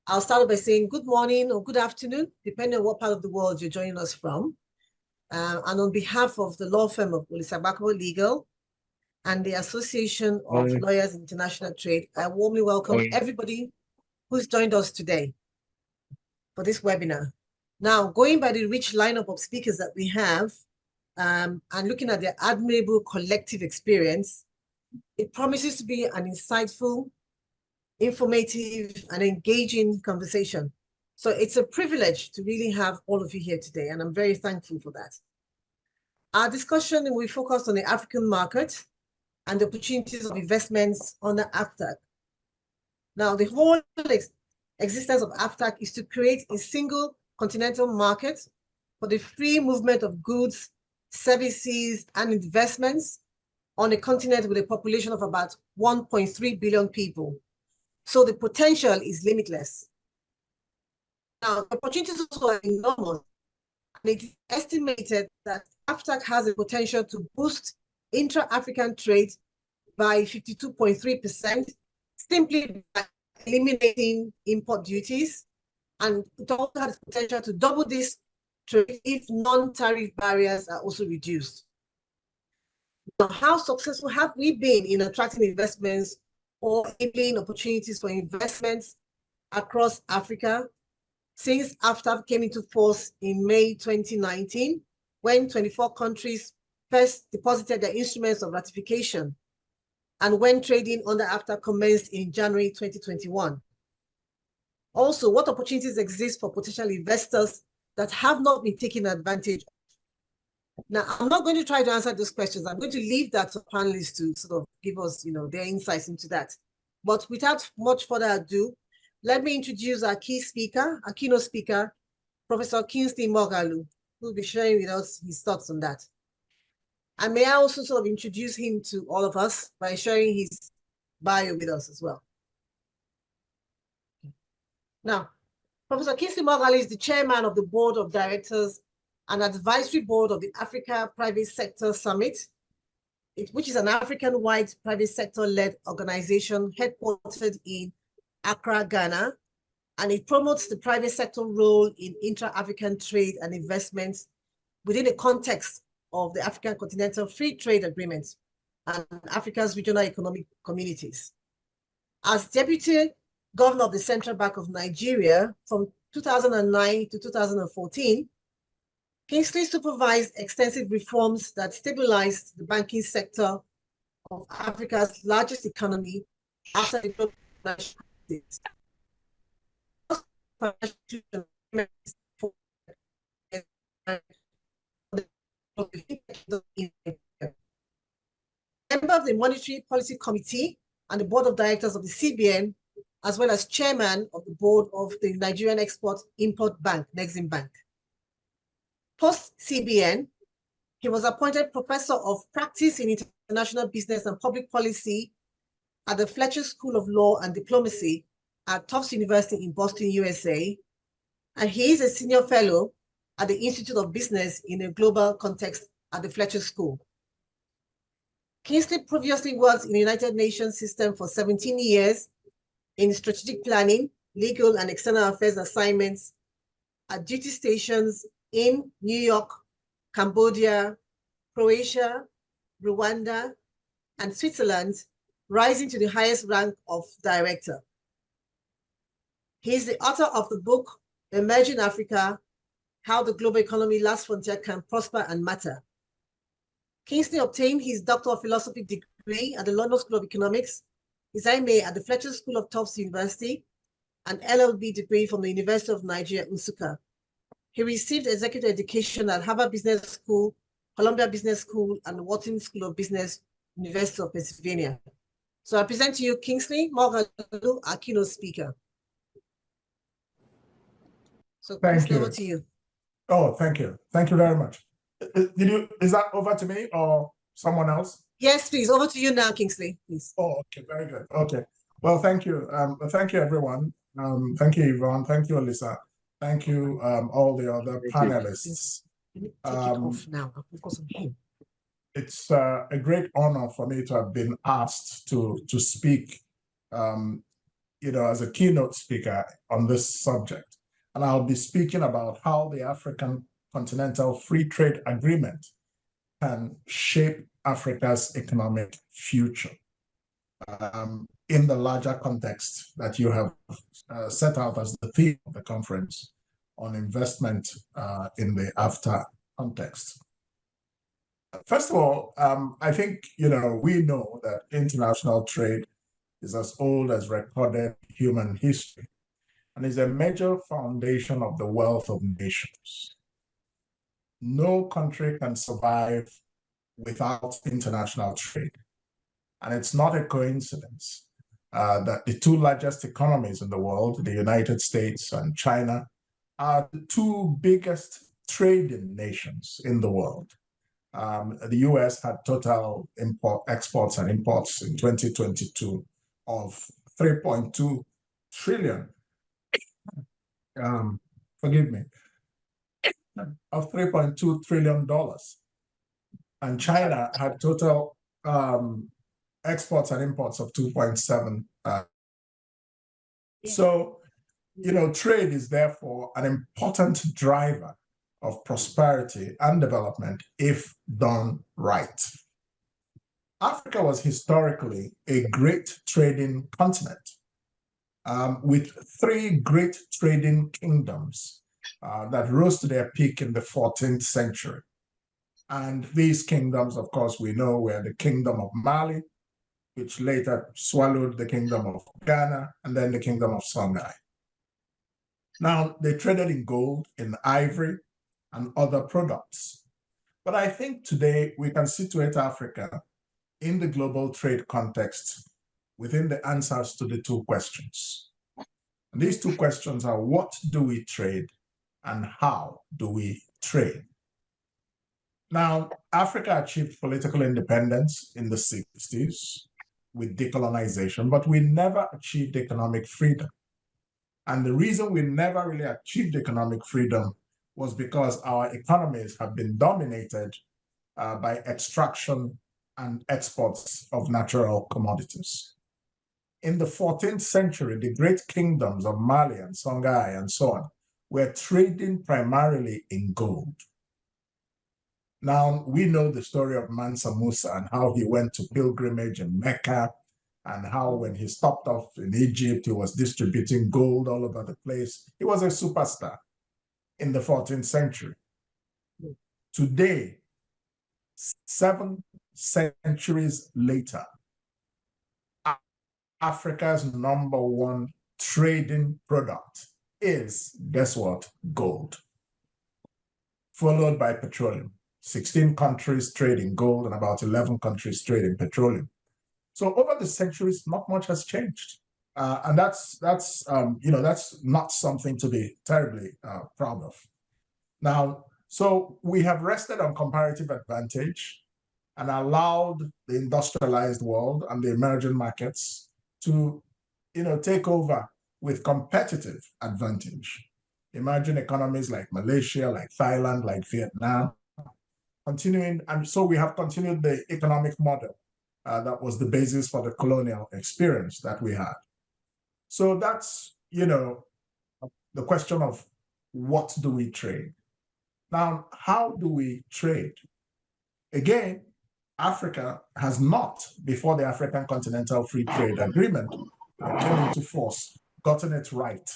I'll start by saying good morning or good afternoon, depending on what part of the world you're joining us from. And on behalf of the law firm of Olisa Agbakoba Legal and the Association of Lawyers in International Trade, I warmly welcome everybody who's joined us today for this webinar. Now, going by the rich lineup of speakers that we have, and looking at their admirable collective experience, it promises to be an insightful, informative, and engaging conversation. So it's a privilege to really have all of you here today, and I'm very thankful for that. Our discussion will focus on the African market and the opportunities of investments under AfCFTA. Now, the whole existence of AfCFTA is to create a single continental market for the free movement of goods, services, and investments on a continent with a population of about 1.3 billion people. So the potential is limitless. Now, the opportunities also are enormous. And it is estimated that AfCFTA has the potential to boost intra-African trade by 52.3%, simply by eliminating import duties. And it also has the potential to double this trade if non-tariff barriers are also reduced. Now, how successful have we been in attracting investments or enabling opportunities for investments across Africa since AfCFTA came into force in May 2019, when 24 countries first deposited their instruments of ratification, and when trading under AfCFTA commenced in January 2021? Also, what opportunities exist for potential investors that have not been taken advantage of? Now, I'm not going to try to answer those questions. I'm going to leave that to panelists to sort of give us, their insights into that. But without much further ado, let me introduce our key speaker, our keynote speaker, Professor Kingsley Moghalu, who will be sharing with us his thoughts on that. And may I also sort of introduce him to all of us by sharing his bio with us as well. Now, Professor Kingsley Moghalu is the chairman of the board of directors and advisory board of the Africa Private Sector Summit, which is an African-wide private sector-led organization headquartered in Accra, Ghana, and it promotes the private sector role in intra-African trade and investments within the context of the African Continental Free Trade Agreement and Africa's regional economic communities. As Deputy Governor of the Central Bank of Nigeria from 2009 to 2014, Kingsley supervised extensive reforms that stabilized the banking sector of Africa's largest economy after the global financial crisis. Member of the Monetary Policy Committee and the Board of Directors of the CBN, as well as chairman of the board of the Nigerian Export-Import Bank, Nexim Bank. Post-CBN, he was appointed Professor of Practice in International Business and Public Policy at the Fletcher School of Law and Diplomacy at Tufts University in Boston, USA, and he is a senior fellow at the Institute of Business in a global context at the Fletcher School. Kingsley previously worked in the United Nations system for 17 years in strategic planning, legal and external affairs assignments at duty stations in New York, Cambodia, Croatia, Rwanda, and Switzerland, rising to the highest rank of director. He is the author of the book, Emerging Africa, How the Global Economy Last Frontier Can Prosper and Matter. Kingsley obtained his Doctor of Philosophy degree at the London School of Economics, his MA at the Fletcher School of Tufts University, and LLB degree from the University of Nigeria, Nsukka. He received executive education at Harvard Business School, Columbia Business School, and Wharton School of Business, University of Pennsylvania. So I present to you Kingsley Moghalu, our keynote speaker. So Kingsley, over to you. Oh, thank you. Thank you very much. Is that over to me or someone else? Yes, please. Over to you now, Kingsley, please. Oh, okay. Very good. Okay. Well, thank you. Thank you, everyone. Thank you, Yvonne. Thank you, Olisa. Thank you, all the other panelists. Take it off now. I'll focus on him. It's a great honor for me to have been asked to speak as a keynote speaker on this subject. And I'll be speaking about how the African Continental Free Trade Agreement can shape Africa's economic future in the larger context that you have set out as the theme of the conference on investment in the AfCFTA context. First of all, I think, we know that international trade is as old as recorded human history and is a major foundation of the wealth of nations. No country can survive without international trade. And it's not a coincidence that the two largest economies in the world, the United States and China, are the two biggest trading nations in the world. The US had total exports and imports in 2022 of 3.2 trillion. Forgive me, of $3.2 trillion. And China had total exports and imports of 2.7. So, trade is therefore an important driver of prosperity and development if done right. Africa was historically a great trading continent with three great trading kingdoms that rose to their peak in the 14th century. And these kingdoms, of course, we know were the Kingdom of Mali, which later swallowed the Kingdom of Ghana, and then the Kingdom of Songhai. Now, they traded in gold, in ivory, and other products. But I think today we can situate Africa in the global trade context within the answers to the two questions. And these two questions are, what do we trade and how do we trade? Now, Africa achieved political independence in the 60s with decolonization, but we never achieved economic freedom. And the reason we never really achieved economic freedom was because our economies have been dominated by extraction and exports of natural commodities. In the 14th century, the great kingdoms of Mali and Songhai and so on were trading primarily in gold. Now, we know the story of Mansa Musa and how he went to pilgrimage in Mecca, and how when he stopped off in Egypt, he was distributing gold all over the place. He was a superstar in the 14th century. Today, 7 centuries later, Africa's #1 trading product is, guess what? Gold. Followed by petroleum. 16 countries trade in gold and about 11 countries trade in petroleum. So over the centuries, not much has changed. And that's not something to be terribly proud of. Now, so we have rested on comparative advantage and allowed the industrialized world and the emerging markets to, take over with competitive advantage. Emerging economies like Malaysia, like Thailand, like Vietnam, continuing, and so we have continued the economic model that was the basis for the colonial experience that we had. So that's, the question of what do we trade? Now, how do we trade? Again, Africa has not, before the African Continental Free Trade Agreement came into force, gotten it right.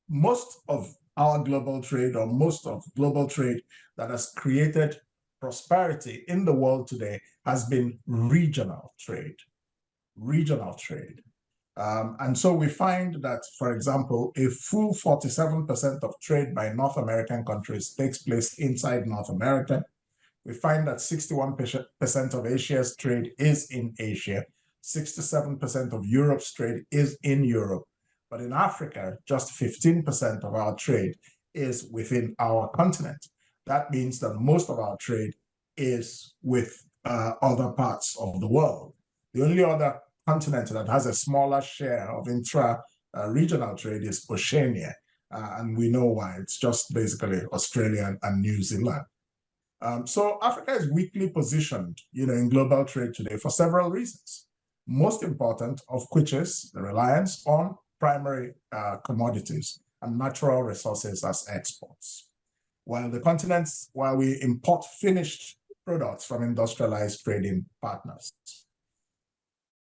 Most of our global trade, or most of global trade that has created prosperity in the world today, has been regional trade. And so we find that, for example, a full 47% of trade by North American countries takes place inside North America. We find that 61% of Asia's trade is in Asia. 67% of Europe's trade is in Europe. But in Africa, just 15% of our trade is within our continent. That means that most of our trade is with other parts of the world. The only other continent that has a smaller share of intra-regional trade is Oceania, and we know why. It's just basically Australia and New Zealand. So Africa is weakly positioned, in global trade today for several reasons. most important of which is the reliance on primary commodities and natural resources as exports. While we import finished products from industrialized trading partners.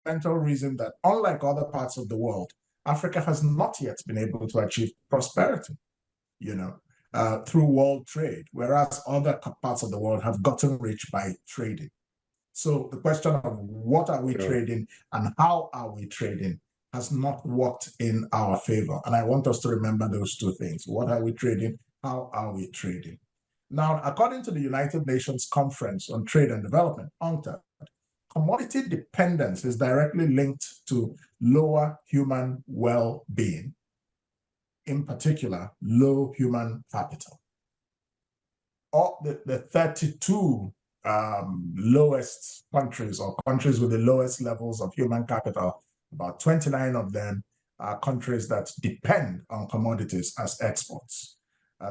Fundamental reason that unlike other parts of the world, Africa has not yet been able to achieve prosperity, through world trade, whereas other parts of the world have gotten rich by trading. So the question of what are we trading and how are we trading has not worked in our favor. And I want us to remember those two things. What are we trading? How are we trading? Now, according to the United Nations Conference on Trade and Development, UNCTAD, commodity dependence is directly linked to lower human well-being, in particular, low human capital. All the 32 lowest countries or countries with the lowest levels of human capital, about 29 of them are countries that depend on commodities as exports.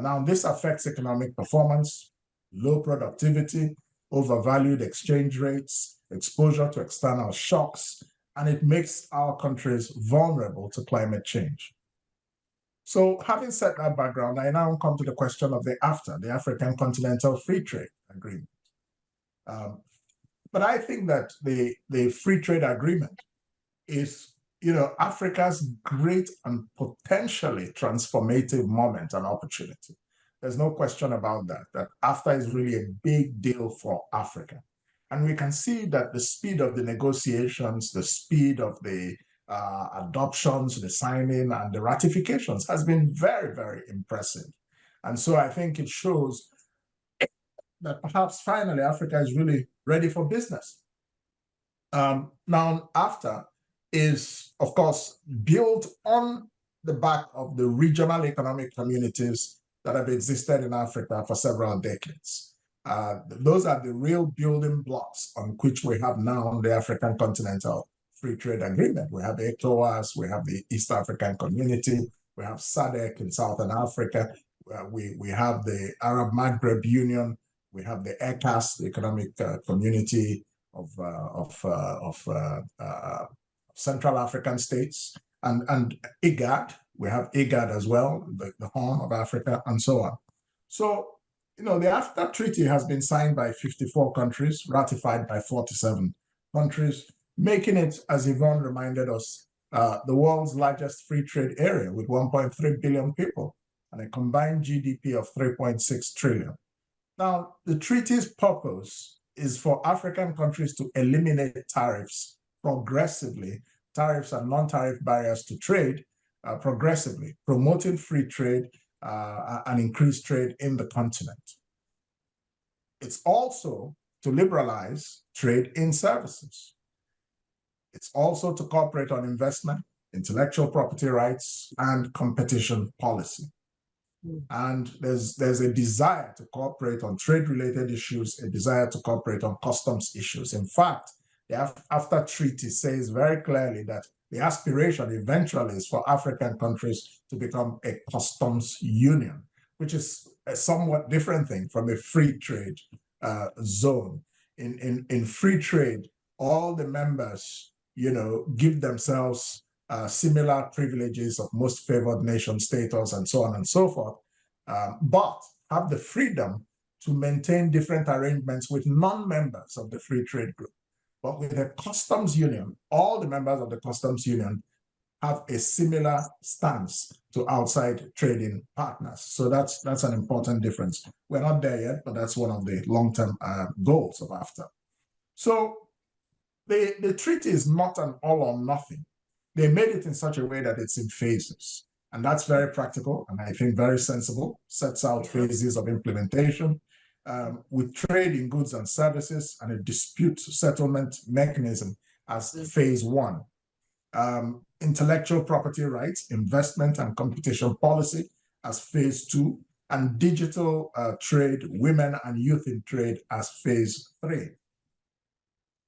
Now, this affects economic performance, low productivity, overvalued exchange rates, exposure to external shocks, and it makes our countries vulnerable to climate change. So having set that background, I now come to the question of the AfTA, the African Continental Free Trade Agreement. But I think that the free trade agreement is, Africa's great and potentially transformative moment and opportunity. There's no question about that AfTA is really a big deal for Africa. And we can see that the speed of the negotiations, the speed of the adoptions, the signing, and the ratifications has been very, very impressive. And so I think it shows that perhaps finally Africa is really ready for business. Now, AfTA is, of course, built on the back of the regional economic communities that have existed in Africa for several decades. Those are the real building blocks on which we have now the African Continental Free Trade Agreement. We have ECOWAS, we have the East African Community, we have SADC in Southern Africa, we have the Arab Maghreb Union, we have the ECAS, the Economic Community of Central African States, and IGAD. We have IGAD as well, the Horn of Africa, and so on. So, the AfTA Treaty has been signed by 54 countries, ratified by 47 countries, making it, as Yvonne reminded us, the world's largest free trade area with 1.3 billion people and a combined GDP of 3.6 trillion. Now, the treaty's purpose is for African countries to eliminate tariffs progressively, tariffs and non-tariff barriers to trade progressively, promoting free trade and increased trade in the continent. It's also to liberalize trade in services. It's also to cooperate on investment, intellectual property rights, and competition policy. And there's a desire to cooperate on trade-related issues, a desire to cooperate on customs issues. In fact, the AfTA Treaty says very clearly that the aspiration eventually is for African countries to become a customs union, which is a somewhat different thing from a free trade zone. In free trade, all the members, give themselves similar privileges of most favored nation status and so on and so forth, but have the freedom to maintain different arrangements with non-members of the free trade group. But with a customs union, all the members of the customs union have a similar stance to outside trading partners. So that's an important difference. We're not there yet, but that's one of the long-term goals of AfTA. So the treaty is not an all or nothing. They made it in such a way that it's in phases. And that's very practical and I think very sensible, sets out phases of implementation with trade in goods and services and a dispute settlement mechanism as phase one. Intellectual property rights, investment and competition policy as phase two, and digital trade, women and youth in trade as phase three.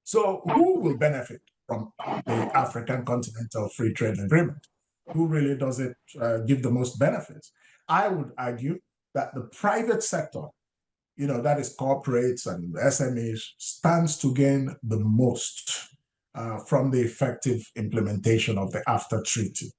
So who will benefit from the African Continental Free Trade Agreement? Who really does it give the most benefits? I would argue that the private sector, that is corporates and SMEs, stands to gain the most from the effective implementation of the AfTA Treaty.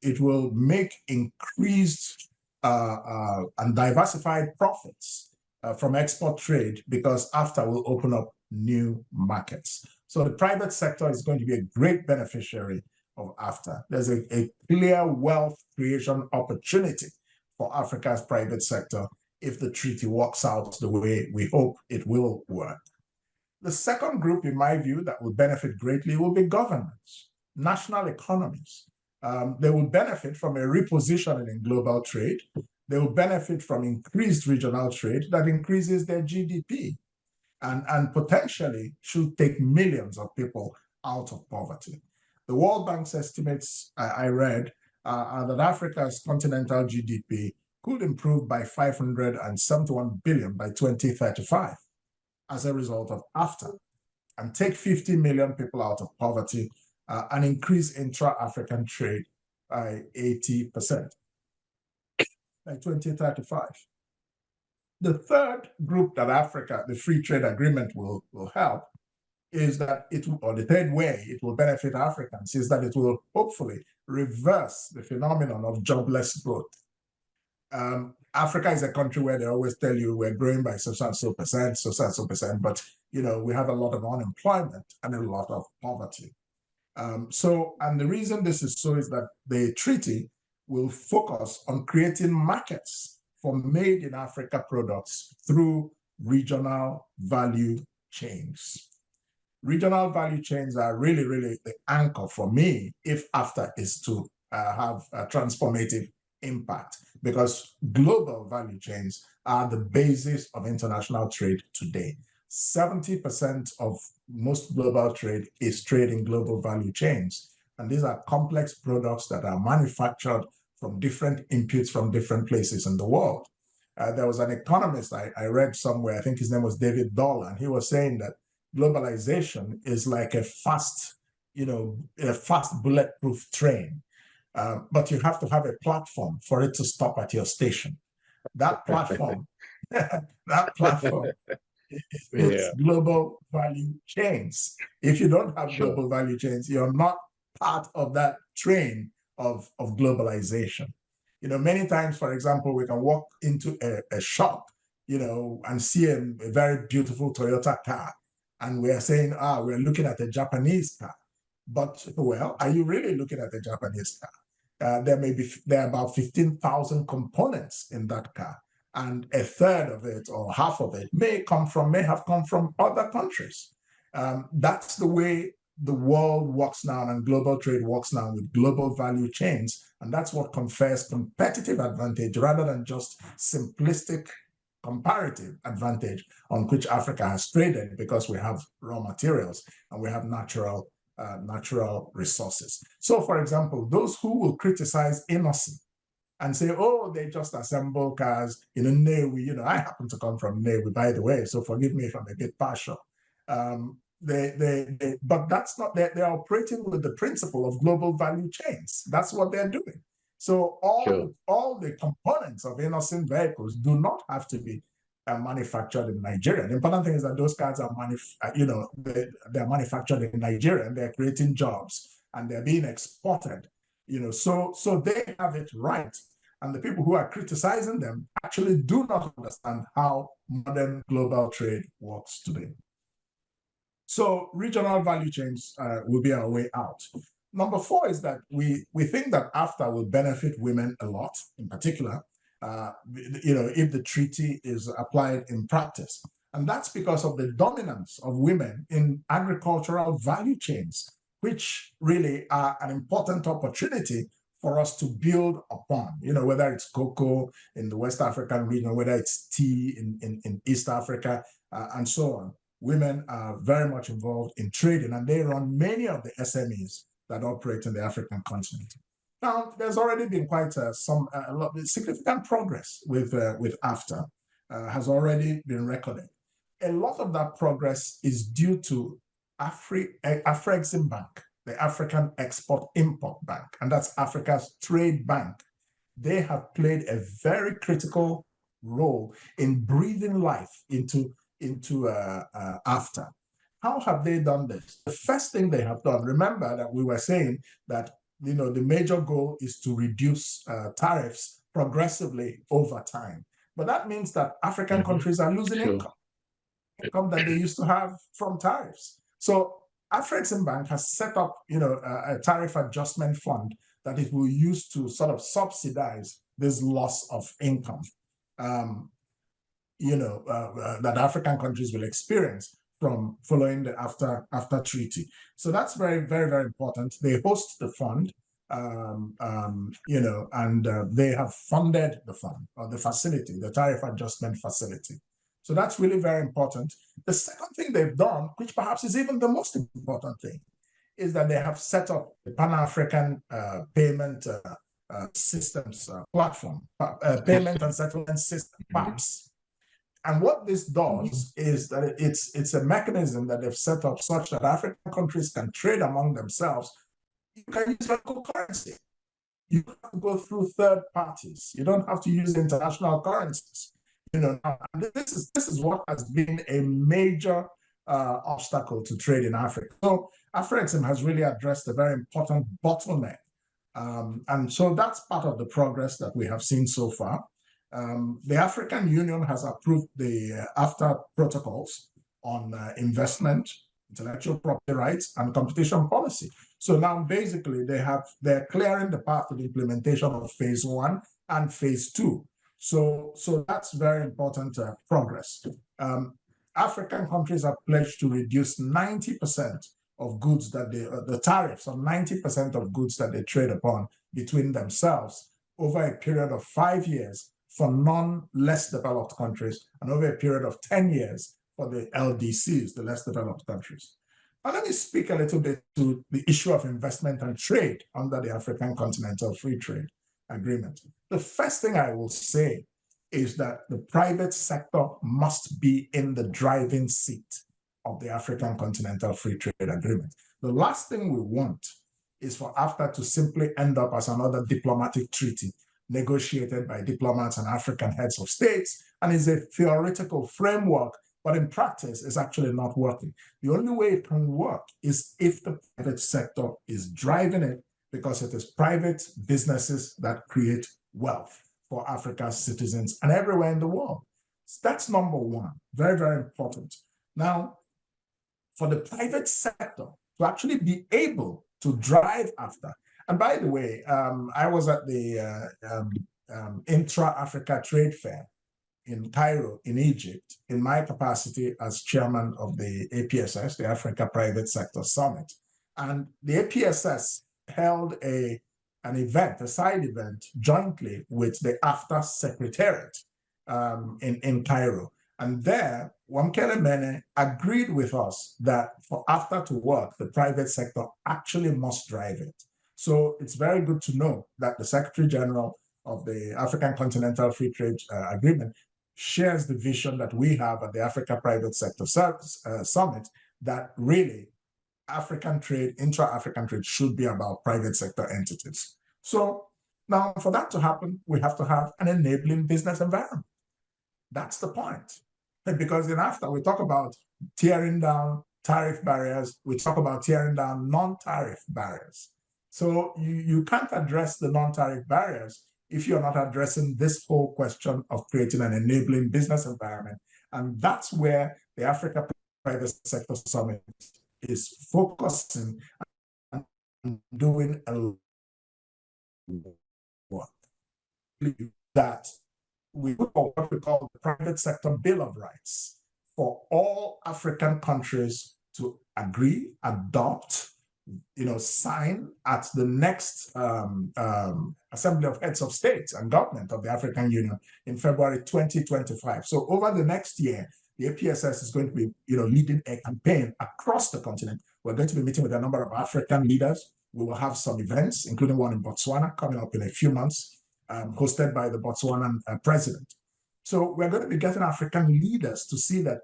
It will make increased and diversified profits from export trade because AfTA will open up new markets. So the private sector is going to be a great beneficiary of AfTA. There's a clear wealth creation opportunity for Africa's private sector if the treaty works out the way we hope it will work. The second group, in my view, that will benefit greatly will be governments, national economies. They will benefit from a repositioning in global trade. They will benefit from increased regional trade that increases their GDP and potentially should take millions of people out of poverty. The World Bank's estimates I read are that Africa's continental GDP could improve by 571 billion by 2035 as a result of AfTA, and take 50 million people out of poverty and increase intra-African trade by 80% by 2035. The third group that Africa, the free trade agreement will help is that or the third way it will benefit Africans is that it will hopefully reverse the phenomenon of jobless growth. Africa is a country where they always tell you we're growing by so and so percent, but we have a lot of unemployment and a lot of poverty. And the reason this is so is that the treaty will focus on creating markets for made in Africa products through regional value chains. Regional value chains are really, really the anchor for me if AfTA is to have a transformative impact, because global value chains are the basis of international trade today. 70% of most global trade is trade in global value chains. And these are complex products that are manufactured from different inputs from different places in the world. There was an economist I read somewhere, I think his name was David Doll, and he was saying that globalization is like a fast bulletproof train. But you have to have a platform for it to stop at your station. That platform, it's global value chains. If you don't have global value chains, you're not part of that train of globalization. Many times, for example, we can walk into a shop, and see a very beautiful Toyota car, and we're saying, we're looking at a Japanese car. But, well, are you really looking at a Japanese car? There are about 15,000 components in that car, and a third of it or half of it may have come from other countries. That's the way the world works now, and global trade works now with global value chains, and that's what confers competitive advantage rather than just simplistic comparative advantage on which Africa has traded, because we have raw materials and we have natural resources. So, for example, those who will criticize Innocent and say, oh, they just assemble cars in Nnewi. I happen to come from Nnewi, by the way, so forgive me if I'm a bit partial. But that's not, they're operating with the principle of global value chains. That's what they're doing. So all the components of Innocent vehicles do not have to be manufactured in Nigeria. The important thing is that those cars are they're manufactured in Nigeria, and they're creating jobs, and they're being exported. So they have it right. And the people who are criticizing them actually do not understand how modern global trade works today. So regional value chains will be our way out. Number 4 is that we think that AfTA will benefit women a lot, in particular, if the treaty is applied in practice. And that's because of the dominance of women in agricultural value chains, which really are an important opportunity for us to build upon, whether it's cocoa in the West African region, whether it's tea in East Africa, and so on. Women are very much involved in trading, and they run many of the SMEs that operate in the African continent. Now, there's already been quite significant progress with AfTA, has already been recorded. A lot of that progress is due to Afrexim Bank, the African Export-Import Bank, and that's Africa's trade bank. They have played a very critical role in breathing life into AfTA. how have they done this? The first thing they have done, remember that we were saying that the major goal is to reduce tariffs progressively over time. But that means that African countries are losing income that they used to have from tariffs. So AfrEximbank has set up, a tariff adjustment fund that it will use to sort of subsidize this loss of income, that African countries will experience from following the AfCFTA treaty. So that's very, very, very important. They host the fund, and they have funded the fund or the facility, the tariff adjustment facility. So that's really very important. The second thing they've done, which perhaps is even the most important thing, is that they have set up the Pan-African payment systems platform, payment and settlement system, PAPS. And what this does is that it's a mechanism that they've set up such that African countries can trade among themselves. You can use local currency. You don't have to go through third parties. You don't have to use international currencies. And this is what has been a major obstacle to trade in Africa. So AfrExim has really addressed a very important bottleneck. And so that's part of the progress that we have seen so far. The African Union has approved the AfCFTA protocols on investment, intellectual property rights, and competition policy. So now basically they're clearing the path to the implementation of phase 1 and phase 2. So that's very important progress. African countries have pledged to reduce 90% of goods that the tariffs on 90% of goods that they trade upon between themselves over a period of 5 years for less developed countries, and over a period of 10 years for the LDCs, the less developed countries. Now let me speak a little bit to the issue of investment and trade under the African Continental Free Trade Agreement. The first thing I will say is that the private sector must be in the driving seat of the African Continental Free Trade Agreement. The last thing we want is for AfCFTA to simply end up as another diplomatic treaty negotiated by diplomats and African heads of states, and is a theoretical framework, but in practice is actually not working. The only way it can work is if the private sector is driving it, because it is private businesses that create wealth for Africa's citizens and everywhere in the world. So that's number one, very, very important. Now, for the private sector to actually be able to drive AfCFTA, and by the way, I was at the Intra-Africa Trade Fair in Cairo, in Egypt, in my capacity as chairman of the APSS, the Africa Private Sector Summit. And the APSS held an event, a side event, jointly with the AfCFTA Secretariat in Cairo. And there, Wamkele Mene agreed with us that for AfCFTA to work, the private sector actually must drive it. So it's very good to know that the Secretary General of the African Continental Free Trade Agreement shares the vision that we have at the Africa Private Sector Summit, that really African trade, intra-African trade, should be about private sector entities. So now for that to happen, we have to have an enabling business environment. That's the point. Because in AfCFTA, we talk about tearing down tariff barriers, we talk about tearing down non-tariff barriers. So you can't address the non-tariff barriers if you're not addressing this whole question of creating an enabling business environment. And that's where the Africa Private Sector Summit is focusing and doing a lot of work. That we put what we call the Private Sector Bill of Rights for all African countries to agree, adopt, sign at the next Assembly of Heads of States and Government of the African Union in February 2025. So over the next year, the APSS is going to be, leading a campaign across the continent. We're going to be meeting with a number of African leaders. We will have some events, including one in Botswana coming up in a few months, hosted by the Botswanan president. So we're going to be getting African leaders to see that,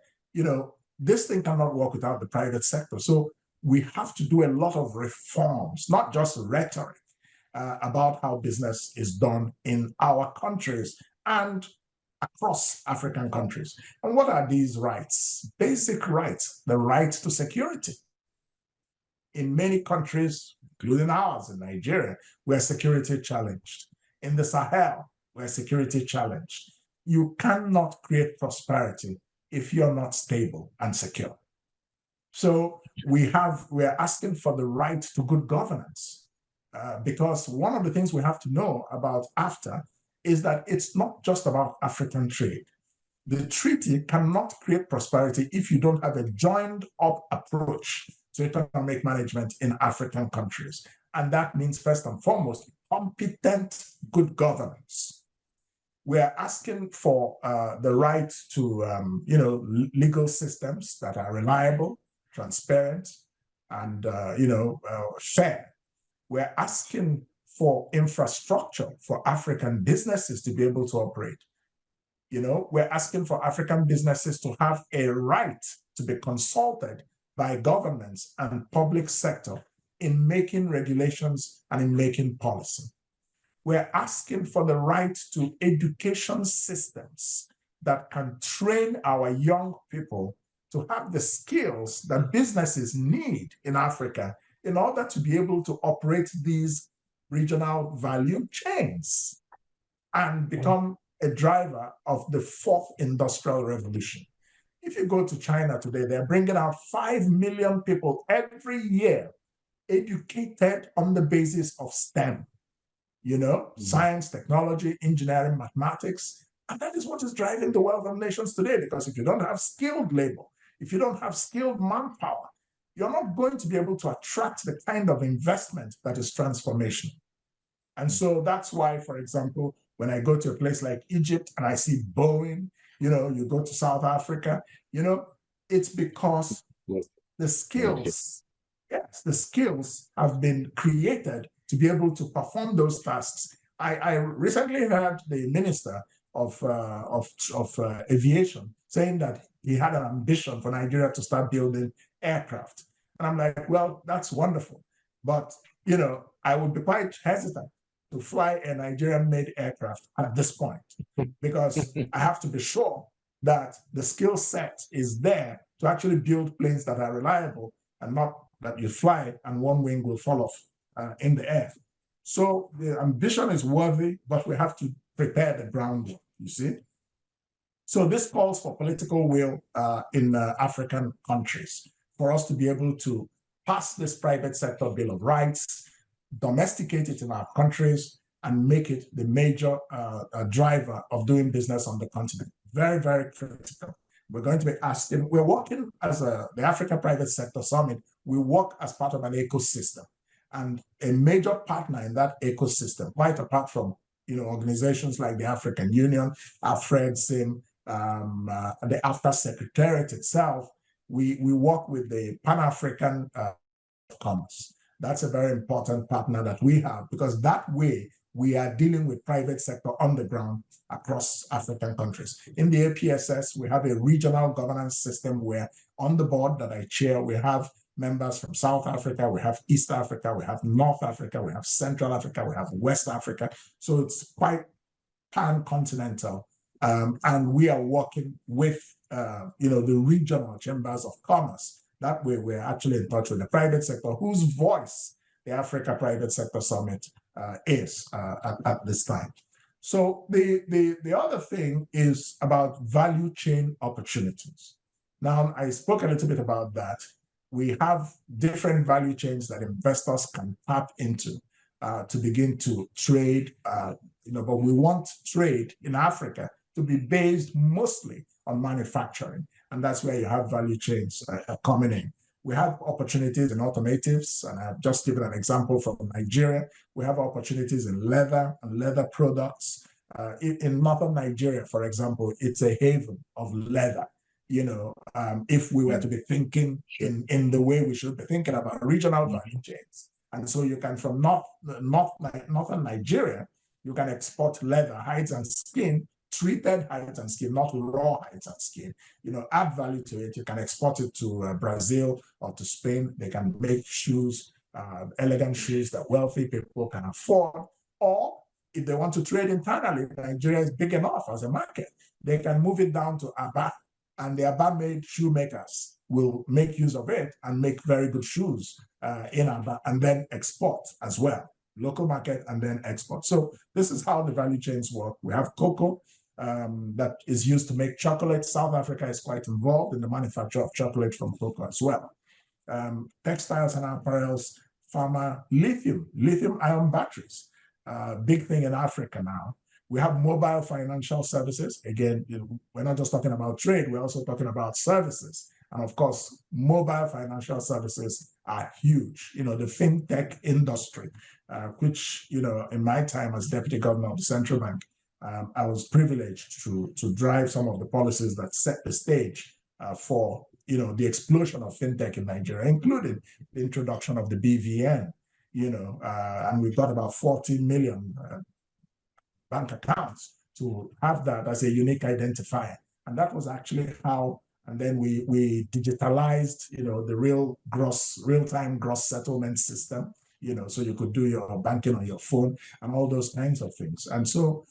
this thing cannot work without the private sector. So we have to do a lot of reforms, not just rhetoric, about how business is done in our countries. And across African countries. And what are these rights? Basic rights, the right to security. In many countries, including ours in Nigeria, we're security challenged. In the Sahel, we're security challenged. You cannot create prosperity if you're not stable and secure. So we're asking for the right to good governance, because one of the things we have to know about AfCFTA is that it's not just about African trade. The treaty cannot create prosperity if you don't have a joined up approach to economic management in African countries. And that means, first and foremost, competent good governance. We're asking for the right to, legal systems that are reliable, transparent, and, fair. We're asking for infrastructure for African businesses to be able to operate. We're asking for African businesses to have a right to be consulted by governments and public sector in making regulations and in making policy. We're asking for the right to education systems that can train our young people to have the skills that businesses need in Africa in order to be able to operate these regional value chains and become a driver of the fourth industrial revolution. If you go to China today, they're bringing out 5 million people every year educated on the basis of STEM, science, technology, engineering, mathematics. And that is what is driving the wealth of nations today, because if you don't have skilled labor, if you don't have skilled manpower, you're not going to be able to attract the kind of investment that is transformational. And so that's why, for example, when I go to a place like Egypt and I see Boeing, you go to South Africa, it's because the skills have been created to be able to perform those tasks. I recently heard the minister of aviation saying that he had an ambition for Nigeria to start building aircraft. And I'm like, well, that's wonderful. But, I would be quite hesitant to fly a Nigerian-made aircraft at this point, because I have to be sure that the skill set is there to actually build planes that are reliable and not that you fly and one wing will fall off in the air. So the ambition is worthy, but we have to prepare the groundwork, you see. So this calls for political will in African countries for us to be able to pass this private sector Bill of Rights, domesticate it in our countries, and make it the major driver of doing business on the continent. Very, very critical. We're going to be asking, we're working as the Africa Private Sector Summit, we work as part of an ecosystem. And a major partner in that ecosystem, quite apart from organizations like the African Union, AfCFTA, the AfCFTA Secretariat itself, we work with the Pan-African Commerce. That's a very important partner that we have, because that way we are dealing with private sector on the ground across African countries. In the APSS, we have a regional governance system where on the board that I chair, we have members from South Africa, we have East Africa, we have North Africa, we have Central Africa, we have West Africa. So it's quite pan-continental. And we are working with the regional chambers of commerce. That way we're actually in touch with the private sector, whose voice the Africa Private Sector Summit is at this time. So the other thing is about value chain opportunities. Now, I spoke a little bit about that. We have different value chains that investors can tap into to begin to trade, but we want trade in Africa to be based mostly on manufacturing. And that's where you have value chains coming in. We have opportunities in automotives, and I've just given an example from Nigeria. We have opportunities in leather and leather products. In northern Nigeria, for example, it's a haven of leather. If we were to be thinking in the way we should be thinking about regional value chains. And so you can, from northern Nigeria, you can export leather, hides and skin, treated hides and skin, not raw hides and skin. Add value to it. You can export it to Brazil or to Spain. They can make shoes, elegant shoes that wealthy people can afford. Or if they want to trade internally, Nigeria is big enough as a market. They can move it down to Aba, and the Aba-made shoemakers will make use of it and make very good shoes in Aba, and then export as well. Local market and then export. So this is how the value chains work. We have cocoa that is used to make chocolate. South Africa is quite involved in the manufacture of chocolate from cocoa as well. Textiles and apparels, pharma, lithium-ion batteries, big thing in Africa now. We have mobile financial services. Again, we're not just talking about trade, we're also talking about services. And of course, mobile financial services are huge. The fintech industry, which, in my time as deputy governor of the central bank, I was privileged to drive some of the policies that set the stage for, the explosion of fintech in Nigeria, including the introduction of the BVN, and we've got about 40 million bank accounts to have that as a unique identifier. And that was actually how, and then we digitalized, the real-time gross settlement system, so you could do your banking on your phone and all those kinds of things. And so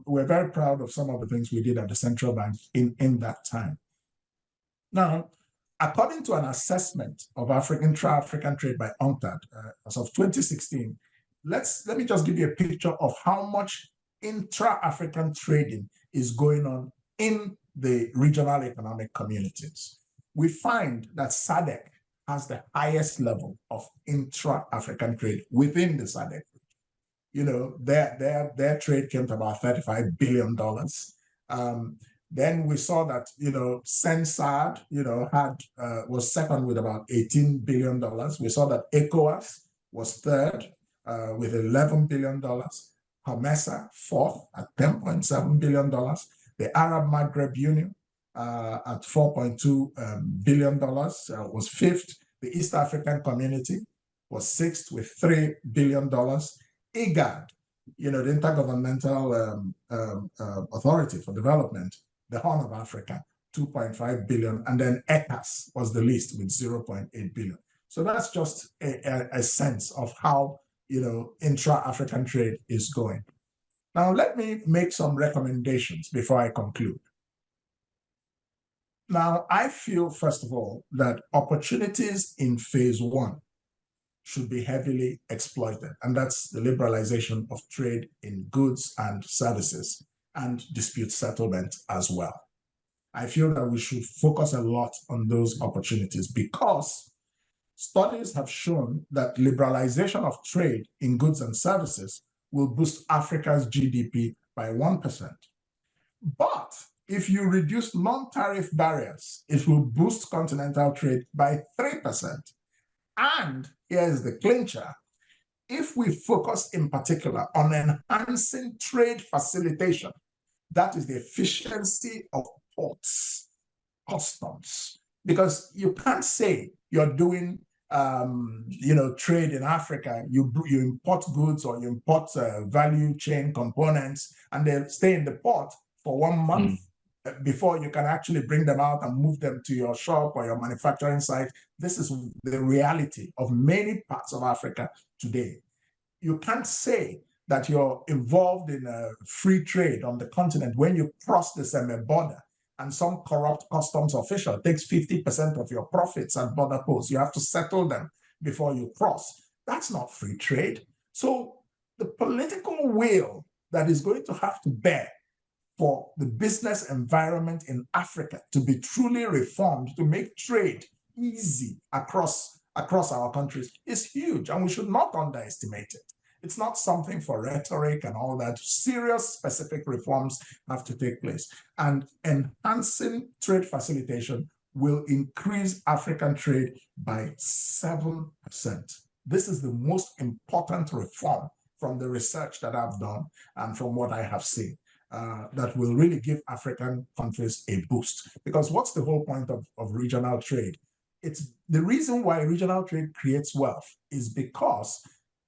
we're very proud of some of the things we did at the central bank in that time. Now, according to an assessment of intra-African trade by UNCTAD as of 2016, let me just give you a picture of how much intra-African trading is going on in the regional economic communities. We find that SADC has the highest level of intra-African trade within the SADC. Their trade came to about $35 billion. Then we saw that, CENSAD, was second with about $18 billion. We saw that ECOWAS was third with $11 billion. COMESA, fourth at $10.7 billion. The Arab Maghreb Union at $4.2 billion was fifth. The East African Community was sixth with $3 billion. IGAD, the Intergovernmental Authority for Development, the Horn of Africa, 2.5 billion, and then ECAS was the least with 0.8 billion. So that's just a sense of how, intra-African trade is going. Now, let me make some recommendations before I conclude. Now, I feel, first of all, that opportunities in phase one should be heavily exploited, and that's the liberalization of trade in goods and services and dispute settlement as well. I feel that we should focus a lot on those opportunities because studies have shown that liberalization of trade in goods and services will boost Africa's GDP by 1%. But if you reduce non-tariff barriers, it will boost continental trade by 3%. And here's the clincher. If we focus in particular on enhancing trade facilitation, that is the efficiency of ports, customs, because you can't say you're doing trade in Africa, you import goods or you import value chain components and they stay in the port for 1 month before you can actually bring them out and move them to your shop or your manufacturing site. This is the reality of many parts of Africa today. You can't say that you're involved in a free trade on the continent when you cross the semi border and some corrupt customs official takes 50% of your profits at border posts. You have to settle them before you cross. That's not free trade. So the political will that is going to have to bear for the business environment in Africa to be truly reformed, to make trade easy across our countries is huge, and we should not underestimate it. It's not something for rhetoric and all that. Serious, specific reforms have to take place. And enhancing trade facilitation will increase African trade by 7%. This is the most important reform from the research that I've done and from what I have seen. That will really give African countries a boost. Because what's the whole point of regional trade? It's the reason why regional trade creates wealth is because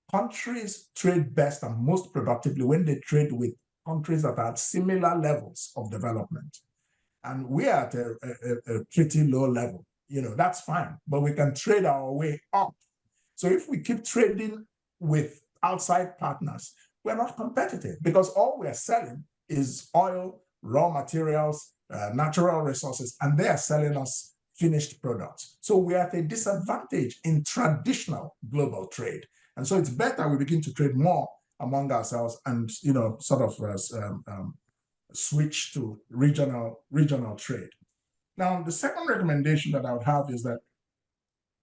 countries trade best and most productively when they trade with countries that are at similar levels of development. And we are at a pretty low level. That's fine, but we can trade our way up. So if we keep trading with outside partners we're not competitive because all we're selling is oil, raw materials, natural resources, and they are selling us finished products. So we're at a disadvantage in traditional global trade. And so it's better we begin to trade more among ourselves and, sort of switch to regional trade. Now, the second recommendation that I would have is that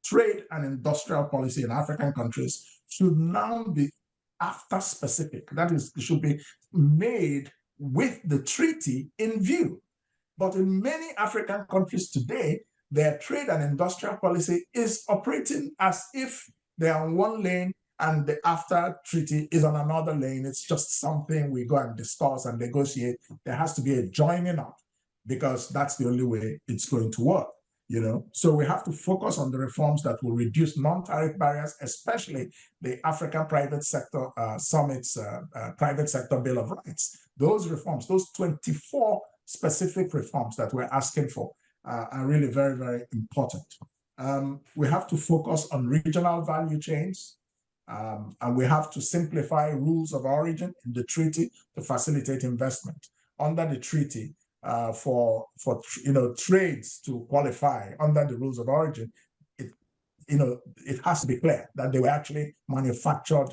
trade and industrial policy in African countries should now be AfCFTA specific. That is, it should be made with the treaty in view. But in many African countries today, their trade and industrial policy is operating as if they are on one lane and the AfCFTA treaty is on another lane. It's just something we go and discuss and negotiate. There has to be a joining up because that's the only way it's going to work. So we have to focus on the reforms that will reduce non-tariff barriers, especially the African Private Sector Summit's Private Sector Bill of Rights. Those reforms, those 24 specific reforms that we're asking for are really very, very important. We have to focus on regional value chains, and we have to simplify rules of origin in the treaty to facilitate investment. Under the treaty, for trades to qualify under the rules of origin, it has to be clear that they were actually manufactured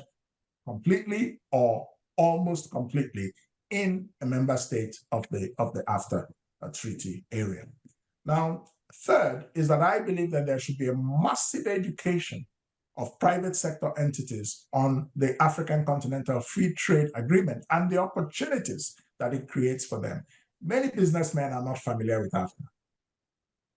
completely or almost completely in a member state of the AfCFTA treaty area. Now, third is that I believe that there should be a massive education of private sector entities on the African Continental Free Trade Agreement and the opportunities that it creates for them. Many businessmen are not familiar with AfCFTA.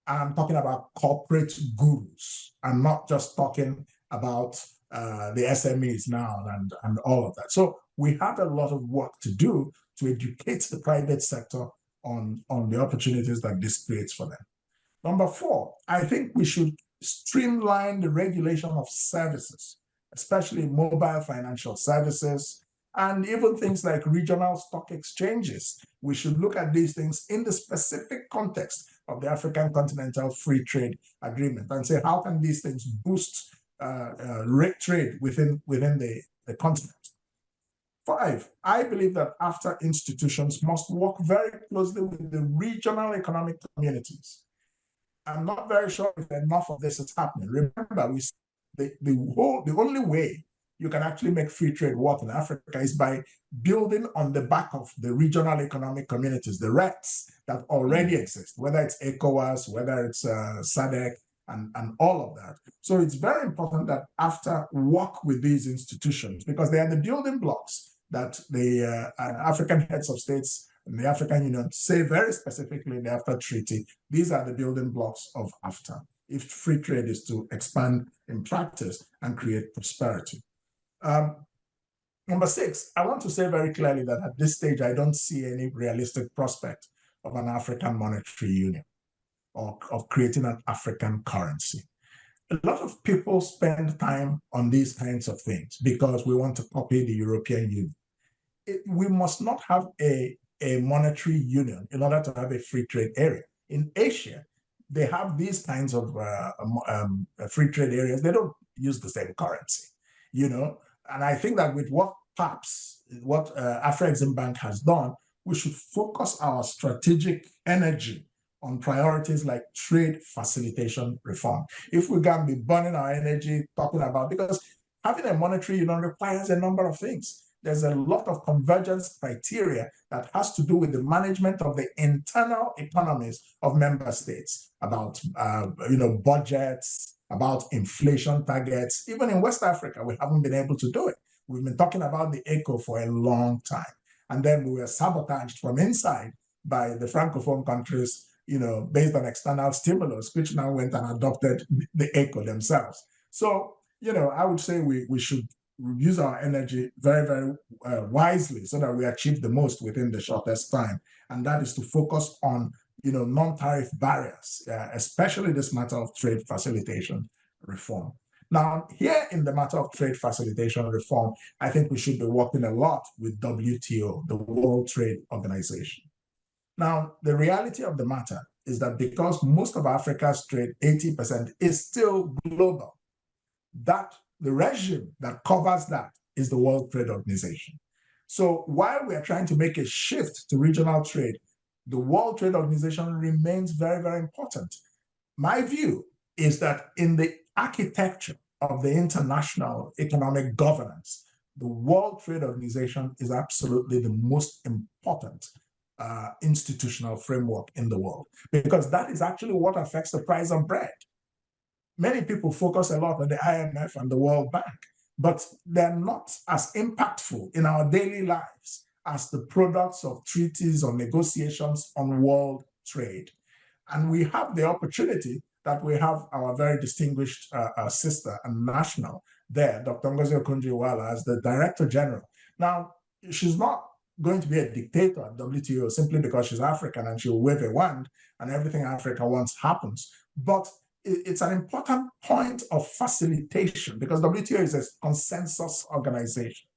I'm talking about corporate gurus. I'm not just talking about the SMEs now and all of that. So we have a lot of work to do to educate the private sector on the opportunities that this creates for them. Number 4, I think we should streamline the regulation of services, especially mobile financial services, and even things like regional stock exchanges. We should look at these things in the specific context of the African Continental Free Trade Agreement and say, how can these things boost trade within the continent? 5, I believe that AfCFTA institutions must work very closely with the regional economic communities. I'm not very sure if enough of this is happening. Remember, the only way you can actually make free trade work in Africa is by building on the back of the regional economic communities, the RECs that already exist, whether it's ECOWAS, whether it's SADC, and all of that. So it's very important that AfCFTA work with these institutions because they are the building blocks that the African heads of states and the African Union say very specifically in the AfCFTA treaty. These are the building blocks of AfCFTA if free trade is to expand in practice and create prosperity. Number 6, I want to say very clearly that at this stage, I don't see any realistic prospect of an African monetary union or of creating an African currency. A lot of people spend time on these kinds of things because we want to copy the European Union. We must not have a monetary union in order to have a free trade area. In Asia, they have these kinds of free trade areas. They don't use the same currency, And I think that with what Afreximbank has done, we should focus our strategic energy on priorities like trade facilitation reform. If we can be burning our energy talking about, because having a monetary union requires a number of things. There's a lot of convergence criteria that has to do with the management of the internal economies of member states, about budgets, about inflation targets. Even in West Africa, we haven't been able to do it. We've been talking about the ECO for a long time. And then we were sabotaged from inside by the Francophone countries, based on external stimulus, which now went and adopted the ECO themselves. So, I would say we should use our energy very, very wisely so that we achieve the most within the shortest time. And that is to focus on, non-tariff barriers, especially this matter of trade facilitation reform. Now, here in the matter of trade facilitation reform, I think we should be working a lot with WTO, the World Trade Organization. Now, the reality of the matter is that because most of Africa's trade, 80%, is still global, that the regime that covers that is the World Trade Organization. So while we are trying to make a shift to regional trade, the World Trade Organization remains very, very important. My view is that in the architecture of the international economic governance, the World Trade Organization is absolutely the most important institutional framework in the world, because that is actually what affects the price of bread. Many people focus a lot on the IMF and the World Bank, but they're not as impactful in our daily lives as the products of treaties or negotiations on world trade. And we have the opportunity that we have our very distinguished sister and national there, Dr. Ngozi Okonjo-Iweala, as the Director General. Now, she's not going to be a dictator at WTO simply because she's African and she'll wave a wand and everything Africa wants happens. But it's an important point of facilitation because WTO is a consensus organization.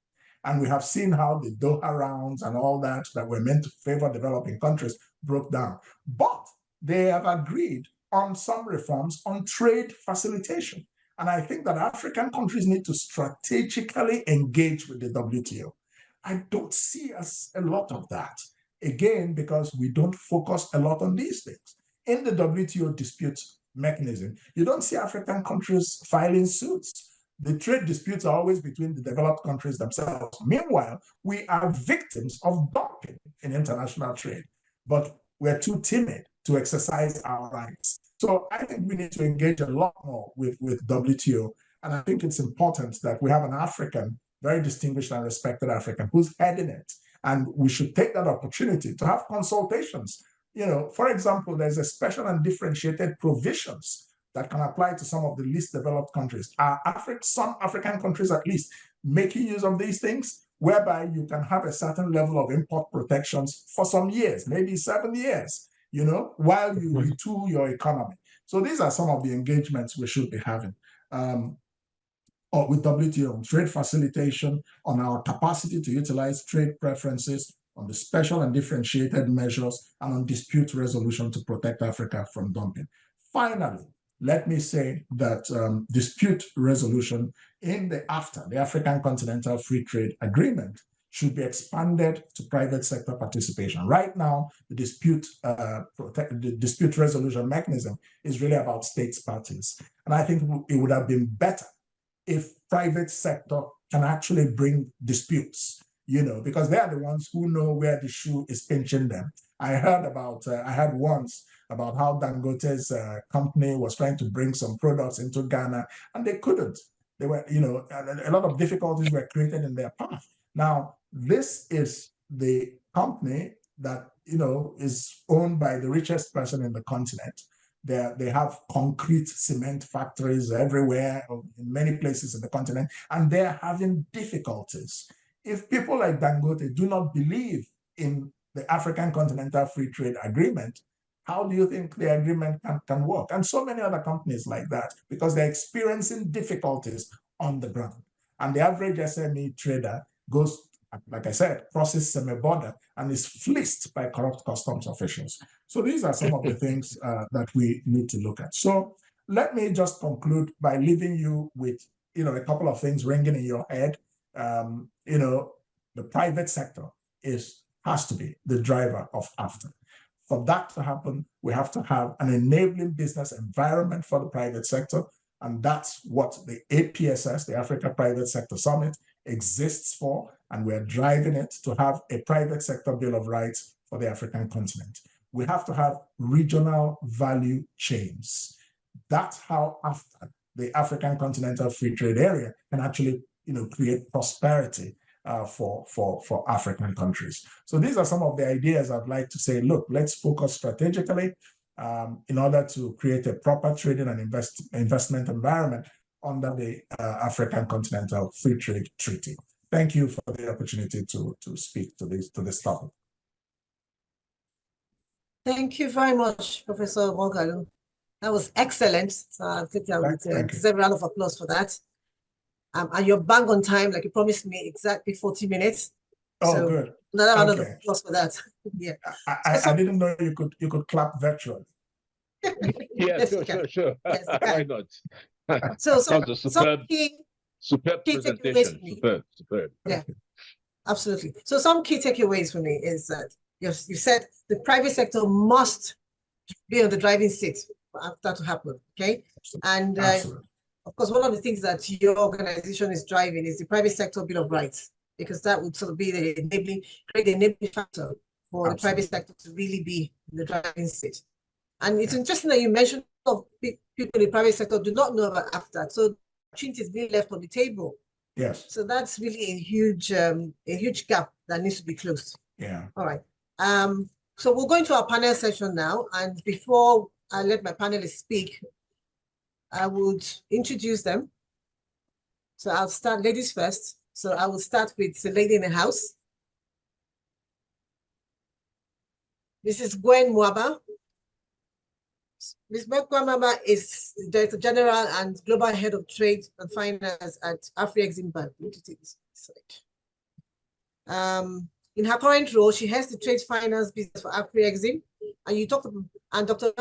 And we have seen how the Doha rounds and all that were meant to favor developing countries broke down. But they have agreed on some reforms on trade facilitation. And I think that African countries need to strategically engage with the WTO. I don't see a lot of that. Again, because we don't focus a lot on these things. In the WTO dispute mechanism, you don't see African countries filing suits. The trade disputes are always between the developed countries themselves. Meanwhile, we are victims of dumping in international trade, but we're too timid to exercise our rights. So I think we need to engage a lot more with WTO. And I think it's important that we have an African, very distinguished and respected African, who's heading it. And we should take that opportunity to have consultations. You know, for example, there's a special and differentiated provisions that can apply to some of the least developed countries. Are some African countries at least making use of these things, whereby you can have a certain level of import protections for some years, maybe 7 years, you know, while you retool your economy. So these are some of the engagements we should be having with WTO on trade facilitation, on our capacity to utilize trade preferences, on the special and differentiated measures, and on dispute resolution to protect Africa from dumping. Finally, let me say that dispute resolution in the AfTA, the African Continental Free Trade Agreement, should be expanded to private sector participation. Right now, the dispute resolution mechanism is really about states parties. And I think it would have been better if private sector can actually bring disputes, you know, because they are the ones who know where the shoe is pinching them. I heard once about how Dangote's company was trying to bring some products into Ghana and they couldn't. They were, you know, a lot of difficulties were created in their path. Now, this is the company that, you know, is owned by the richest person in the continent. They have concrete cement factories everywhere, in many places in the continent, and they're having difficulties. If people like Dangote do not believe in the African Continental Free Trade Agreement, how do you think the agreement can work? And so many other companies like that, because they're experiencing difficulties on the ground. And the average SME trader goes, like I said, crosses semi-border and is fleeced by corrupt customs officials. So these are some of the things that we need to look at. So let me just conclude by leaving you with, you know, a couple of things ringing in your head. You know, the private sector has to be the driver of AfTA. For that to happen, we have to have an enabling business environment for the private sector. And that's what the APSS, the Africa Private Sector Summit, exists for. And we're driving it to have a private sector Bill of Rights for the African continent. We have to have regional value chains. That's how AfTA, the African Continental Free Trade Area, can actually, you know, create prosperity for African countries. So these are some of the ideas I'd like to say, look, let's focus strategically in order to create a proper trading and investment environment under the African Continental Free Trade Treaty. Thank you for the opportunity to speak to this topic. Thank you very much, Professor Moghalu. That was excellent. So I think I would deserve a round of applause for that. And you're bang on time, like you promised me, exactly 40 minutes. Oh, so good. Another round of applause for that. Yeah. I didn't know you could clap virtually. Yeah, sure. Yes, why not? So That was a superb presentation. Superb. Yeah. Absolutely. So some key takeaways for me is that you said the private sector must be on the driving seat for that to happen, okay? And of course, one of the things that your organization is driving is the private sector Bill of Rights, because that would sort of be the enabling factor for the private sector to really be in the driving seat. And it's interesting that you mentioned people in the private sector do not know about AfCFTA, so opportunity is being left on the table. Yes. So that's really a huge gap that needs to be closed. Yeah. All right. So we'll go into our panel session now, and before I let my panelists speak, I would introduce them. So I'll start ladies first. So I will start with the lady in the house. This is Gwen Mwaba. Ms. Mwaba is the Director General and Global Head of Trade and Finance at AfCFTA Bank. Let me take this slide. In her current role, she heads the trade finance business for AfCFTA, and you talked about, and Dr.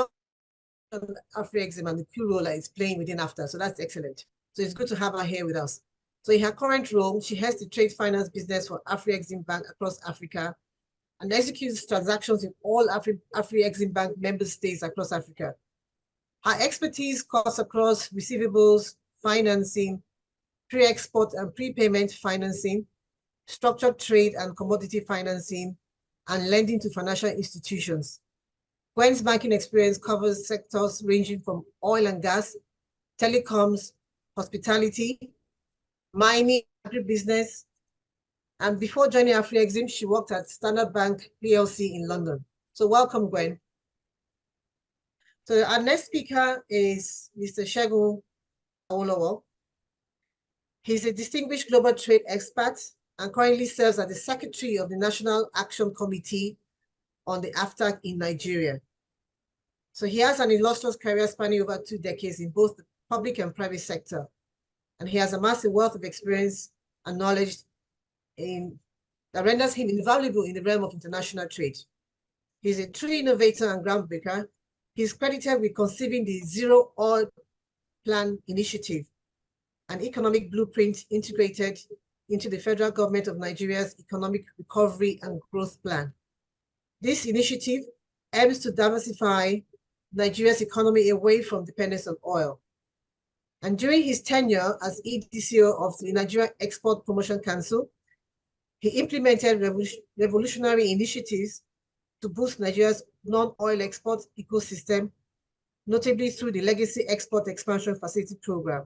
AfCFTA and the key role that is playing within AfCFTA. So that's excellent. So it's good to have her here with us. So in her current role, she heads the trade finance business for AfCFTA Bank across Africa and executes transactions in all AfCFTA Bank member states across Africa. Her expertise cuts across receivables, financing, pre-export and prepayment financing, structured trade and commodity financing, and lending to financial institutions. Gwen's banking experience covers sectors ranging from oil and gas, telecoms, hospitality, mining, agribusiness, and before joining AfCFTA, she worked at Standard Bank PLC in London. So welcome, Gwen. So our next speaker is Mr. Segun Awolowo. He's a distinguished global trade expert and currently serves as the Secretary of the National Action Committee on the AfCFTA in Nigeria. So he has an illustrious career spanning over 2 decades in both the public and private sector. And he has amassed a wealth of experience and knowledge that renders him invaluable in the realm of international trade. He's a true innovator and groundbreaker. He's credited with conceiving the Zero Oil Plan Initiative, an economic blueprint integrated into the federal government of Nigeria's economic recovery and growth plan. This initiative aims to diversify Nigeria's economy away from dependence on oil. And during his tenure as EDCO of the Nigeria Export Promotion Council, he implemented revolutionary initiatives to boost Nigeria's non-oil export ecosystem, notably through the Legacy Export Expansion Facility Program.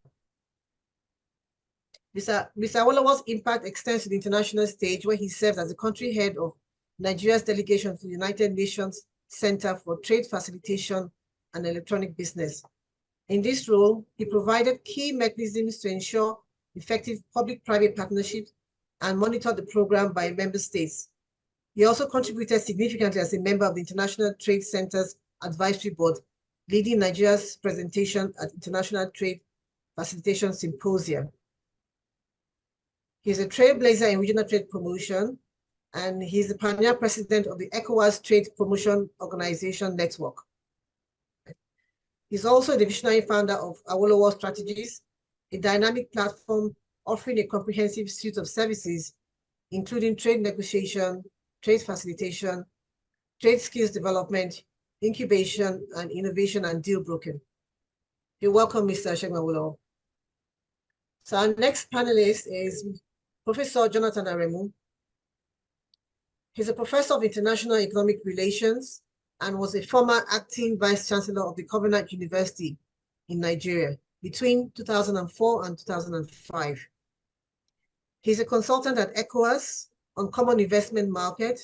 Mr. Awolowo's impact extends to the international stage, where he serves as the country head of Nigeria's delegation to the United Nations Center for Trade Facilitation and Electronic Business. In this role, he provided key mechanisms to ensure effective public-private partnerships and monitored the program by member states. He also contributed significantly as a member of the International Trade Center's Advisory Board, leading Nigeria's presentation at International Trade Facilitation Symposia. He's a trailblazer in regional trade promotion, and he's the pioneer president of the ECOWAS Trade Promotion Organization Network. He's also the visionary founder of Awolowo Strategies, a dynamic platform offering a comprehensive suite of services, including trade negotiation, trade facilitation, trade skills development, incubation, and innovation and deal broking. You're welcome, Mr. Segun Awolowo. So our next panelist is Professor Jonathan Aremu. He's a professor of international economic relations and was a former acting vice chancellor of the Covenant University in Nigeria between 2004 and 2005. He's a consultant at ECOWAS on common investment market,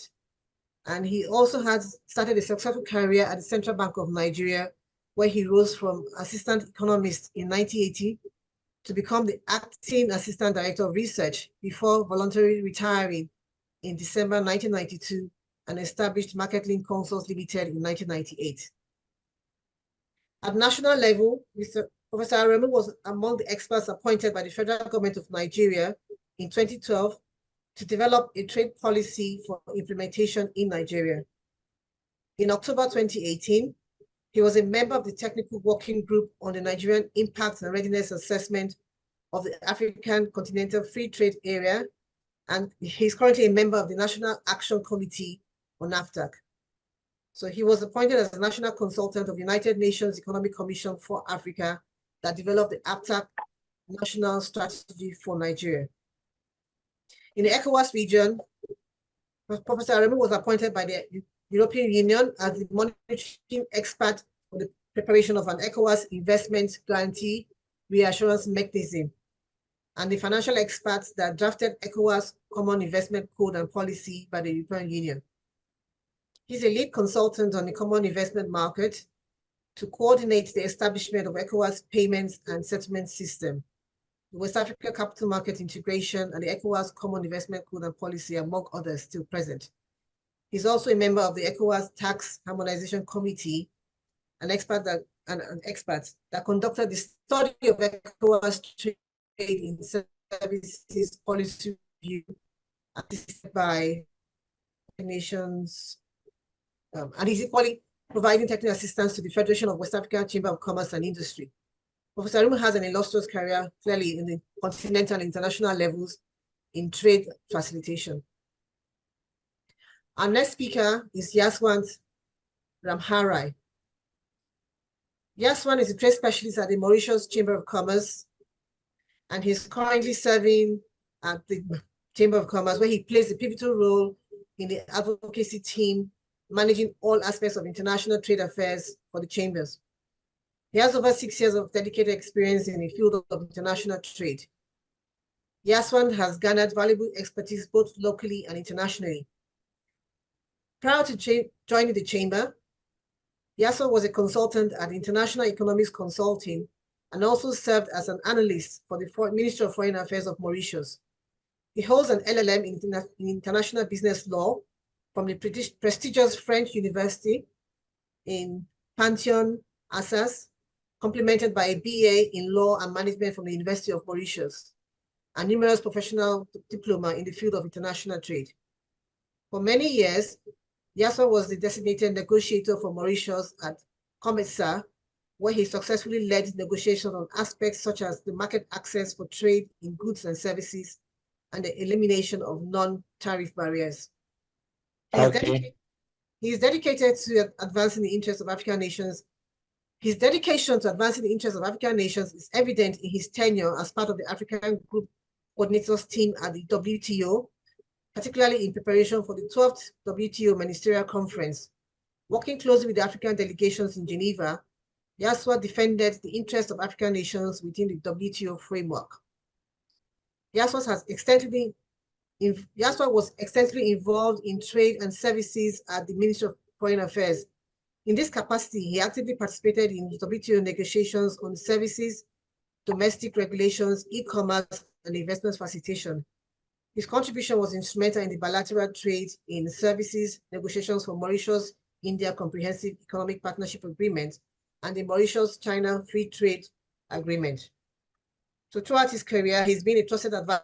and he also has started a successful career at the Central Bank of Nigeria, where he rose from assistant economist in 1980 to become the acting assistant director of research before voluntarily retiring in December 1992 and established MarketLink Consults Limited in 1998. At national level, Professor Aremu was among the experts appointed by the federal government of Nigeria in 2012 to develop a trade policy for implementation in Nigeria. In October 2018, he was a member of the technical working group on the Nigerian Impact and Readiness Assessment of the African Continental Free Trade Area and he's currently a member of the National Action Committee on NAFTAC. So he was appointed as a national consultant of the United Nations Economic Commission for Africa that developed the AfCFTA national strategy for Nigeria. In the ECOWAS region, Professor Aremu was appointed by the European Union as the monitoring expert for the preparation of an ECOWAS investment guarantee reassurance mechanism and the financial experts that drafted ECOWAS Common Investment Code and Policy by the European Union. He's a lead consultant on the common investment market to coordinate the establishment of ECOWAS payments and settlement system, the West Africa Capital Market Integration, and the ECOWAS Common Investment Code and Policy, among others, still present. He's also a member of the ECOWAS Tax Harmonization Committee, an expert that conducted the study of ECOWAS trade in services policy review, assisted by nations, and he's equally providing technical assistance to the Federation of West African Chamber of Commerce and Industry. Professor Aremu has an illustrious career, clearly in the continental and international levels in trade facilitation. Our next speaker is Yaswant Ramharai. Yaswant is a trade specialist at the Mauritius Chamber of Commerce, and he's currently serving at the Chamber of Commerce, where he plays a pivotal role in the advocacy team, managing all aspects of international trade affairs for the chambers. He has over 6 years of dedicated experience in the field of international trade. Yaswant has garnered valuable expertise both locally and internationally. Prior to joining the chamber, Yaswant was a consultant at International Economics Consulting and also served as an analyst for the Ministry of Foreign Affairs of Mauritius. He holds an LLM in International Business Law from the prestigious French University in Panthéon, Assas, complemented by a BA in Law and Management from the University of Mauritius, and numerous professional diploma in the field of international trade. For many years, Yaswant was the designated negotiator for Mauritius at COMETSA, where he successfully led negotiations on aspects such as the market access for trade in goods and services and the elimination of non-tariff barriers. He is dedicated to advancing the interests of African nations. His dedication to advancing the interests of African nations is evident in his tenure as part of the African Group Coordinators team at the WTO, particularly in preparation for the 12th WTO Ministerial Conference. Working closely with the African delegations in Geneva, Yaswant defended the interests of African nations within the WTO framework. Yaswant was extensively involved in trade and services at the Ministry of Foreign Affairs. In this capacity, he actively participated in WTO negotiations on services, domestic regulations, e-commerce, and investment facilitation. His contribution was instrumental in the bilateral trade in services negotiations for Mauritius India Comprehensive Economic Partnership Agreement and the Mauritius-China Free Trade Agreement. So throughout his career, he's been a trusted advisor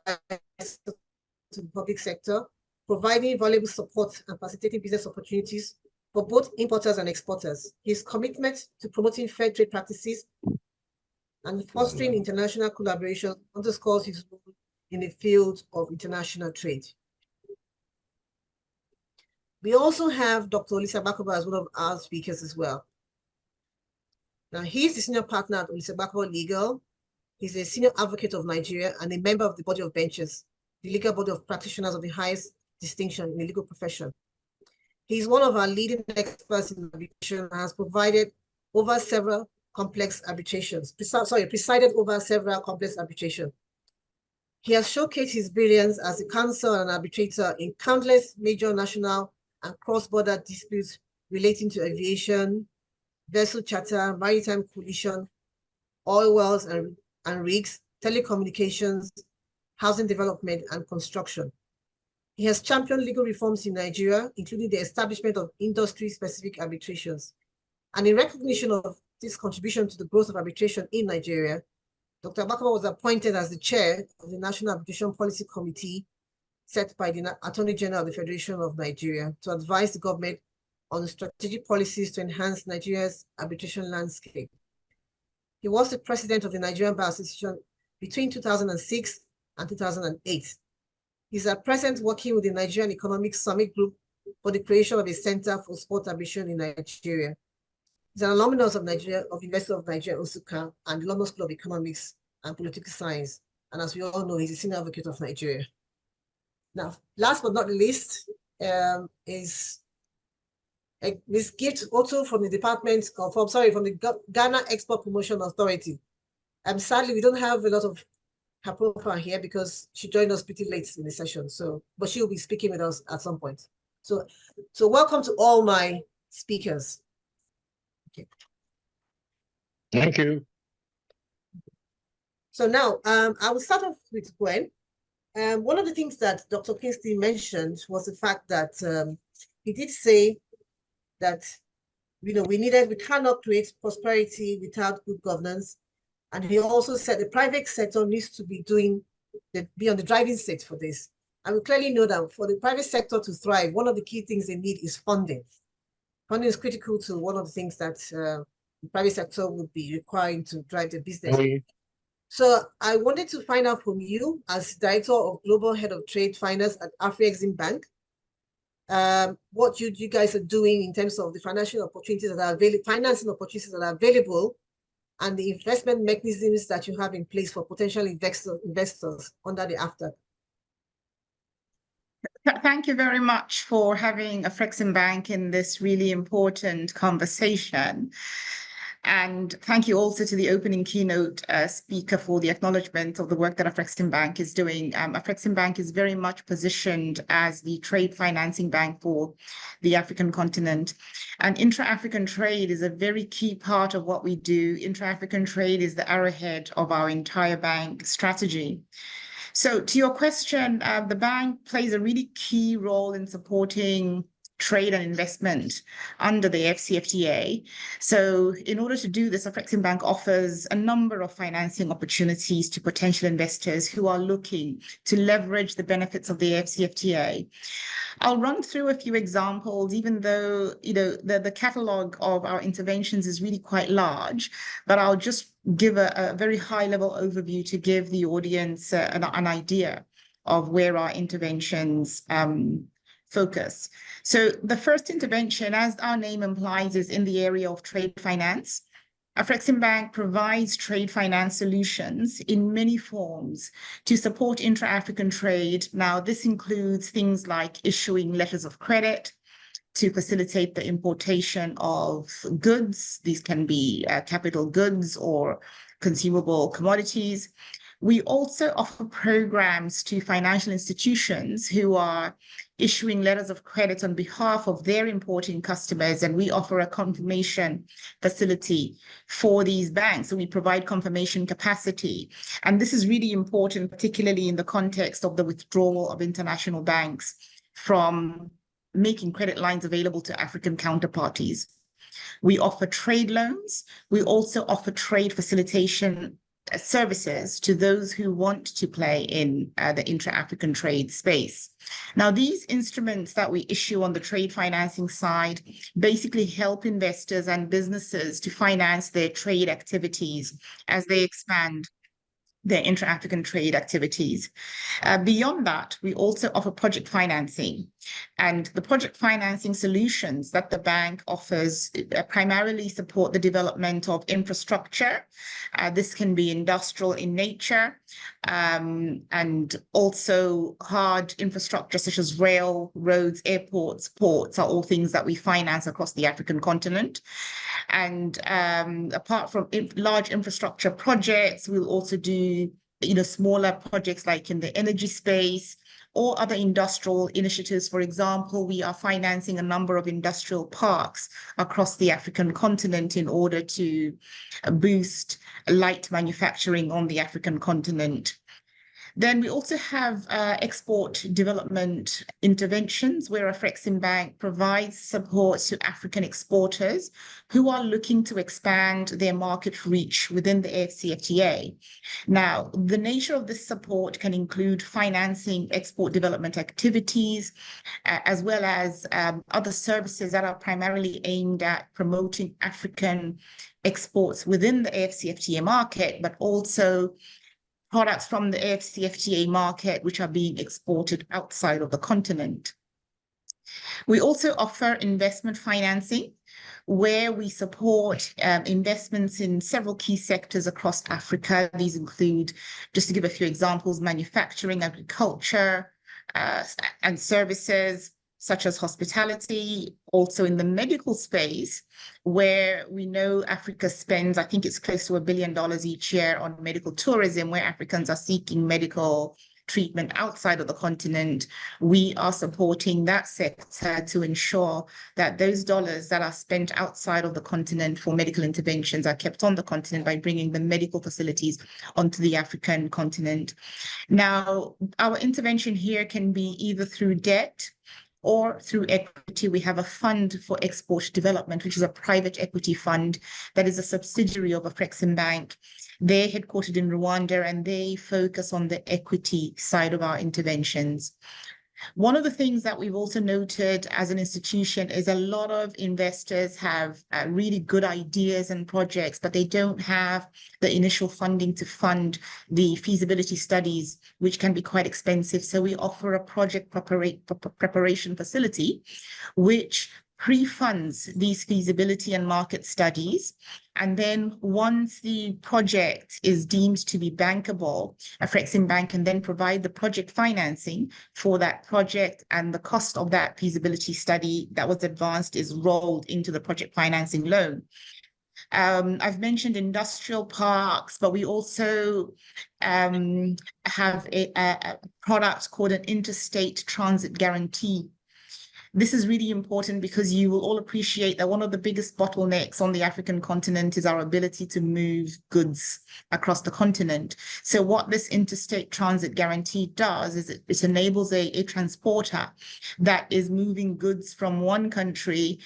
to the public sector, providing valuable support and facilitating business opportunities for both importers and exporters. His commitment to promoting fair trade practices and fostering international collaboration underscores his role in the field of international trade. We also have Dr. Olisa Agbakoba as one of our speakers as well. Now, he's the senior partner at Olisa Agbakoba Legal. He's a senior advocate of Nigeria and a member of the Body of Benches, the legal body of practitioners of the highest distinction in the legal profession. He's one of our leading experts in arbitration and has presided over several complex arbitrations. He has showcased his brilliance as a counsel and arbitrator in countless major national and cross-border disputes relating to aviation, vessel charter, maritime collision, oil wells and rigs, telecommunications, housing development, and construction. He has championed legal reforms in Nigeria, including the establishment of industry-specific arbitrations. And in recognition of this contribution to the growth of arbitration in Nigeria, Dr. Agbakoba was appointed as the chair of the National Arbitration Policy Committee set by the Attorney General of the Federation of Nigeria to advise the government on strategic policies to enhance Nigeria's arbitration landscape. He was the president of the Nigerian Bar Association between 2006 and 2008. He's at present working with the Nigerian Economic Summit Group for the creation of a Center for Sport Ambition in Nigeria. He's an alumnus of University of Nigeria, Nsukka, and the London School of Economics and Political Science. And as we all know, he's a senior advocate of Nigeria. Now, last but not least, is Ms. Gift, also from the department of, from the Ghana Export Promotion Authority. Sadly, we don't have a lot of her profile here because she joined us pretty late in the session. So, but she will be speaking with us at some point. So welcome to all my speakers. Okay. Thank you. So now, I will start off with Gwen. One of the things that Dr. Kingsley mentioned was the fact that he did say that we cannot create prosperity without good governance. And he also said the private sector needs to be on the driving seat for this. And we clearly know that for the private sector to thrive, one of the key things they need is funding. Funding is critical to one of the things that the private sector would be requiring to drive the business. So I wanted to find out from you, as Director of Global Head of Trade Finance at AfCFTA, what you guys are doing in terms of the financial opportunities that are available, financing opportunities that are available, and the investment mechanisms that you have in place for potential investors under the AfCFTA. Thank you very much for having AfCFTA in this really important conversation. And thank you also to the opening keynote speaker for the acknowledgement of the work that AfCFTA is doing. AfCFTA is very much positioned as the trade financing bank for the African continent. And intra-African trade is a very key part of what we do. Intra-African trade is the arrowhead of our entire bank strategy. So to your question, the bank plays a really key role in supporting trade and investment under the AfCFTA. So in order to do this, AfCFTA offers a number of financing opportunities to potential investors who are looking to leverage the benefits of the AfCFTA. I'll run through a few examples, even though the catalog of our interventions is really quite large, but I'll just give a very high-level overview to give the audience an idea of where our interventions focus. So the first intervention, as our name implies, is in the area of trade finance. AfCFTA provides trade finance solutions in many forms to support intra-African trade. Now, this includes things like issuing letters of credit to facilitate the importation of goods. These can be capital goods or consumable commodities. We also offer programs to financial institutions who are issuing letters of credit on behalf of their importing customers, and we offer a confirmation facility for these banks. So we provide confirmation capacity. And this is really important, particularly in the context of the withdrawal of international banks from making credit lines available to African counterparties. We offer trade loans. We also offer trade facilitation services to those who want to play in the intra-African trade space. Now, these instruments that we issue on the trade financing side basically help investors and businesses to finance their trade activities as they expand their intra-African trade activities. Beyond that, we also offer project financing. And the project financing solutions that the bank offers primarily support the development of infrastructure. This can be industrial in nature, and also hard infrastructure such as rail, roads, airports, ports are all things that we finance across the African continent. And apart from large infrastructure projects, we'll also do smaller projects like in the energy space or other industrial initiatives. For example, we are financing a number of industrial parks across the African continent in order to boost light manufacturing on the African continent. Then we also have export development interventions where AfCFTA provides support to African exporters who are looking to expand their market reach within the AfCFTA. Now, the nature of this support can include financing export development activities, as well as other services that are primarily aimed at promoting African exports within the AfCFTA market, but also products from the AfCFTA market, which are being exported outside of the continent. We also offer investment financing, where we support investments in several key sectors across Africa. These include, just to give a few examples, manufacturing, agriculture, and services such as hospitality, also in the medical space, where we know Africa spends, I think it's close to $1 billion each year on medical tourism, where Africans are seeking medical treatment outside of the continent. We are supporting that sector to ensure that those dollars that are spent outside of the continent for medical interventions are kept on the continent by bringing the medical facilities onto the African continent. Now, our intervention here can be either through debt or through equity. We have a fund for export development, which is a private equity fund that is a subsidiary of AfCFTA. They're headquartered in Rwanda, and they focus on the equity side of our interventions. One of the things that we've also noted as an institution is a lot of investors have really good ideas and projects, but they don't have the initial funding to fund the feasibility studies, which can be quite expensive. So we offer a project preparation facility, which pre-funds these feasibility and market studies. And then once the project is deemed to be bankable, AfCFTA can then provide the project financing for that project, and the cost of that feasibility study that was advanced is rolled into the project financing loan. I've mentioned industrial parks, but we also have a product called an interstate transit guarantee. This is really important because you will all appreciate that one of the biggest bottlenecks on the African continent is our ability to move goods across the continent. So what this interstate transit guarantee does is it enables a transporter that is moving goods from one country,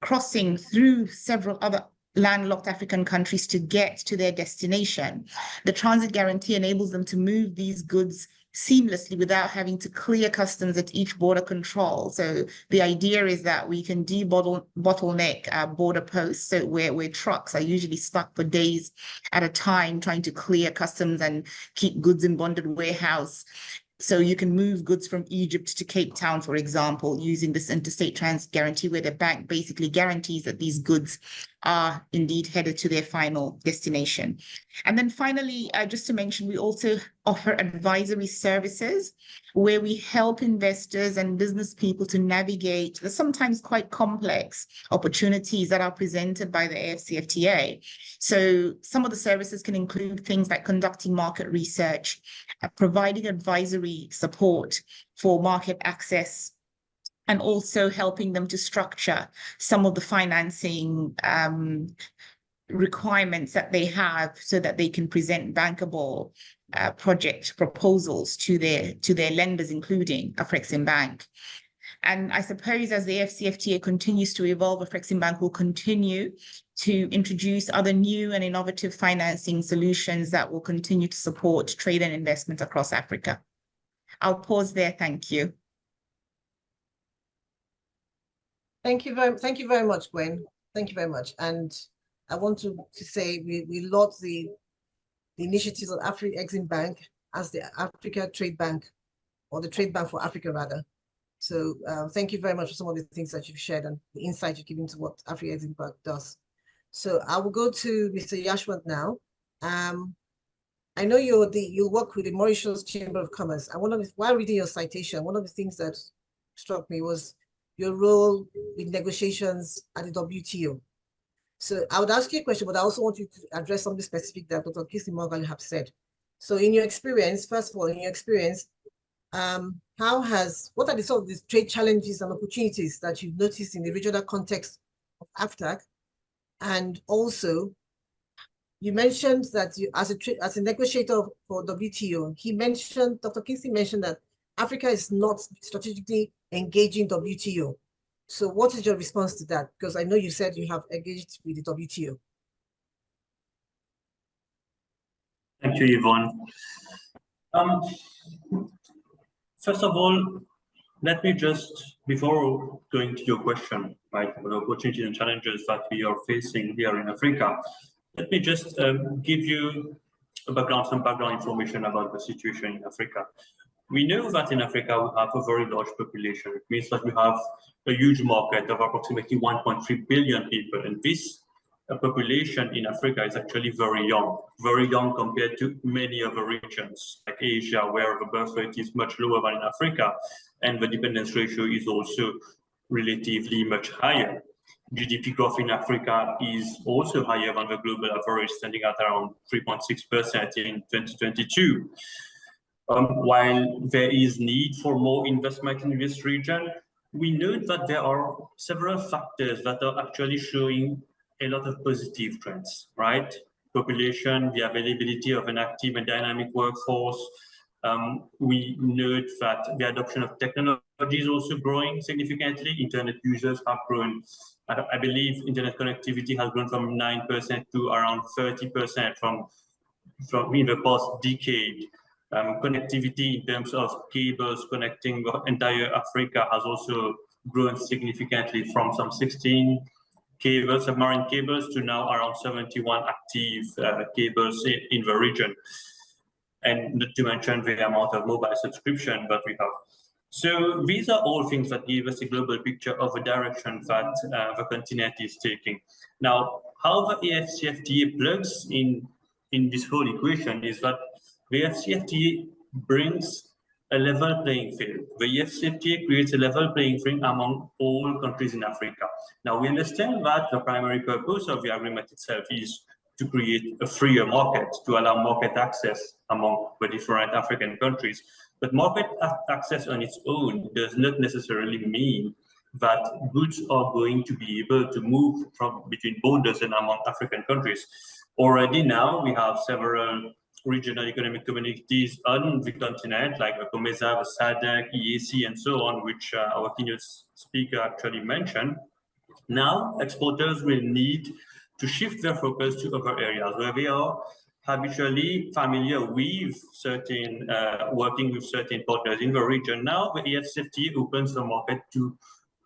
crossing through several other landlocked African countries to get to their destination. The transit guarantee enables them to move these goods seamlessly without having to clear customs at each border control. So the idea is that we can bottleneck border posts, so where trucks are usually stuck for days at a time trying to clear customs and keep goods in bonded warehouse. So you can move goods from Egypt to Cape Town, for example, using this interstate transit guarantee, where the bank basically guarantees that these goods are indeed headed to their final destination. And then finally, just to mention, we also offer advisory services where we help investors and business people to navigate the sometimes quite complex opportunities that are presented by the AfCFTA. So some of the services can include things like conducting market research, providing advisory support for market access, and also helping them to structure some of the financing requirements that they have so that they can present bankable project proposals to their lenders, including AfCFTA. And I suppose as the AfCFTA continues to evolve, AfCFTA will continue to introduce other new and innovative financing solutions that will continue to support trade and investment across Africa. I'll pause there. Thank you. Thank you very much, Gwen. Thank you very much. And I want to say we laud the initiatives of AfCFTA as the Africa Trade Bank, or the Trade Bank for Africa, rather. So thank you very much for some of the things that you've shared and the insight you've given to what AfCFTA does. So I will go to Mr. Yashwant now. I know you work with the Mauritius Chamber of Commerce. I wonder, while reading your citation, one of the things that struck me was your role with negotiations at the WTO. So I would ask you a question, but I also want you to address something specific that Dr. Kingsley-Moghalu have said. So in your experience, first of all, what are the sort of the trade challenges and opportunities that you've noticed in the regional context of AfCFTA? And also, you mentioned that you, as a negotiator for WTO, Dr. Kingsley mentioned that Africa is not strategically engaging WTO. So what is your response to that? Because I know you said you have engaged with the WTO. Thank you, Yvonne. First of all, let me just, before going to your question, right, the opportunities and challenges that we are facing here in Africa, let me just give you some background information about the situation in Africa. We know that in Africa we have a very large population. It means that we have a huge market of approximately 1.3 billion people, and this population in Africa is actually very young compared to many other regions like Asia, where the birth rate is much lower than in Africa, and the dependence ratio is also relatively much higher. GDP growth in Africa is also higher than the global average, standing at around 3.6% in 2022. While there is need for more investment in this region, we know that there are several factors that are actually showing a lot of positive trends, right? Population, the availability of an active and dynamic workforce. We note that the adoption of technology is also growing significantly. Internet users have grown. I believe internet connectivity has grown from 9% to around 30% from in the past decade. Connectivity in terms of cables connecting the entire Africa has also grown significantly from some 16 cables, submarine cables, to now around 71 active cables in the region. And not to mention the amount of mobile subscription that we have. So these are all things that give us a global picture of the direction that the continent is taking. Now, how the AfCFTA plugs in this whole equation is that the AfCFTA brings a level playing field. The AfCFTA creates a level playing field among all countries in Africa. Now, we understand that the primary purpose of the agreement itself is to create a freer market, to allow market access among the different African countries. But market access on its own does not necessarily mean that goods are going to be able to move from between borders and among African countries. Already now, we have several regional economic communities on the continent, like the COMESA, the SADC, EAC, and so on, which our keynote speaker actually mentioned. Now, exporters will need to shift their focus to other areas where they are habitually familiar with certain, working with certain partners in the region. Now, the AfCFTA opens the market to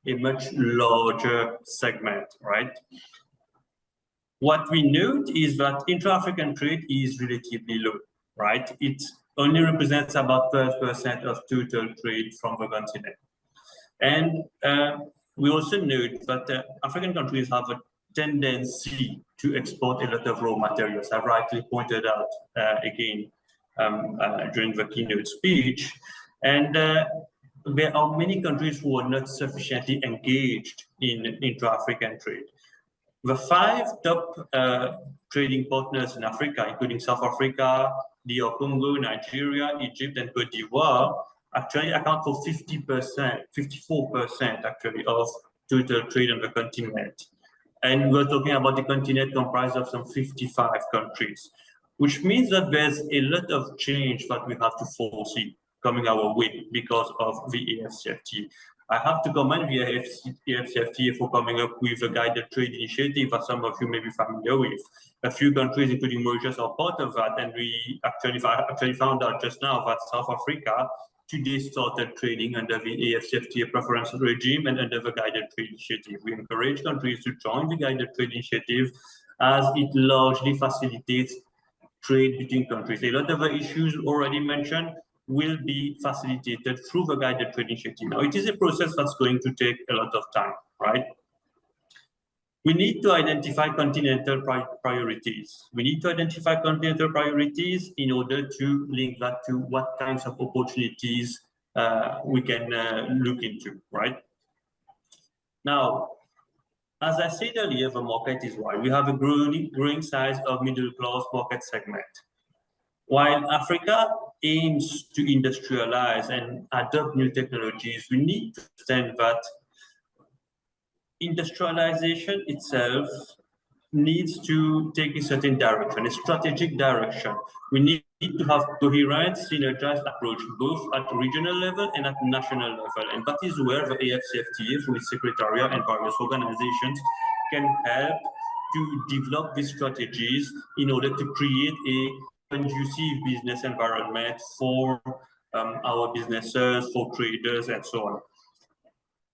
a much larger segment, right? What we note is that intra-African trade is relatively low, right? It only represents about 12% of total trade from the continent. And we also note that African countries have a tendency to export a lot of raw materials. I rightly pointed out again during the keynote speech. And there are many countries who are not sufficiently engaged in intra-African trade. The 5 top trading partners in Africa, including South Africa, DR Congo, Nigeria, Egypt, and Cote d'Ivoire, actually account for 50%, 54% actually of total trade on the continent. And we're talking about the continent comprised of some 55 countries, which means that there's a lot of change that we have to foresee coming our way because of the AfCFTA. I have to commend the AfCFTA for coming up with a guided trade initiative that some of you may be familiar with. A few countries, including Mauritius, are part of that, and we actually found out just now that South Africa today started trading under the AfCFTA preference regime and under the guided trade initiative. We encourage countries to join the guided trade initiative as it largely facilitates trade between countries. A lot of the issues already mentioned will be facilitated through the guided trade initiative. Now, it is a process that's going to take a lot of time, right? We need to identify continental priorities. We need to identify continental priorities in order to link that to what kinds of opportunities we can look into, right? Now, as I said earlier, the market is wide. We have a growing size of middle-class market segment. While Africa aims to industrialize and adopt new technologies, we need to understand that industrialization itself needs to take a certain direction, a strategic direction. We need to have coherent, synergized approach, both at regional level and at national level. And that is where the AfCFTA, through its secretariat and various organizations, can help to develop these strategies in order to create a conducive business environment for our businesses, for traders, and so on.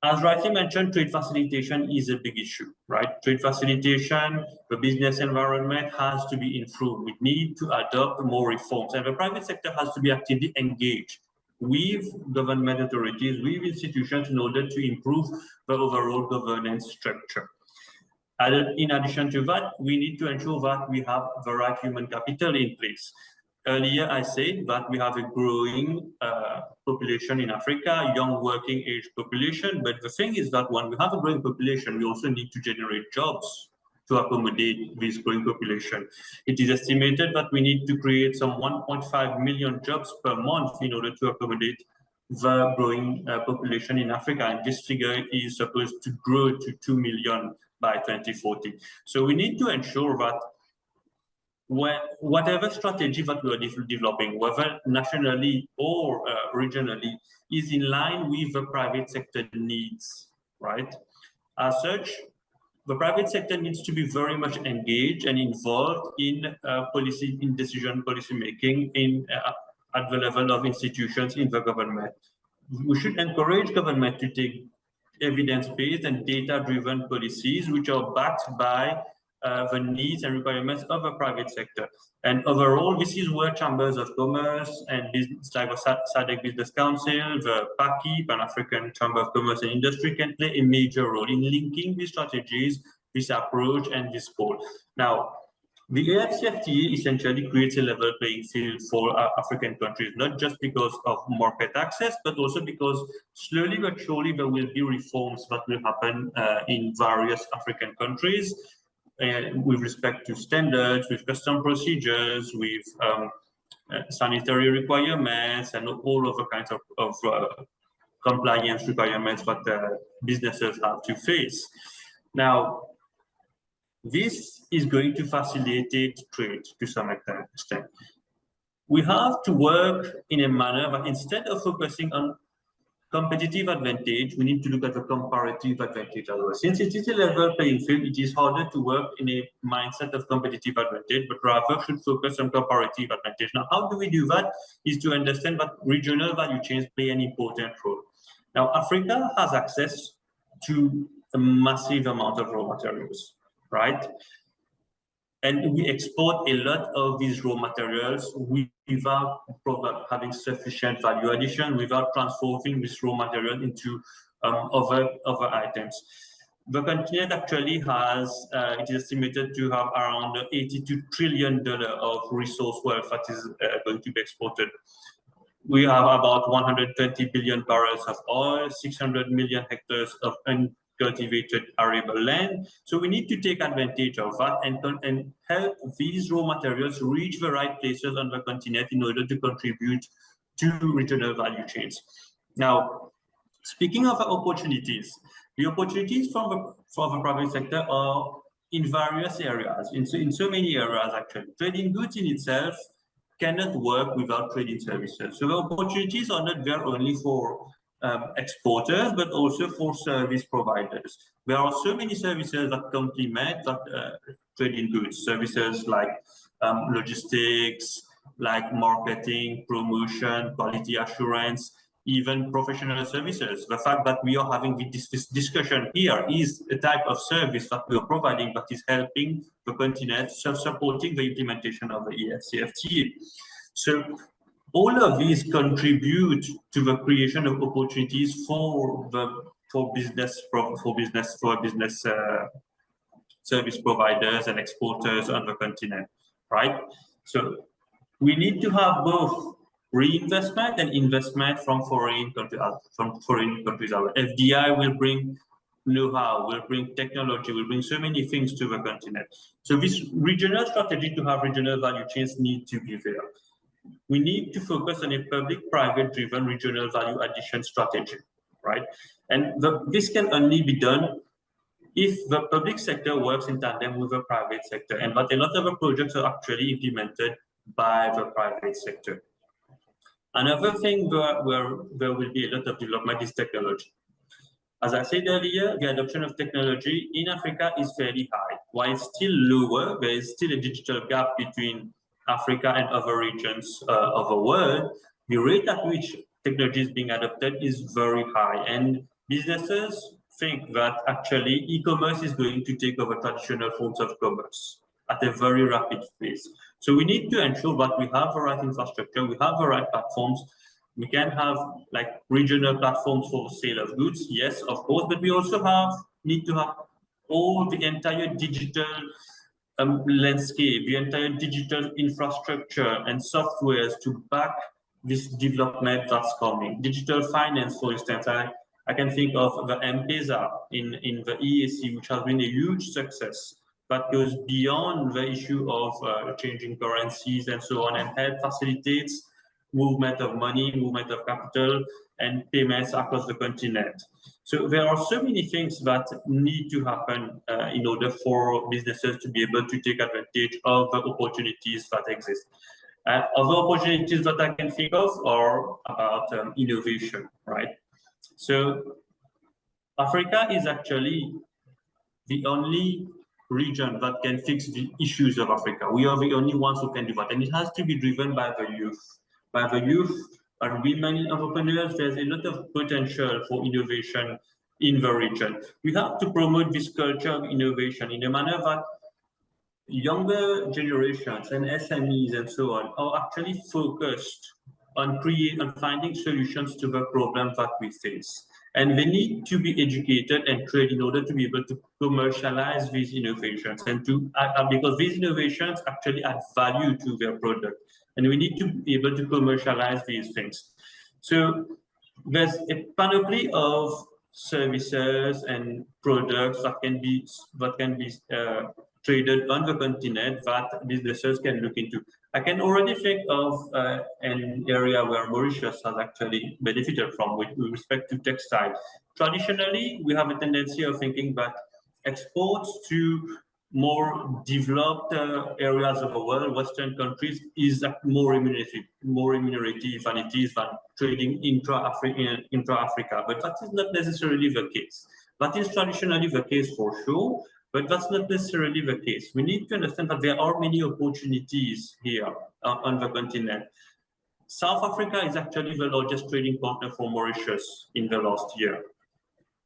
As rightly mentioned, trade facilitation is a big issue, right? Trade facilitation, the business environment has to be improved. We need to adopt more reforms, and the private sector has to be actively engaged with government authorities, with institutions in order to improve the overall governance structure. And in addition to that, we need to ensure that we have the right human capital in place. Earlier, I said that we have a growing population in Africa, young working age population. But the thing is that when we have a growing population, we also need to generate jobs to accommodate this growing population. It is estimated that we need to create some 1.5 million jobs per month in order to accommodate the growing population in Africa. And this figure is supposed to grow to 2 million by 2040. So we need to ensure that whatever strategy that we are developing, whether nationally or regionally, is in line with the private sector needs, right? As such, the private sector needs to be very much engaged and involved in policy making at the level of institutions in the government. We should encourage government to take evidence-based and data-driven policies which are backed by the needs and requirements of the private sector. And overall, this is where chambers of commerce and business, like the SADC Business Council, the PACI, Pan-African Chamber of Commerce and Industry, can play a major role in linking these strategies, this approach, and this goal. Now, the AfCFTA essentially creates a level playing field for African countries, not just because of market access, but also because slowly but surely there will be reforms that will happen in various African countries with respect to standards, with custom procedures, with sanitary requirements, and all of the kinds of compliance requirements that businesses have to face. Now, this is going to facilitate trade to some extent. We have to work in a manner that instead of focusing on competitive advantage, we need to look at the comparative advantage as well. Since it is a level playing field, it is harder to work in a mindset of competitive advantage, but rather should focus on comparative advantage. Now, how do we do that? Is to understand that regional value chains play an important role. Now, Africa has access to a massive amount of raw materials, right? And we export a lot of these raw materials without having sufficient value addition, without transforming this raw material into other items. The continent actually has, it is estimated to have around $82 trillion of resource wealth that is going to be exported. We have about 120 billion barrels of oil, 600 million hectares of cultivated arable land. So we need to take advantage of that and help these raw materials reach the right places on the continent in order to contribute to regional value chains. Now, speaking of opportunities, the opportunities for the private sector are in various areas, in so many areas actually. Trading goods in itself cannot work without trading services. So the opportunities are not there only for exporters, but also for service providers. There are so many services that complement that trading goods, services like logistics, like marketing, promotion, quality assurance, even professional services. The fact that we are having this discussion here is a type of service that we are providing that is helping the continent, supporting the implementation of the AfCFTA. So all of these contribute to the creation of opportunities for business service providers and exporters on the continent, right? So we need to have both reinvestment and investment from foreign countries. FDI will bring know-how, will bring technology, will bring so many things to the continent. So this regional strategy to have regional value chains need to be there. We need to focus on a public-private driven regional value addition strategy, right? And this can only be done if the public sector works in tandem with the private sector, and but a lot of the projects are actually implemented by the private sector. Another thing where there will be a lot of development is technology. As I said earlier, the adoption of technology in Africa is fairly high. While it's still lower, there is still a digital gap between Africa and other regions of the world. The rate at which technology is being adopted is very high. And businesses think that actually e-commerce is going to take over traditional forms of commerce at a very rapid pace. So we need to ensure that we have the right infrastructure, we have the right platforms. We can have like regional platforms for sale of goods, yes, of course, but we also need to have all the entire digital landscape, the entire digital infrastructure and softwares to back this development that's coming. Digital finance, for instance, I can think of the M-Pesa in the EAC, which has been a huge success, that goes beyond the issue of changing currencies and so on, and facilitates movement of money, movement of capital, and payments across the continent. So there are so many things that need to happen in order for businesses to be able to take advantage of the opportunities that exist. Other opportunities that I can think of are about innovation, right? So Africa is actually the only region that can fix the issues of Africa. We are the only ones who can do that, and it has to be driven by the youth. By the youth and women entrepreneurs, there's a lot of potential for innovation in the region. We have to promote this culture of innovation in a manner that younger generations and SMEs and so on are actually focused on finding solutions to the problems that we face. And they need to be educated and trained in order to be able to commercialize these innovations and because these innovations actually add value to their product. And we need to be able to commercialize these things. So there's a panoply of services and products that can be traded on the continent that businesses can look into. I can already think of an area where Mauritius has actually benefited from with respect to textile. Traditionally, we have a tendency of thinking that exports to more developed areas of the world, Western countries, is more remunerative than it is than trading intra-Africa. But that is not necessarily the case. That is traditionally the case for sure, but that's not necessarily the case. We need to understand that there are many opportunities here on the continent. South Africa is actually the largest trading partner for Mauritius in the last year.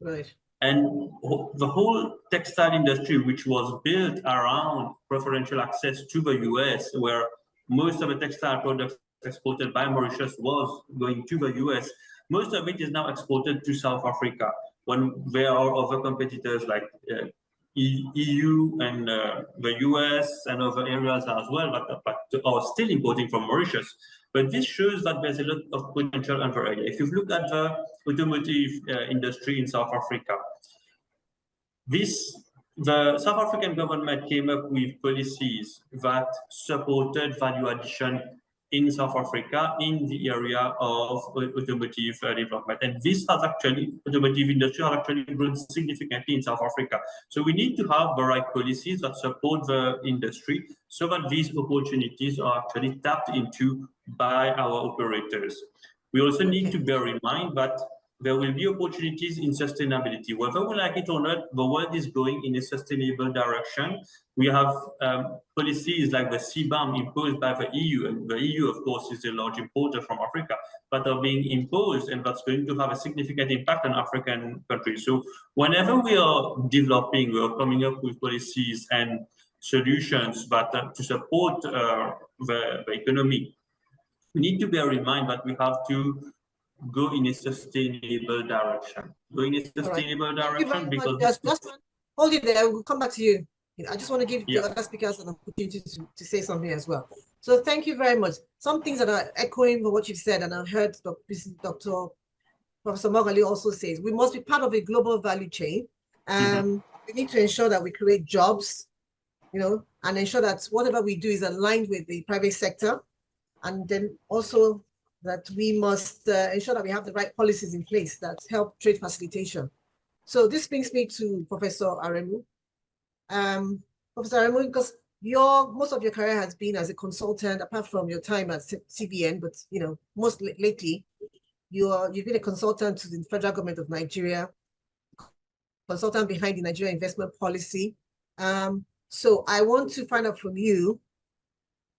Right. And the whole textile industry, which was built around preferential access to the US, where most of the textile products exported by Mauritius was going to the US, most of it is now exported to South Africa, when there are other competitors like EU and the US and other areas as well that are still importing from Mauritius. But this shows that there's a lot of potential in the area. If you look at the automotive industry in South Africa, the South African government came up with policies that supported value addition in South Africa in the area of automotive development. And this has actually, automotive industry has actually grown significantly in South Africa. So we need to have the right policies that support the industry so that these opportunities are actually tapped into by our operators. We also need to bear in mind that there will be opportunities in sustainability. Whether we like it or not, the world is going in a sustainable direction. We have policies like the CBAM imposed by the EU, and the EU, of course, is a large importer from Africa, that are being imposed, and that's going to have a significant impact on African countries. So whenever we are developing, we are coming up with policies and solutions that to support the economy, we need to bear in mind that we have to go in a sustainable direction. Go in a sustainable direction because just hold it there. We'll come back to you. I just want to give the other speakers an opportunity to say something as well. So thank you very much. Some things that are echoing what you've said, and I heard Dr. Professor Mogali also says, we must be part of a global value chain. We need to ensure that we create jobs, and ensure that whatever we do is aligned with the private sector. And then also that we must ensure that we have the right policies in place that help trade facilitation. So this brings me to Professor Aremu. Professor Aremu, because most of your career has been as a consultant, apart from your time at CBN, but most lately, you've been a consultant to the federal government of Nigeria, consultant behind the Nigeria investment policy. So I want to find out from you,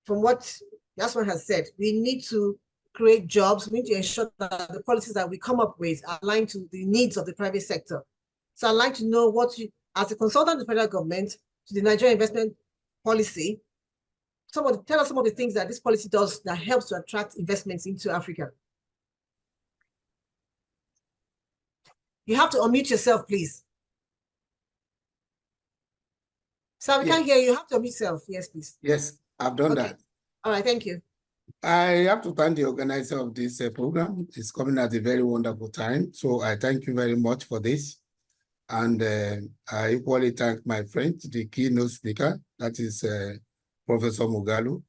from what Yasmin has said, we need to create jobs. We need to ensure that the policies that we come up with are aligned to the needs of the private sector. So I'd like to know what you, as a consultant to the federal government, to the Nigerian investment policy, tell us some of the things that this policy does that helps to attract investments into Africa. You have to unmute yourself, please. Sir, we can't hear you. You have to unmute yourself. Yes, please. Yes, I've done Okay. that. All right, thank you. I have to thank the organizer of this program. It's coming at a very wonderful time. So I thank you very much for this. And I equally thank my friend, the keynote speaker, that is Professor Mugalu.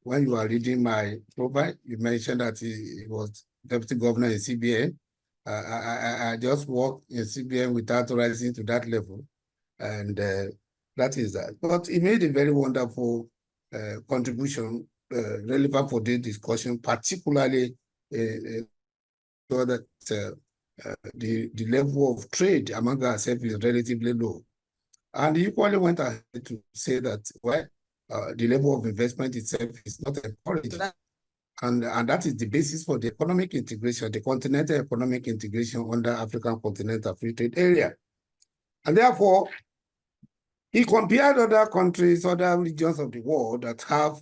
When you are reading my profile, you mentioned that he was deputy governor in CBN. I just worked in CBN without rising to that level. And that is that. But he made a very wonderful contribution relevant for this discussion, particularly so that the level of trade among ourselves is relatively low. And he equally went ahead to say that, well, the level of investment itself is not encouraging. And that is the basis for the economic integration, the continental economic integration under African Continental Free Trade Area. And therefore, he compared other countries, other regions of the world that have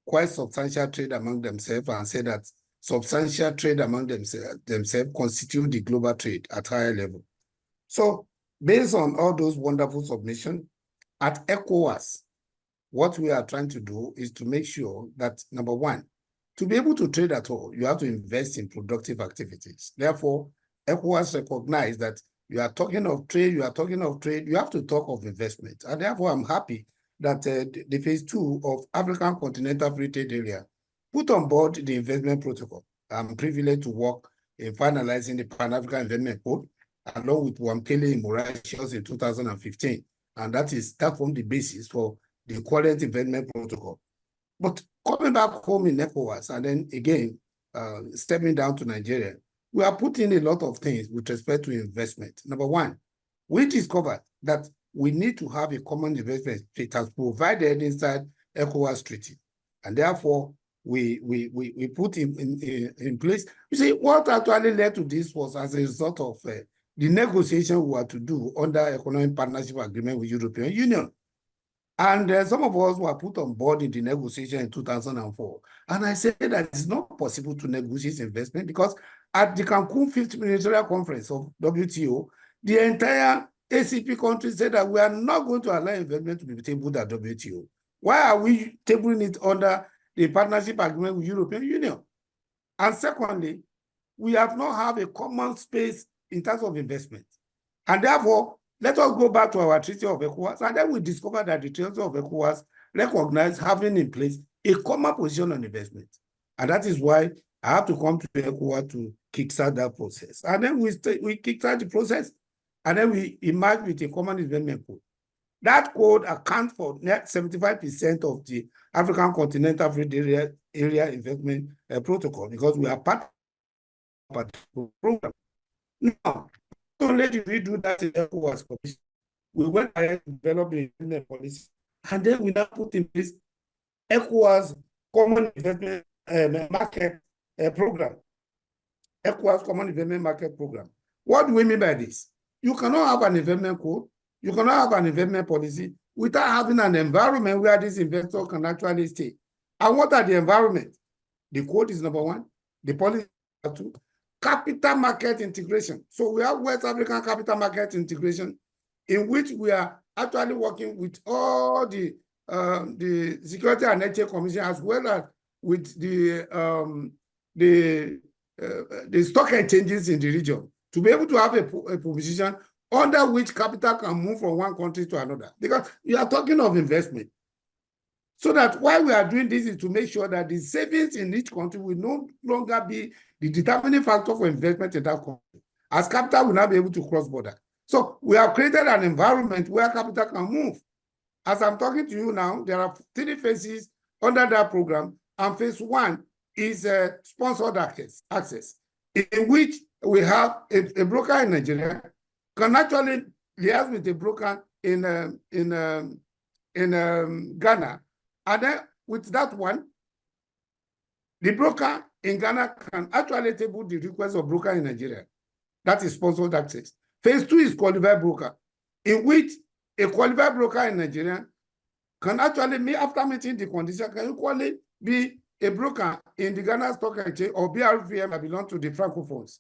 quite substantial trade among themselves and said that substantial trade among themselves constitute the global trade at higher level. So based on all those wonderful submissions, at ECOWAS, what we are trying to do is to make sure that, number one, to be able to trade at all, you have to invest in productive activities. Therefore, ECOWAS recognize that you are talking of trade, you have to talk of investment. And therefore, I'm happy that the phase 2 of African Continental Free Trade Area put on board the investment protocol. I'm privileged to work in finalizing the Pan-African Investment Code along with Wamkele in Mauritius in 2015. And that formed the basis for the current investment protocol. But coming back home in ECOWAS and then again, stepping down to Nigeria, we are putting a lot of things with respect to investment. Number one, we discovered that we need to have a common investment status provided inside ECOWAS treaty. And therefore, we put in place. You see, what actually led to this was as a result of the negotiation we had to do under Economic Partnership Agreement with European Union. And some of us were put on board in the negotiation in 2004. And I said that it's not possible to negotiate investment because at the Cancun 5th Ministerial Conference of WTO, the entire ACP countries said that we are not going to allow investment to be tabled at WTO. Why are we tabling it under the partnership agreement with European Union? And secondly, we have not have a common space in terms of investment. And therefore, let us go back to our Treaty of ECOWAS, and then we discover that the Treaty of ECOWAS recognizes having in place a common position on investment. And that is why I have to come to ECOWAS to kickstart that process. And then we kickstart the process, and then we emerge with a common investment code. That code accounts for 75% of the African Continental Free Area Investment Protocol because we are part of the program. Now, not only did we do that in ECOWAS Commission, we went ahead and developed the investment policy, and then we now put in place ECOWAS Common Investment Market Program. ECOWAS Common Investment Market Program. What do we mean by this? You cannot have an investment code, you cannot have an investment policy without having an environment where this investor can actually stay. And what are the environment? The code is number one, the policy is number two, capital market integration. So we have West African capital market integration, in which we are actually working with all the Security and Exchange Commission as well as with the stock exchanges in the region to be able to have a proposition under which capital can move from one country to another. Because we are talking of investment. So that why we are doing this is to make sure that the savings in each country will no longer be the determining factor for investment in that country, as capital will not be able to cross border. So we have created an environment where capital can move. As I'm talking to you now, there are 3 phases under that program, and phase 1 is sponsored access, in which we have a broker in Nigeria can actually liaise with a broker in Ghana, and then with that one, the broker in Ghana can actually table the request of broker in Nigeria. That is sponsored access. Phase 2 is qualified broker, in which a qualified broker in Nigeria can actually, after meeting the condition, can equally be a broker in the Ghana Stock Exchange or BRVM that belong to the Francophones.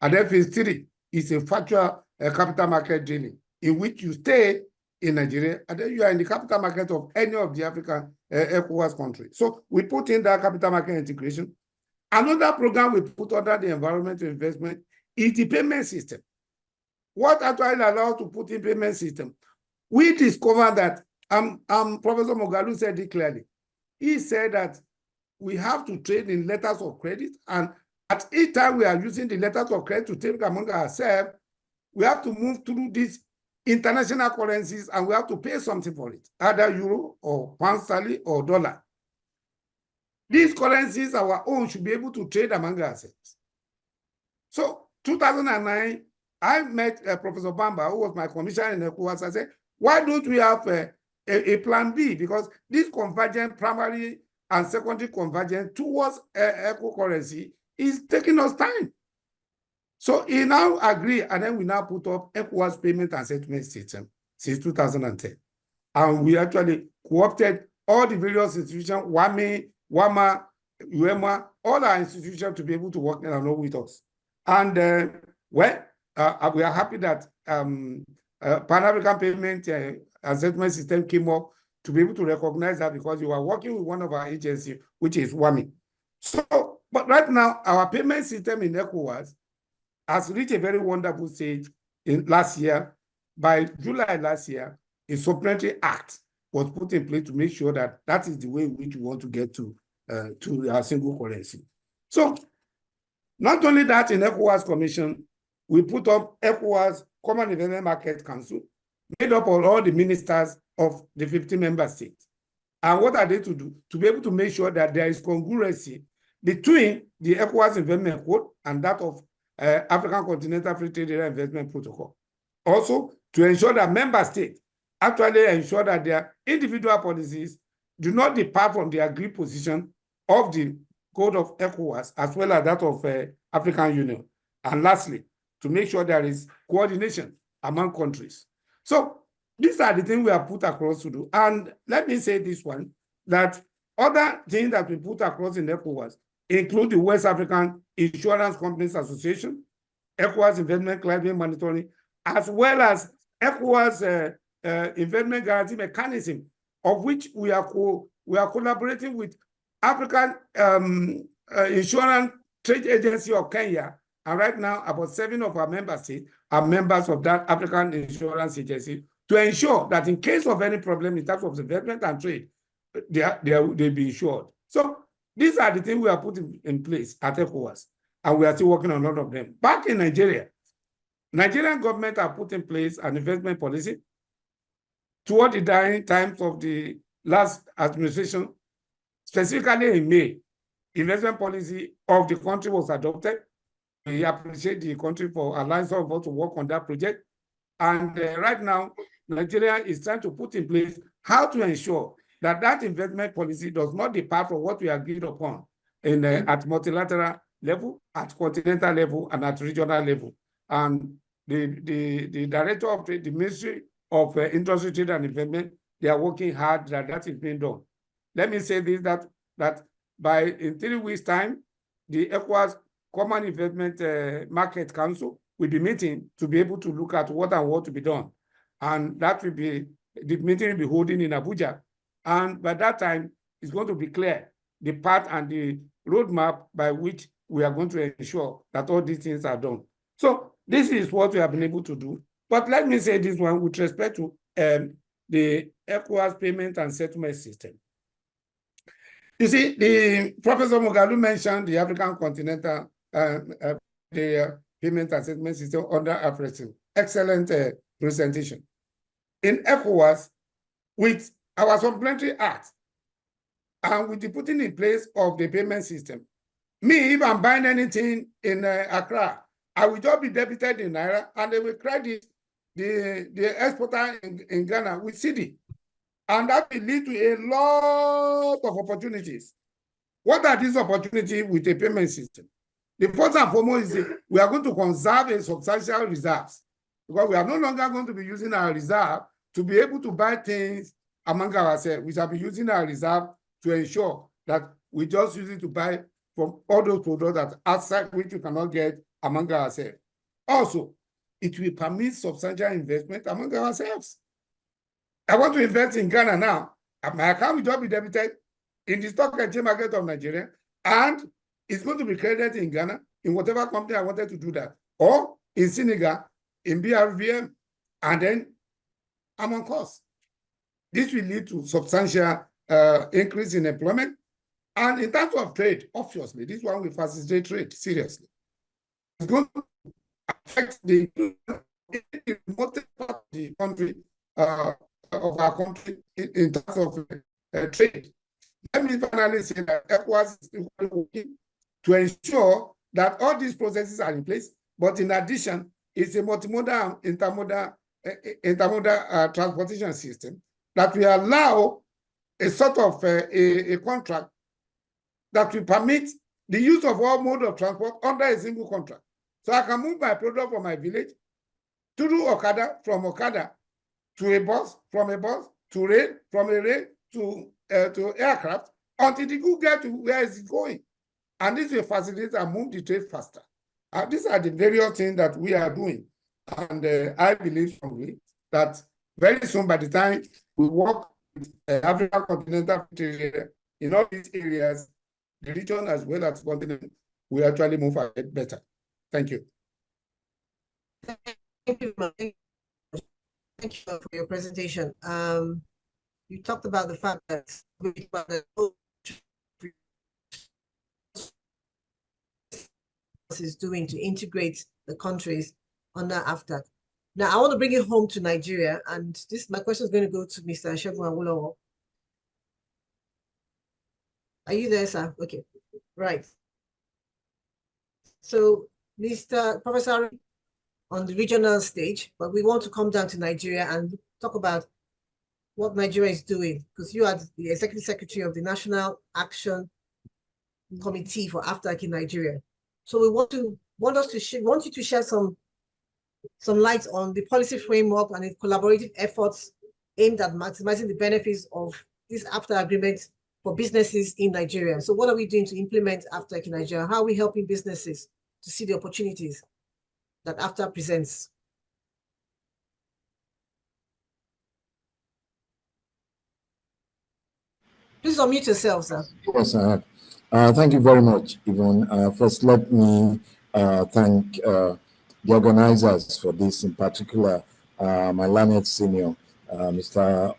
And then phase 3 is a factual capital market dealing, in which you stay in Nigeria, and then you are in the capital market of any of the African ECOWAS countries. So we put in that capital market integration. Another program we put under the environmental investment is the payment system. What actually allows to put in payment system? We discovered that, Professor Moghalu said it clearly. He said that we have to trade in letters of credit, and at each time we are using the letters of credit to trade among ourselves, we have to move through these international currencies and we have to pay something for it, either euro or pound sterling or dollar. These currencies, our own, should be able to trade among ourselves. So 2009, I met Professor Bamba, who was my commissioner in ECOWAS. I said, why don't we have a plan B? Because this convergence, primary and secondary convergence towards eco currency is taking us time. So he now agreed, and then we now put up ECOWAS payment and settlement system since 2010. And we actually co-opted all the various institutions, WAMI, WAMA, UEMA, all our institutions to be able to work along with us. And we are happy that Pan-African Payment and Settlement System came up to be able to recognize that, because you are working with one of our agencies, which is WAMI. So, but right now, our payment system in ECOWAS has reached a very wonderful stage in last year. By July last year, a supplementary act was put in place to make sure that that is the way in which we want to get to our single currency. So, not only that, in ECOWAS Commission, we put up ECOWAS Common Investment Market Council, made up of all the ministers of the 50 member states. And what are they to do? To be able to make sure that there is congruency between the ECOWAS Investment Code and that of African Continental Free Trade Area Investment Protocol. Also, to ensure that member states actually ensure that their individual policies do not depart from the agreed position of the Code of ECOWAS, as well as that of African Union. And lastly, to make sure there is coordination among countries. So these are the things we have put across to do. And let me say this one, that other things that we put across in ECOWAS include the West African Insurance Companies Association, ECOWAS Investment Climate Monitoring, as well as ECOWAS Investment Guarantee Mechanism, of which we are collaborating with African Insurance Trade Agency of Kenya. And right now, about 7 of our member states are members of that African Insurance Agency, to ensure that in case of any problem in terms of investment and trade, they'll be insured. So these are the things we are putting in place at ECOWAS, and we are still working on a lot of them. Back in Nigeria, Nigerian government have put in place an investment policy. Toward the dying times of the last administration, specifically in May, investment policy of the country was adopted. We appreciate the country for allowing some of us to work on that project. And right now, Nigeria is trying to put in place how to ensure that that investment policy does not depart from what we agreed upon at multilateral level, at continental level, and at regional level. And the director of the Ministry of Industry, Trade and Investment, they are working hard that is being done. Let me say this, that in 3 weeks' time, the ECOWAS Common Investment Market Council will be meeting to be able to look at what and what to be done. And that will be, the meeting will be holding in Abuja. And by that time, it's going to be clear the path and the roadmap by which we are going to ensure that all these things are done. So this is what we have been able to do. But let me say this one with respect to the ECOWAS payment and settlement system. You see, the Professor Moghalu mentioned the African Continental the payment and settlement system under AfCFTA. Excellent presentation. In ECOWAS, with our supplementary act and with the putting in place of the payment system, me, if I'm buying anything in Accra, I will just be debited in Naira, and they will credit the exporter in Ghana with CD. And that will lead to a lot of opportunities. What are these opportunities with a payment system? The first and foremost is we are going to conserve a substantial reserves because we are no longer going to be using our reserve to be able to buy things among ourselves. We shall be using our reserve to ensure that we just use it to buy from all those products that outside which we cannot get among ourselves. Also, it will permit substantial investment among ourselves. I want to invest in Ghana now. My account will just be debited in the stock exchange market of Nigeria, and it's going to be credited in Ghana, in whatever company I wanted to do that, or in Senegal, in BRVM, and then I'm on course. This will lead to substantial increase in employment. And in terms of trade, obviously, this one will facilitate trade, seriously. It's going to affect the most part of the country, of our country, in terms of trade. Let me finally say that ECOWAS is working to ensure that all these processes are in place, but in addition, it's a multimodal, intermodal transportation system that will allow a sort of a contract that will permit the use of all modes of transport under a single contract. So I can move my product from my village to do Okada, from Okada to a bus, from a bus to rail, from a rail to aircraft, until the good get to where is it going. And this will facilitate and move the trade faster. These are the various things that we are doing. And I believe strongly that very soon, by the time we work with African continental area, in all these areas, the region as well as continent, we actually move ahead better. Thank you. Thank you, Mike. Thank you for your presentation. You talked about the fact that is doing to integrate the countries under AfCFTA. Now, I want to bring it home to Nigeria, and my question is going to go to Mr. Segun Awolowo. Are you there, sir? Okay, right. So, Professor, on the regional stage, but we want to come down to Nigeria and talk about what Nigeria is doing, because you are the Executive Secretary of the National Action Committee for AfCFTA in Nigeria. So we want you to share some light on the policy framework and its collaborative efforts aimed at maximizing the benefits of this AfCFTA agreement for businesses in Nigeria. So what are we doing to implement AfCFTA in Nigeria? How are we helping businesses to see the opportunities that AfCFTA presents? Please unmute yourself, sir. Yes, I have. Thank you very much, Yvonne. First, let me thank the organizers for this, in particular, my learned senior, Mr.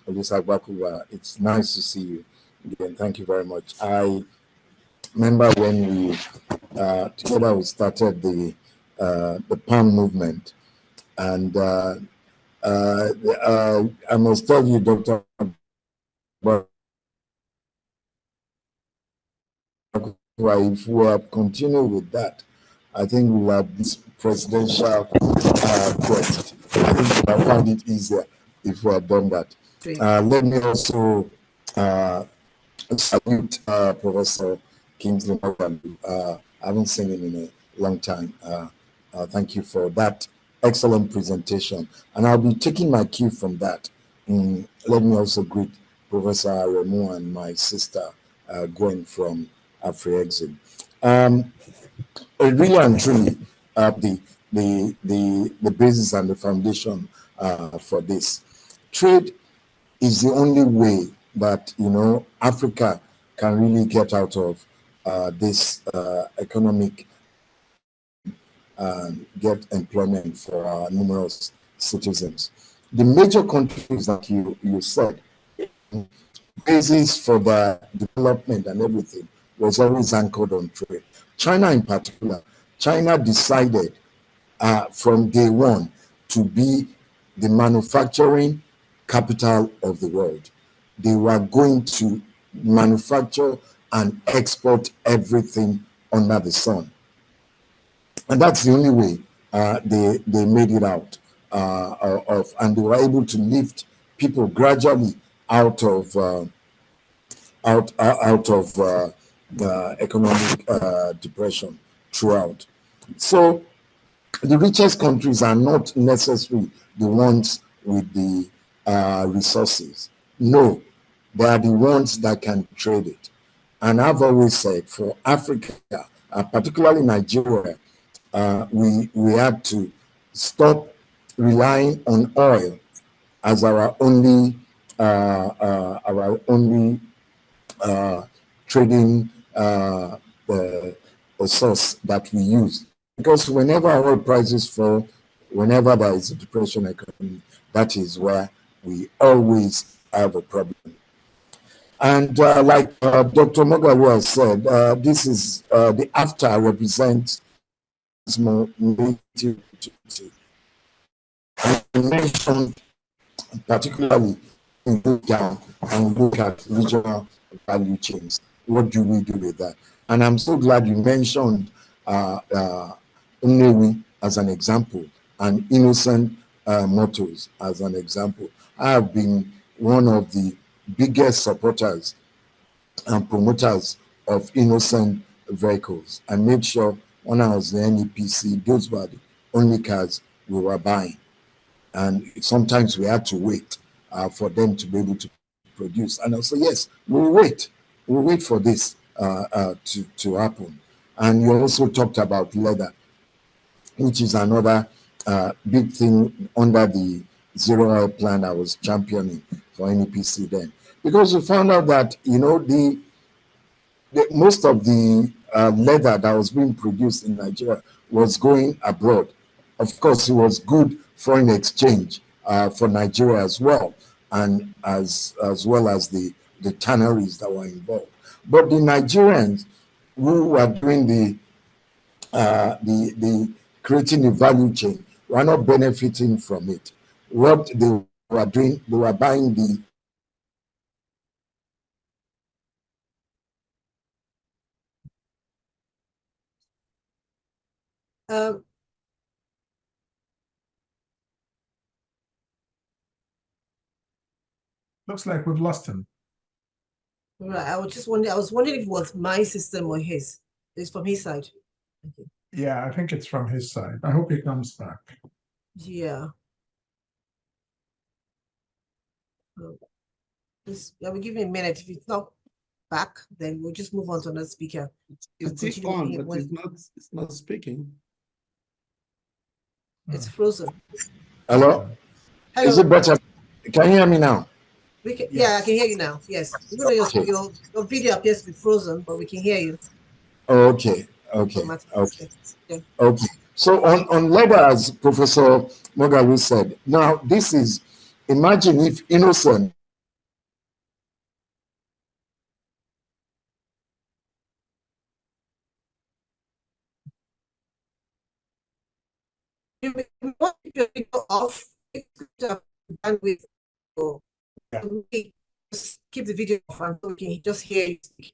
Olisa Agbakoba. It's nice to see you again. Thank you very much. I remember when we together we started the PAN movement, and I must tell you, Dr. If we have continued with that, I think we'll have this presidential quest. I think we'll have found it easier if we had done that. Let me also salute Professor Kingsley Moghalu. I haven't seen him in a long time. Thank you for that excellent presentation. And I'll be taking my cue from that. Let me also greet Professor Aremu and my sister Gwen from AfriExim. Really and truly, the basis and the foundation for this. Trade is the only way that, Africa can really get out of this economic and get employment for our numerous citizens. The major countries that you said, basis for the development and everything was always anchored on trade. China in particular, China decided from day one to be the manufacturing capital of the world. They were going to manufacture and export everything under the sun. And that's the only way they made it out and they were able to lift people gradually out of economic depression throughout. So the richest countries are not necessarily the ones with the resources. No, they are the ones that can trade it. And I've always said for Africa, particularly Nigeria, we had to stop relying on oil as our only trading source that we use. Because whenever oil prices fall, whenever there is a depression economy, that is where we always have a problem. And like Dr. Mogalu has said, this is the AfCFTA represents more native activity. I mentioned particularly in look down and look at regional value chains. What do we do with that? And I'm so glad you mentioned Nnewi as an example and Innocent Motors as an example. I have been one of the biggest supporters and promoters of innocent vehicles. I made sure when I was the NEPC, those were the only cars we were buying. And sometimes we had to wait for them to be able to produce. And I said, yes, we'll wait for this to happen. And you also talked about leather, which is another big thing under the zero oil plan I was championing for NEPC then. Because we found out that, you know, most of the leather that was being produced in Nigeria was going abroad. Of course, it was good foreign exchange for Nigeria as well, and as well as the tanneries that were involved. But the Nigerians who were doing the creating the value chain were not benefiting from it. What they were doing, they were buying the Looks like we've lost him. Right, I was wondering if it was my system or his. It's from his side. Okay. Yeah, I think it's from his side. I hope he comes back. Yeah. I will give him a minute. If it's not back, then we'll just move on to another speaker. It's still on, but it's not speaking. It's frozen. Hello? Hello. Is it better? Can you hear me now? We can, yeah, I can hear you now. Yes. Even though your video appears to be frozen, but we can hear you. Okay. Yeah. Okay. So on leather, as Professor Mogalu said, now this is, imagine if innocent You want your video off, bandwidth, or just keep the video off and so we can just hear you speak.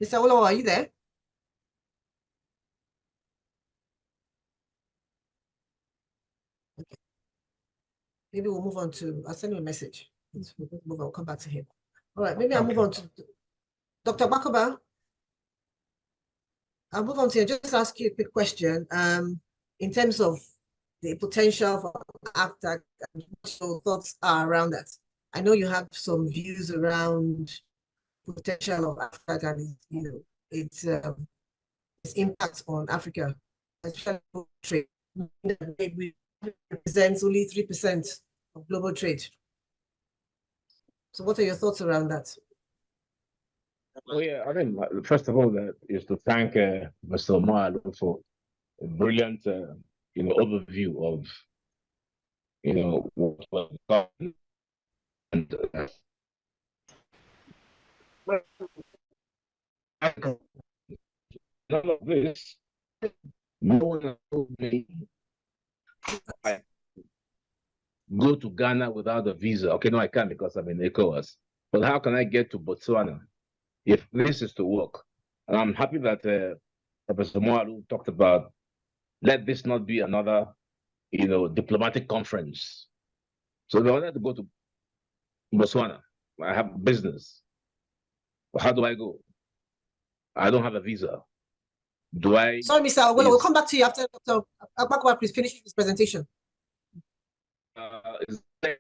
Mr. Olo, are you there? Okay. Maybe we'll move on to, I'll send you a message. We'll move on, we'll come back to him. All right, maybe I'll move on to Dr. Agbakoba. I'll move on to you. Just ask you a quick question. In terms of the potential for AfCFTA, what your thoughts are around that? I know you have some views around potential of AfCFTA and its impact on Africa, especially trade. It represents only 3% of global trade. So what are your thoughts around that? Oh yeah, I mean, first of all, that is to thank Mr. Omar for a brilliant, overview of, what was done. And none of this, no one told me go to Ghana without a visa. Okay, no, I can't because I'm in ECOWAS. But how can I get to Botswana if this is to work? And I'm happy that Professor Moalu talked about let this not be another, diplomatic conference. So if I wanted to go to Botswana, I have business. How do I go? I don't have a visa. Do I? Sorry, Mr. Ogola, we'll come back to you after Dr. Agbakoba, please finish his presentation. Is there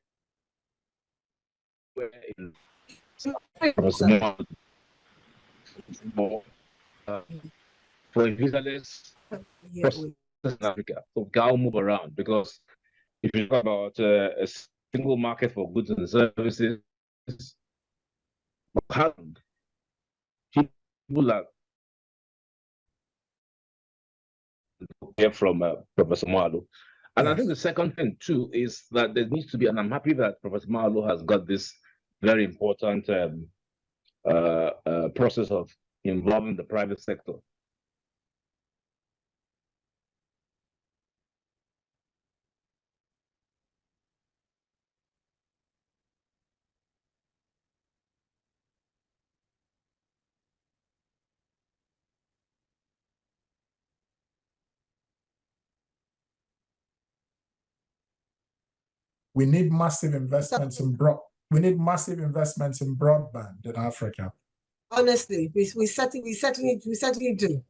in for a visa-less process in Africa, so we can move around, because if you talk about a single market for goods and services, how people are hear from Professor Malo. And Yes. I think the second thing too is that there needs to be, and I'm happy that Professor Malo has got this very important process of involving the private sector. We need massive investments in broadband in Africa. Honestly, we certainly do.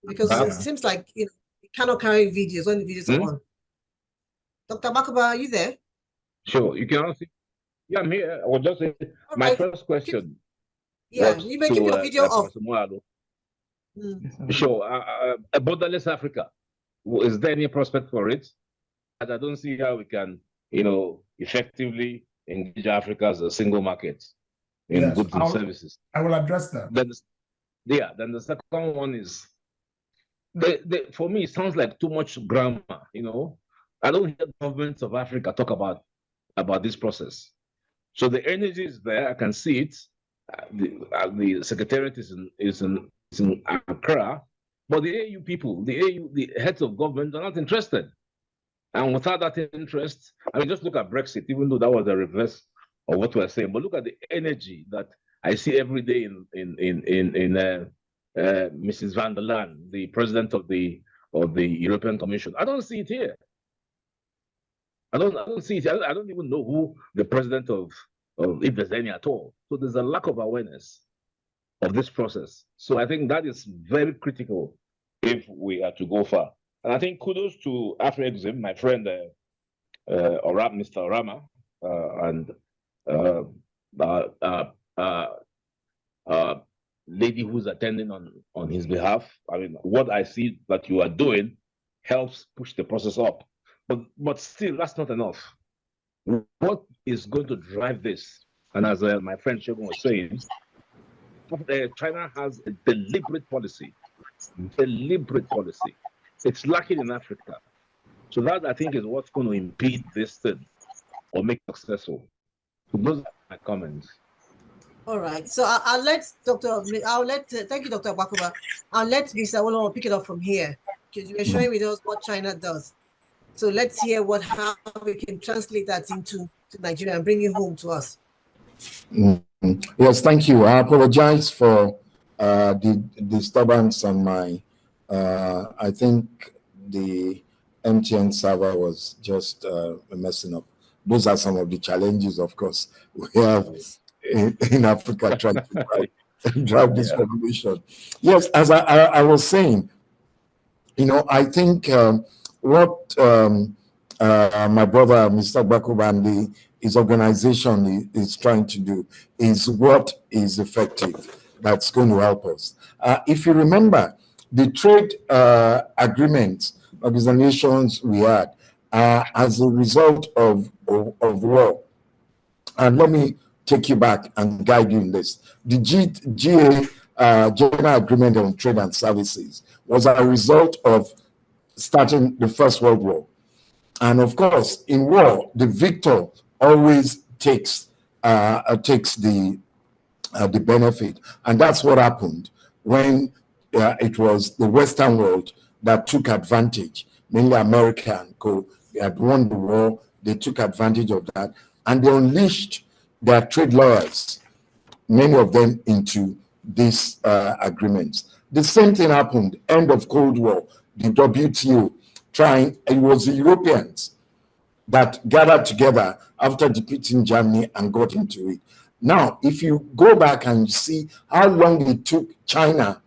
Because it seems like we cannot carry videos when the videos are on. Dr. Agbakoba, are you there? Sure, you can see. Yeah, I'm here. I was just saying, my first question. You may keep your video off. Sure, a borderless Africa. Is there any prospect for it? And I don't see how we can, effectively engage Africa as a single market in goods and services. I will address that. Then the second one is, for me, it sounds like too much grammar. I don't hear governments of Africa talk about this process. So the energy is there. I can see it. The secretariat is in Accra, but the AU people, the heads of government are not interested. And without that interest, just look at Brexit, even though that was the reverse of what we're saying. But look at the energy that I see every day in Mrs. van der Leyen, the president of the European Commission. I don't see it here. I don't see it. I don't even know who the president of if there's any at all. So there's a lack of awareness of this process. So I think that is very critical if we are to go far. And I think kudos to AfriExim, my friend Mr. Orama, and lady who's attending on his behalf. What I see that you are doing helps push the process up. But still, that's not enough. What is going to drive this? And as my friend Shogun was saying, China has a deliberate policy. It's lacking in Africa. So that, I think, is what's going to impede this thing or make it successful. So those are my comments. All right. So I'll let thank you, Dr. Agbakoba. I'll let Mr. Olomo pick it up from here, because you were sharing with us what China does. So let's hear how we can translate that into Nigeria and bring it home to us. Yes, thank you. I apologize for the disturbance on my, I think the MTN server was just messing up. Those are some of the challenges, of course, we have in Africa trying to drive this revolution. Yes, as I was saying, I think what my brother, Mr. Agbakoba, and his organization is trying to do is what is effective that's going to help us. If you remember, the trade agreements, organizations we had as a result of war. And let me take you back and guide you in this. The GA, General Agreement on Trade and Services, was a result of starting the First World War. And of course, in war, the victor always takes the benefit. And that's what happened when it was the Western world that took advantage, mainly America and co. They had won the war, they took advantage of that, and they unleashed their trade lawyers, many of them, into these agreements. The same thing happened, end of Cold War. the WTO, it was the Europeans that gathered together after defeating Germany and got into it. Now, if you go back and see how long it took China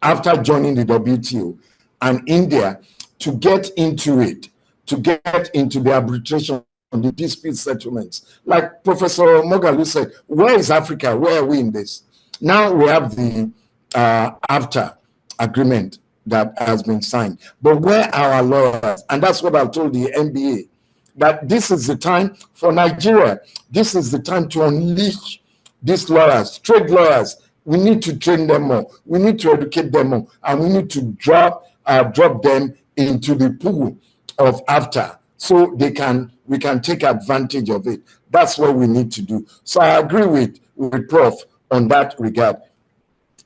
after joining the WTO and India to get into it, to get into the arbitration and the dispute settlements. Like Professor Mogalu said, where is Africa? Where are we in this? Now we have the AfCFTA agreement that has been signed. But where are our lawyers? And that's what I've told the NBA, that this is the time for Nigeria. This is the time to unleash these lawyers, trade lawyers. We need to train them more. We need to educate them more. And we need to drop them into the pool of AfCFTA so we can take advantage of it. That's what we need to do. So I agree with Prof on that regard.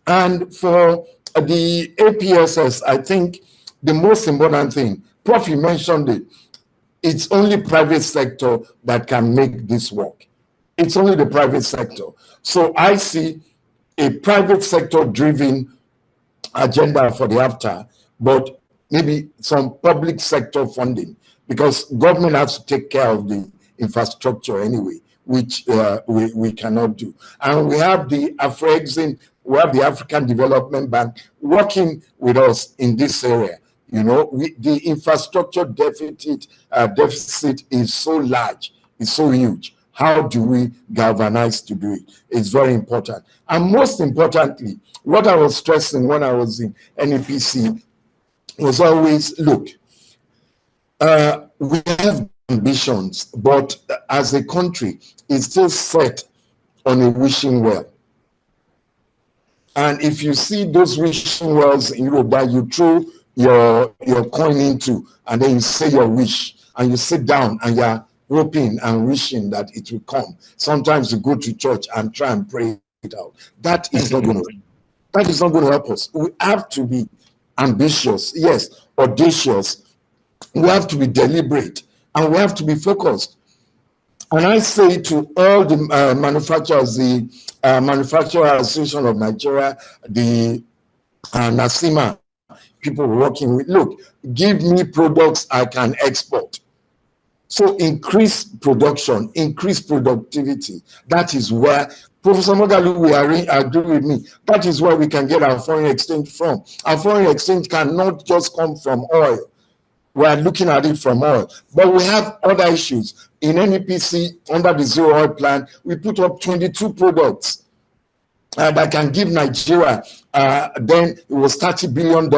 And for the APSS, I think the most important thing, Prof, you mentioned it, it's only private sector that can make this work. It's only the private sector. So I see a private sector driven agenda for the AfCFTA, but maybe some public sector funding, because government has to take care of the infrastructure anyway, which we cannot do. And we have the AfroExim, we have the African Development Bank working with us in this area. You know, the infrastructure deficit is so large, it's so huge. How do we galvanize to do it? It's very important. And most importantly, what I was stressing when I was in NEPC was always, look, we have ambitions, but as a country, it's still set on a wishing well. And if you see those wishing wells in Europe that you throw your coin into, and then you say your wish, and you sit down and you're hoping and wishing that it will come. Sometimes you go to church and try and pray it out. That is not going to help us. We have to be ambitious, yes, audacious. We have to be deliberate, and we have to be focused. And I say to all the manufacturers, the Manufacturer Association of Nigeria, the NASIMA, people working with, look, give me products I can export. So increase production, increase productivity. That is where, Professor Mogalu will agree with me, that is where we can get our foreign exchange from. Our foreign exchange cannot just come from oil. We are looking at it from oil. But we have other issues. In NEPC, under the Zero Oil Plan, we put up 22 products that can give Nigeria, then it was $30 billion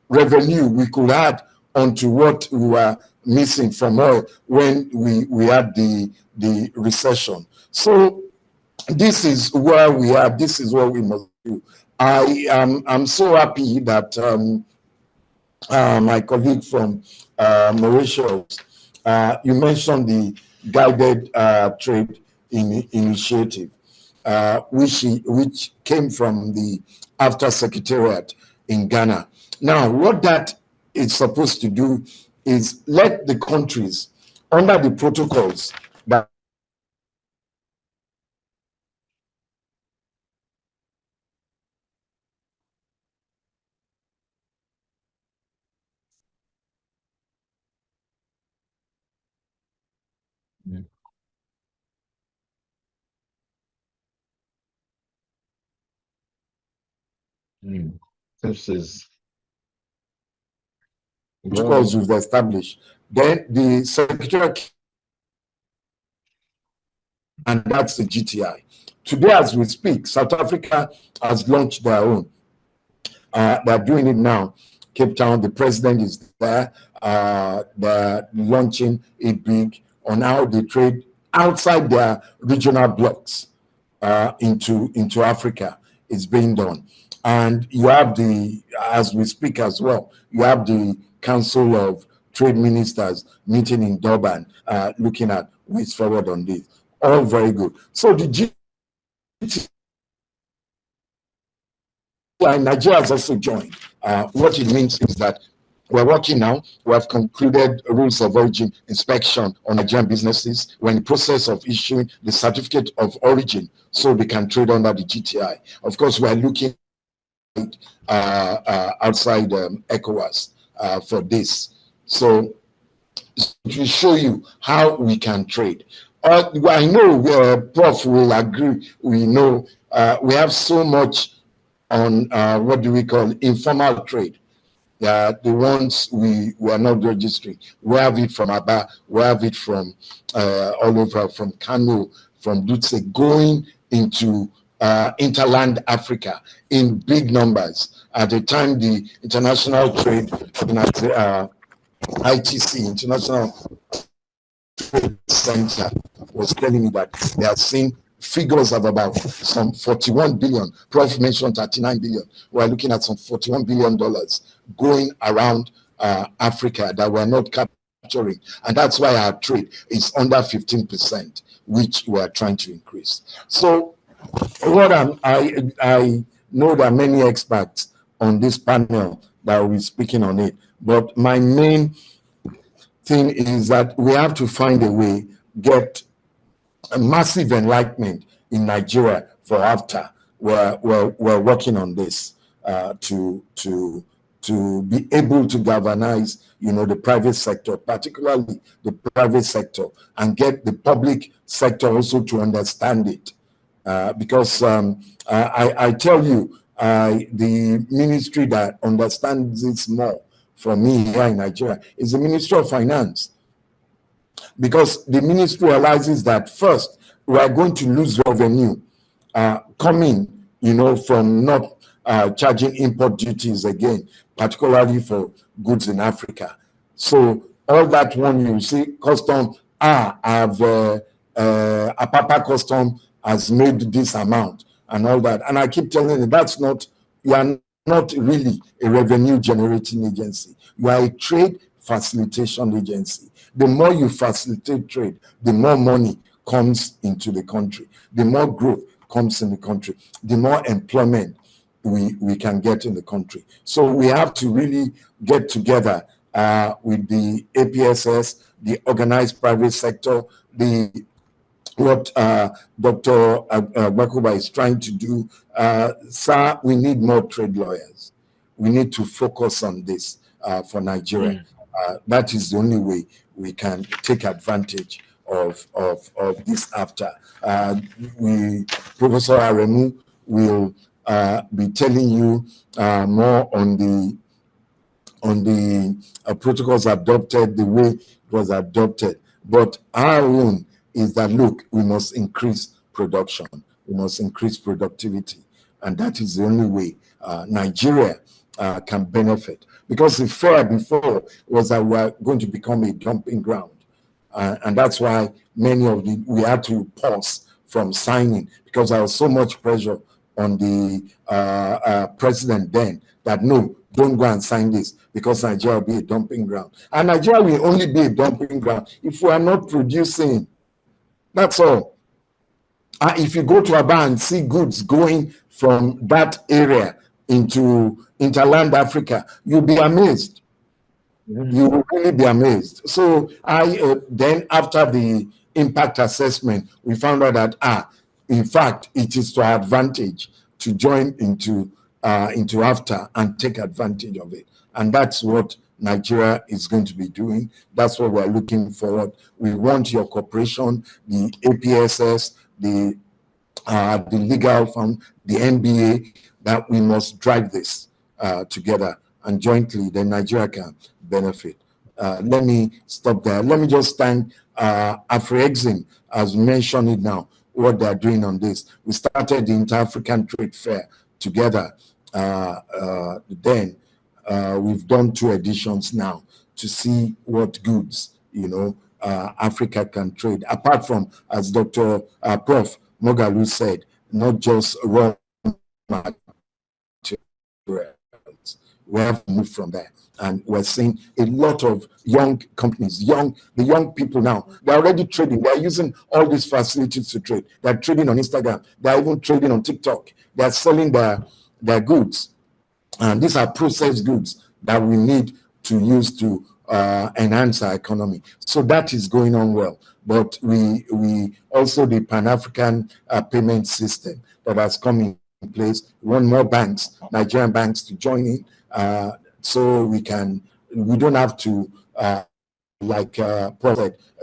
revenue we could add onto what we were missing from oil when we had the recession. So this is where we are. This is what we must do. I'm so happy that my colleague from Mauritius, you mentioned the guided trade initiative, which came from the AfCFTA Secretariat in Ghana. Now, what that is supposed to do is let the countries under the protocols that This is protocols we've established, then the Secretariat, and that's the GTI. Today, as we speak, South Africa has launched their own. They're doing it now. Cape Town, the president is there. They're launching it big on how they trade outside their regional blocks into Africa. It's being done. And you have as we speak as well, you have the Council of Trade Ministers meeting in Durban, looking at ways forward on this. All very good. So the GTI, Nigeria has also joined. What it means is that we're working now. We have concluded rules of origin inspection on Nigerian businesses. We're in the process of issuing the certificate of origin so they can trade under the GTI. Of course, we're looking ECOWAS for this. So to show you how we can trade. I know Prof will agree. We know we have so much on what do we call informal trade. The ones we are not registering. We have it from Aba, we have it from all over, from Kano, from Dutse, going into interland Africa in big numbers. At the time, the International Trade ITC, International Trade Center, was telling me that they are seeing figures of about some 41 billion. Prof mentioned 39 billion. We're looking at some $41 billion going around Africa that we're not capturing. And that's why our trade is under 15%, which we are trying to increase. So what I know there are many experts on this panel that will be speaking on it, but my main thing is that we have to find a way, get a massive enlightenment in Nigeria for AfCFTA. We're working on this to be able to galvanize, the private sector, particularly the private sector, and get the public sector also to understand it. Because I tell you, the ministry that understands this more for me here in Nigeria is the Ministry of Finance. Because the ministry realizes that first, we are going to lose revenue coming, from not charging import duties again, particularly for goods in Africa. So all that one you see, custom, Apapa custom has made this amount and all that. And I keep telling you, you are not really a revenue generating agency. You are a trade facilitation agency. The more you facilitate trade, the more money comes into the country, the more growth comes in the country, the more employment we can get in the country. So we have to really get together with the APSS, the organized private sector, what Dr. Agbakoba is trying to do. Sir, we need more trade lawyers. We need to focus on this for Nigeria. That is the only way we can take advantage of this AfCFTA. Professor Aremu will be telling you more on the protocols adopted, the way it was adopted. But our own is that, look, we must increase production. We must increase productivity. And that is the only way Nigeria can benefit. Because the fear before was that we are going to become a dumping ground. And that's why we had to pause from signing, because there was so much pressure on the president then that, no, don't go and sign this because Nigeria will be a dumping ground. And Nigeria will only be a dumping ground if we are not producing. That's all. If you go to Aba and see goods going from that area into interland Africa, you'll be amazed. You will really be amazed. So then after the impact assessment, we found out that in fact it is to our advantage to join into AfCFTA and take advantage of it. And that's what Nigeria is going to be doing. That's what we're looking forward. We want your cooperation, the APSS, the legal fund, the NBA, that we must drive this together, and jointly then Nigeria can benefit. Let me stop there. Let me just thank AfriExim, as mentioned it now, what they're doing on this. We started the Inter-African Trade Fair together. Then we've done 2 editions now to see what goods, Africa can trade. Apart from, as Dr. Prof. Mogalu said, not just raw materials. We have to move from there. And we're seeing a lot of young companies, the young people now, they're already trading. They're using all these facilities to trade. They're trading on Instagram. They're even trading on TikTok. They're selling their goods. And these are processed goods that we need to use to enhance our economy. So that is going on well. But we also, the Pan-African payment system that has come in place. We want more banks, Nigerian banks, to join in, so we don't have to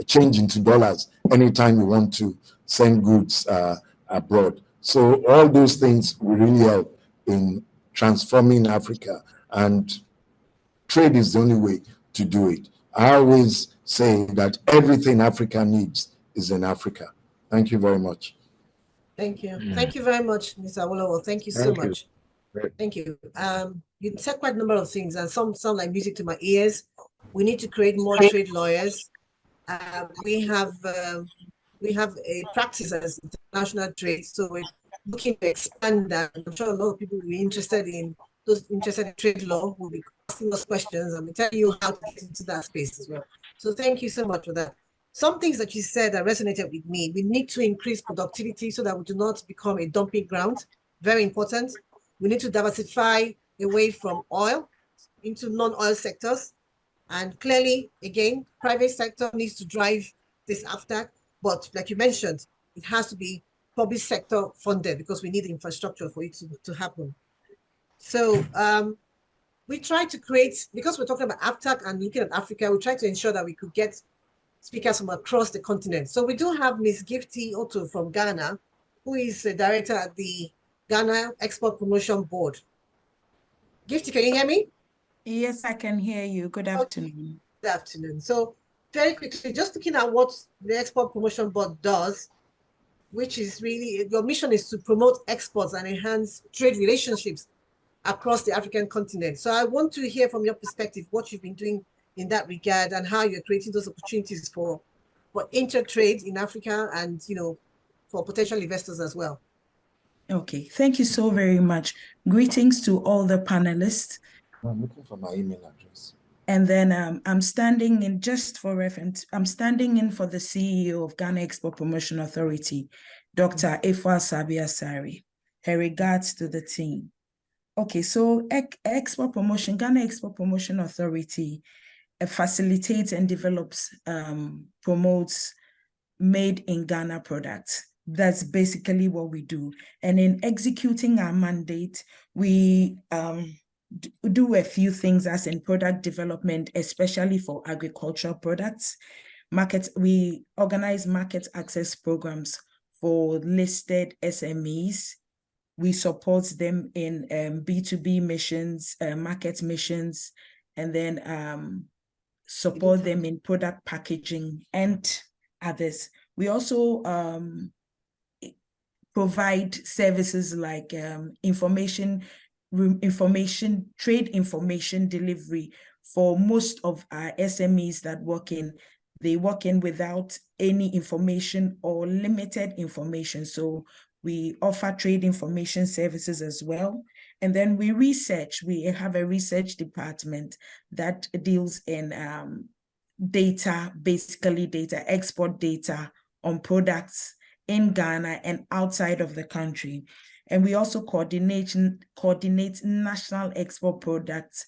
change into dollars anytime we want to send goods abroad. So all those things will really help in transforming Africa, and trade is the only way to do it. I always say that everything Africa needs is in Africa. Thank you very much. Thank you. Thank you very much, Mr. Awolowo. Thank you so much. Thank you. You said quite a number of things, and some sound like music to my ears. We need to create more trade lawyers. We have a practice as international trade, so we're looking to expand that. I'm sure a lot of people will be interested in trade law will be asking us questions, and we tell you how to get into that space as well. So thank you so much for that. Some things that you said that resonated with me. We need to increase productivity so that we do not become a dumping ground. Very important. We need to diversify away from oil into non-oil sectors. And clearly, again, private sector needs to drive this after. But like you mentioned, it has to be public sector funded because we need infrastructure for it to happen. So we try to create, because we're talking about AfCFTA and looking at Africa, we try to ensure that we could get speakers from across the continent. So we do have Ms. Gifty Otto from Ghana, who is the director at the Ghana Export Promotion Board. Gifty, can you hear me? Yes, I can hear you. Good afternoon. Good afternoon. So very quickly, just looking at what the Export Promotion Board does, which is really, your mission is to promote exports and enhance trade relationships across the African continent. So I want to hear from your perspective what you've been doing in that regard and how you're creating those opportunities for inter-trade in Africa and, for potential investors as well. Okay, thank you so very much. Greetings to all the panelists. I'm looking for my email address. And then I'm standing in, just for reference, I'm standing in for the CEO of Ghana Export Promotion Authority, Dr. Efwa Sabi-Asari. Her regards to the team. Okay, so Ghana Export Promotion Authority facilitates and develops, promotes made in Ghana products. That's basically what we do. And in executing our mandate, we do a few things as in product development, especially for agricultural products. We organize market access programs for listed SMEs. We support them in B2B missions, market missions, and then support them in product packaging and others. We also provide services like trade information delivery for most of our SMEs that they work in without any information or limited information. So we offer trade information services as well. And then we have a research department that deals in data, export data on products in Ghana and outside of the country. And we also coordinate national export programs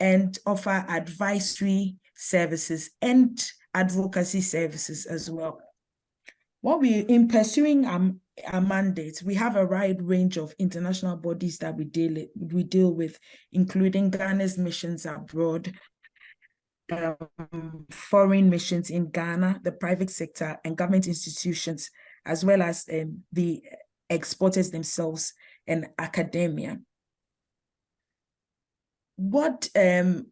and offer advisory services and advocacy services as well. In pursuing our mandates, we have a wide range of international bodies that we deal with, including Ghana's missions abroad, foreign missions in Ghana, the private sector and government institutions, as well as the exporters themselves and academia. What the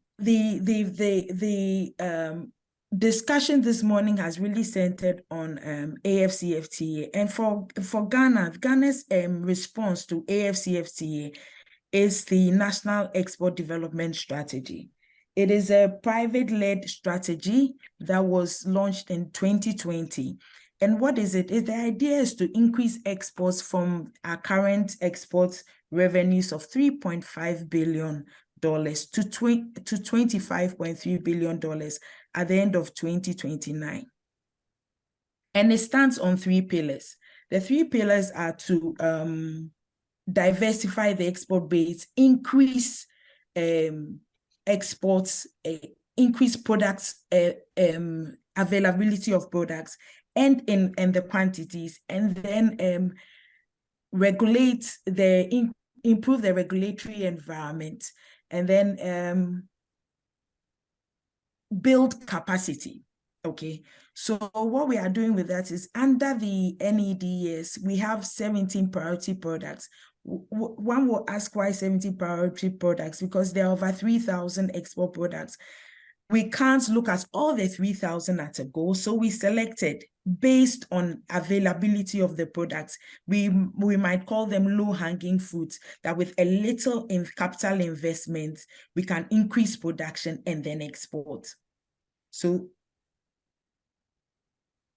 discussion this morning has really centered on AfCFTA, and for Ghana's response to AfCFTA is the National Export Development Strategy. It is a private-led strategy that was launched in 2020. And what is it? The idea is to increase exports from our current export revenues of $3.5 billion to $25.3 billion at the end of 2029. And it stands on 3 pillars. The 3 pillars are to diversify the export base, increase exports, increase products availability of products and the quantities, and then improve the regulatory environment, and then build capacity. Okay, so what we are doing with that is, under the NEDs, we have 17 priority products. One will ask, why 17 priority products? Because there are over 3,000 export products. We can't look at all the 3,000 at a go, so we selected based on availability of the products. We might call them low-hanging fruits, that with a little capital investment, we can increase production and then export. So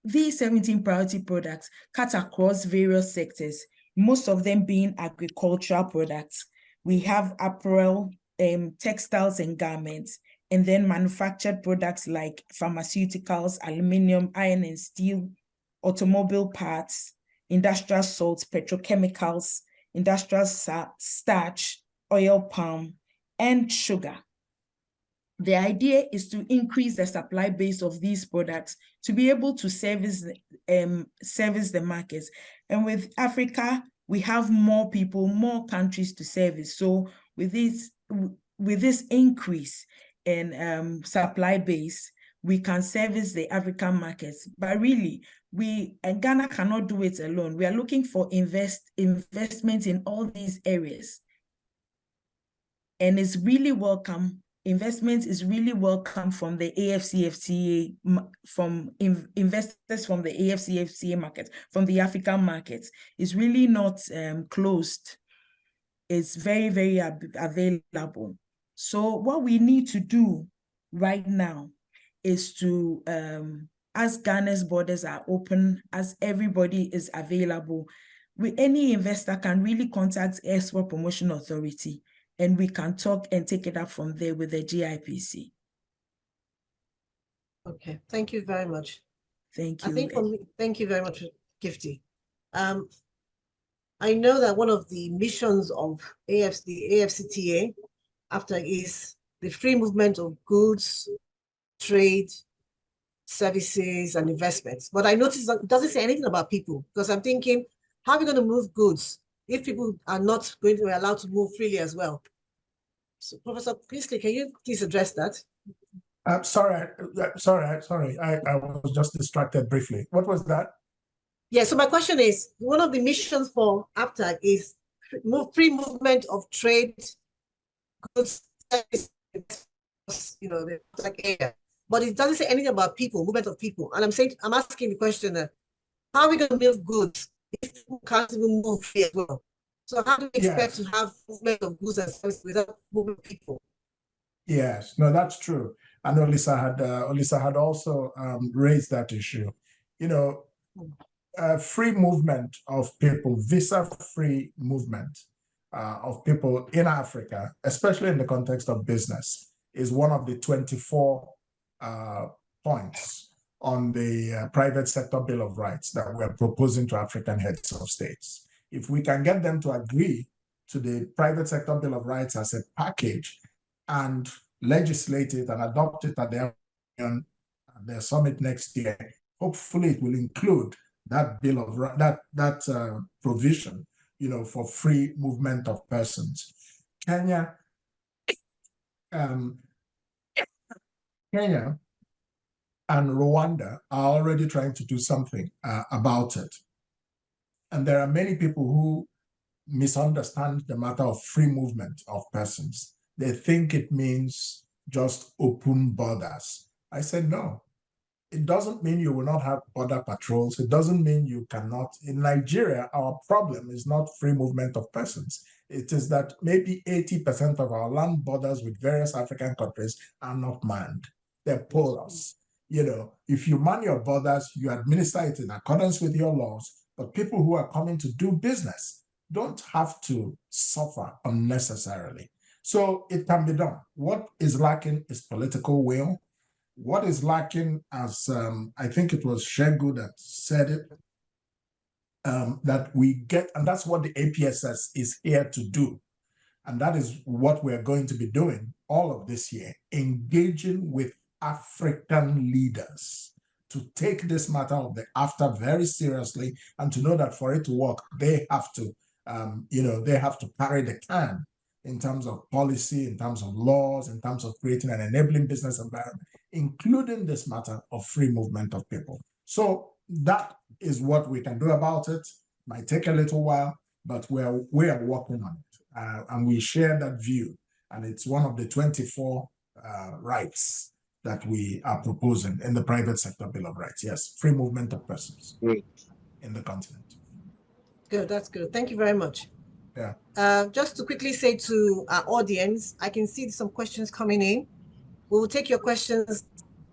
these 17 priority products cut across various sectors, most of them being agricultural products. We have apparel, textiles and garments, and then manufactured products like pharmaceuticals, aluminum, iron and steel, automobile parts, industrial salts, petrochemicals, industrial starch, oil palm, and sugar. The idea is to increase the supply base of these products to be able to service the markets. And with Africa, we have more people, more countries to service. So with this increase in supply base, we can service the African markets. But really, Ghana cannot do it alone. We are looking for investment in all these areas. And it's really welcome. Investment is really welcome from the AfCFTA, from investors from the AfCFTA market, from the African markets. It's really not closed. It's very, very available. So what we need to do right now is to, as Ghana's borders are open, as everybody is available, any investor can really contact Export Promotion Authority, and we can talk and take it up from there with the GIPC. Okay, thank you very much. Thank you. I think for me, thank you very much, Gifty. I know that one of the missions of the AfCFTA AfCFTA is the free movement of goods, trade, services, and investments. But I noticed that it doesn't say anything about people, because I'm thinking, how are we going to move goods if people are not going to be allowed to move freely as well? So, Professor Priestley, can you please address that? Sorry, I was just distracted briefly. What was that? Yeah, so my question is, one of the missions for AfCFTA is free movement of trade, goods, services, the area. But it doesn't say anything about people, movement of people. And I'm asking the question, how are we going to move goods if people can't even move free as well? So how do we expect to have movement of goods and services without moving people? Yes, no, that's true. And Olisa had also raised that issue. Free movement of people, visa-free movement of people in Africa, especially in the context of business, is one of the 24 points on the private sector Bill of Rights that we're proposing to African heads of states. If we can get them to agree to the private sector Bill of Rights as a package and legislate it and adopt it at their summit next year, hopefully it will include that bill of that provision, for free movement of persons. Kenya and Rwanda are already trying to do something about it. And there are many people who misunderstand the matter of free movement of persons. They think it means just open borders. I said, no. It doesn't mean you will not have border patrols. It doesn't mean you cannot. In Nigeria, our problem is not free movement of persons. It is that maybe 80% of our land borders with various African countries are not manned. They're porous. If you man your borders, you administer it in accordance with your laws, but people who are coming to do business don't have to suffer unnecessarily. So it can be done. What is lacking is political will. What is lacking, as I think it was Shegu that said it, that we get, and that's what the APSS is here to do. And that is what we're going to be doing all of this year, engaging with African leaders to take this matter of the AfTA very seriously and to know that for it to work, they have to, they have to carry the can in terms of policy, in terms of laws, in terms of creating an enabling business environment, including this matter of free movement of people. So that is what we can do about it. Might take a little while, but we are working on it. And we share that view. And it's one of the 24 rights that we are proposing in the private sector Bill of Rights. Yes, free movement of persons in the continent. Good, that's good. Thank you very much. Yeah. Just to quickly say to our audience, I can see some questions coming in. We will take your questions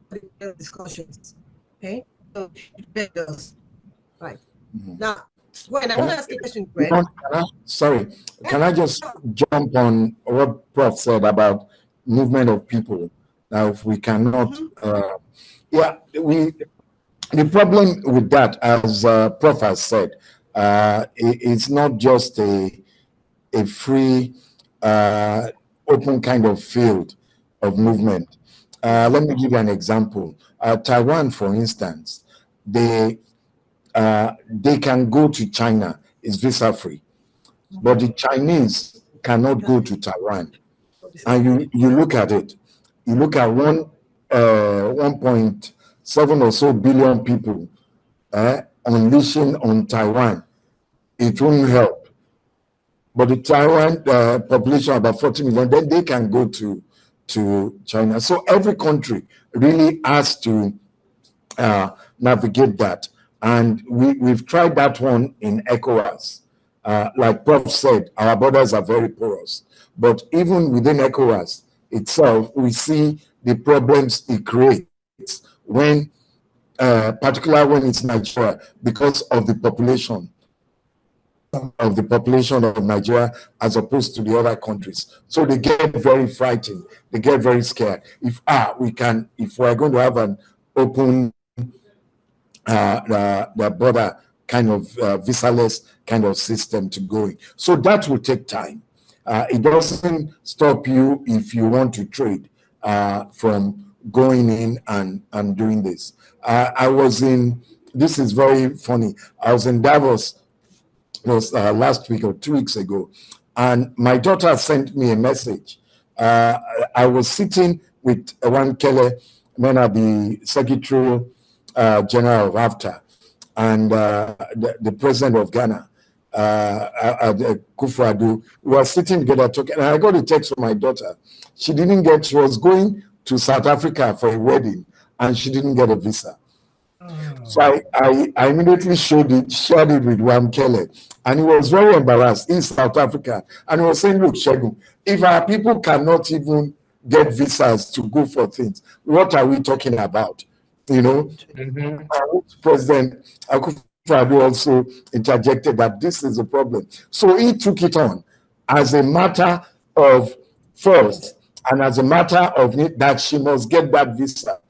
for the discussions. Okay, so right. Now, Gwen, I want to ask you a question, Gwen. Can I just jump on what Prof said about movement of people? Now, if we cannot, the problem with that, as Prof has said, it's not just a free, open kind of field of movement. Let me give you an example. Taiwan, for instance, they can go to China, it's visa free, but the Chinese cannot go to Taiwan. And you look at it, you look at 1.7 or so billion people unleashing on Taiwan, it won't help. But the Taiwan population, about 40 million, then they can go to China. So every country really has to navigate that. And we've tried that one in ECOWAS. Like Prof said, our borders are very porous. But even within ECOWAS itself, we see the problems it creates when, particularly when it's Nigeria, because of the population of Nigeria as opposed to the other countries. So they get very frightened. They get very scared. If we're going to have an open the border kind of visa-less kind of system to going. So that will take time. It doesn't stop you if you want to trade from going in and doing this. This is very funny. I was in Davos, it was last week or 2 weeks ago, and my daughter sent me a message. I was sitting with Kele, the Secretary General of AfTA, and the President of Ghana, Kufuor, we were sitting together talking, and I got a text from my daughter. She was going to South Africa for a wedding, and she didn't get a visa. So I immediately shared it with Wamkele, and he was very embarrassed in South Africa. And he was saying, look, Shegun, if our people cannot even get visas to go for things, what are we talking about? You know, President Akufo-Addo also interjected that this is a problem. So he took it on as a matter of first, and as a matter of that she must get that visa.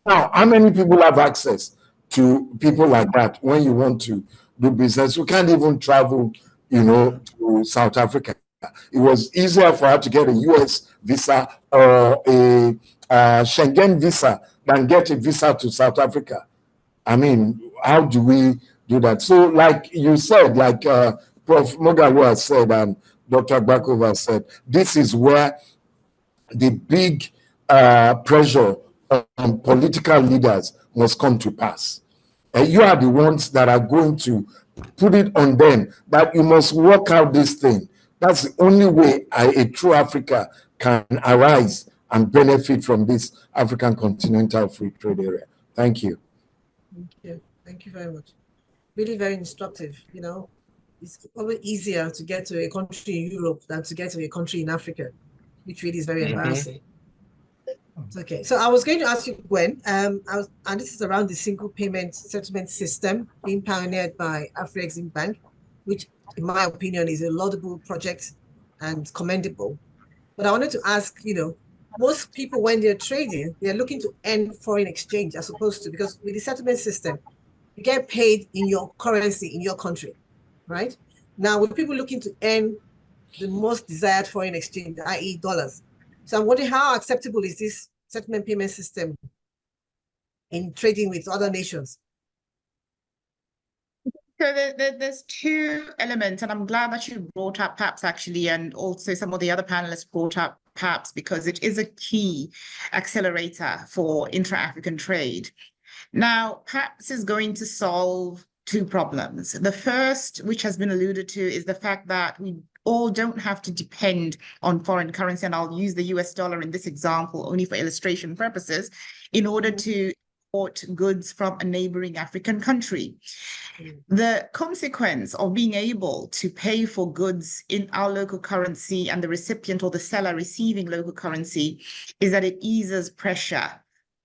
Now, how many people have access to people like that when you want to do business? You can't even travel, to South Africa. It was easier for her to get a US visa or a Schengen visa than get a visa to South Africa. I mean, how do we do that? So, like you said, like Prof. Moghalu said and Dr. Agbakoba said, this is where the big pressure on political leaders must come to pass. And you are the ones that are going to put it on them that you must work out this thing. That's the only way a true Africa can arise and benefit from this African continental free trade area. Thank you. Thank you. Thank you very much. Really very instructive. It's probably easier to get to a country in Europe than to get to a country in Africa, which really is very embarrassing. Okay, so I was going to ask you, Gwen, and this is around the single payment settlement system being pioneered by AfCFTA, which in my opinion is a laudable project and commendable. But I wanted to ask, most people when they're trading, they're looking to earn foreign exchange as opposed to, because with the settlement system, you get paid in your currency in your country, right? Now, with people looking to earn the most desired foreign exchange, i.e. dollars. So I'm wondering how acceptable is this settlement payment system in trading with other nations? So there's two elements, and I'm glad that you brought up PAPS actually, and also some of the other panelists brought up PAPS because it is a key accelerator for intra-African trade. Now, PAPS is going to solve two problems. The first, which has been alluded to, is the fact that we all don't have to depend on foreign currency, and I'll use the US dollar in this example only for illustration purposes, in order to import goods from a neighboring African country. The consequence of being able to pay for goods in our local currency and the recipient or the seller receiving local currency is that it eases pressure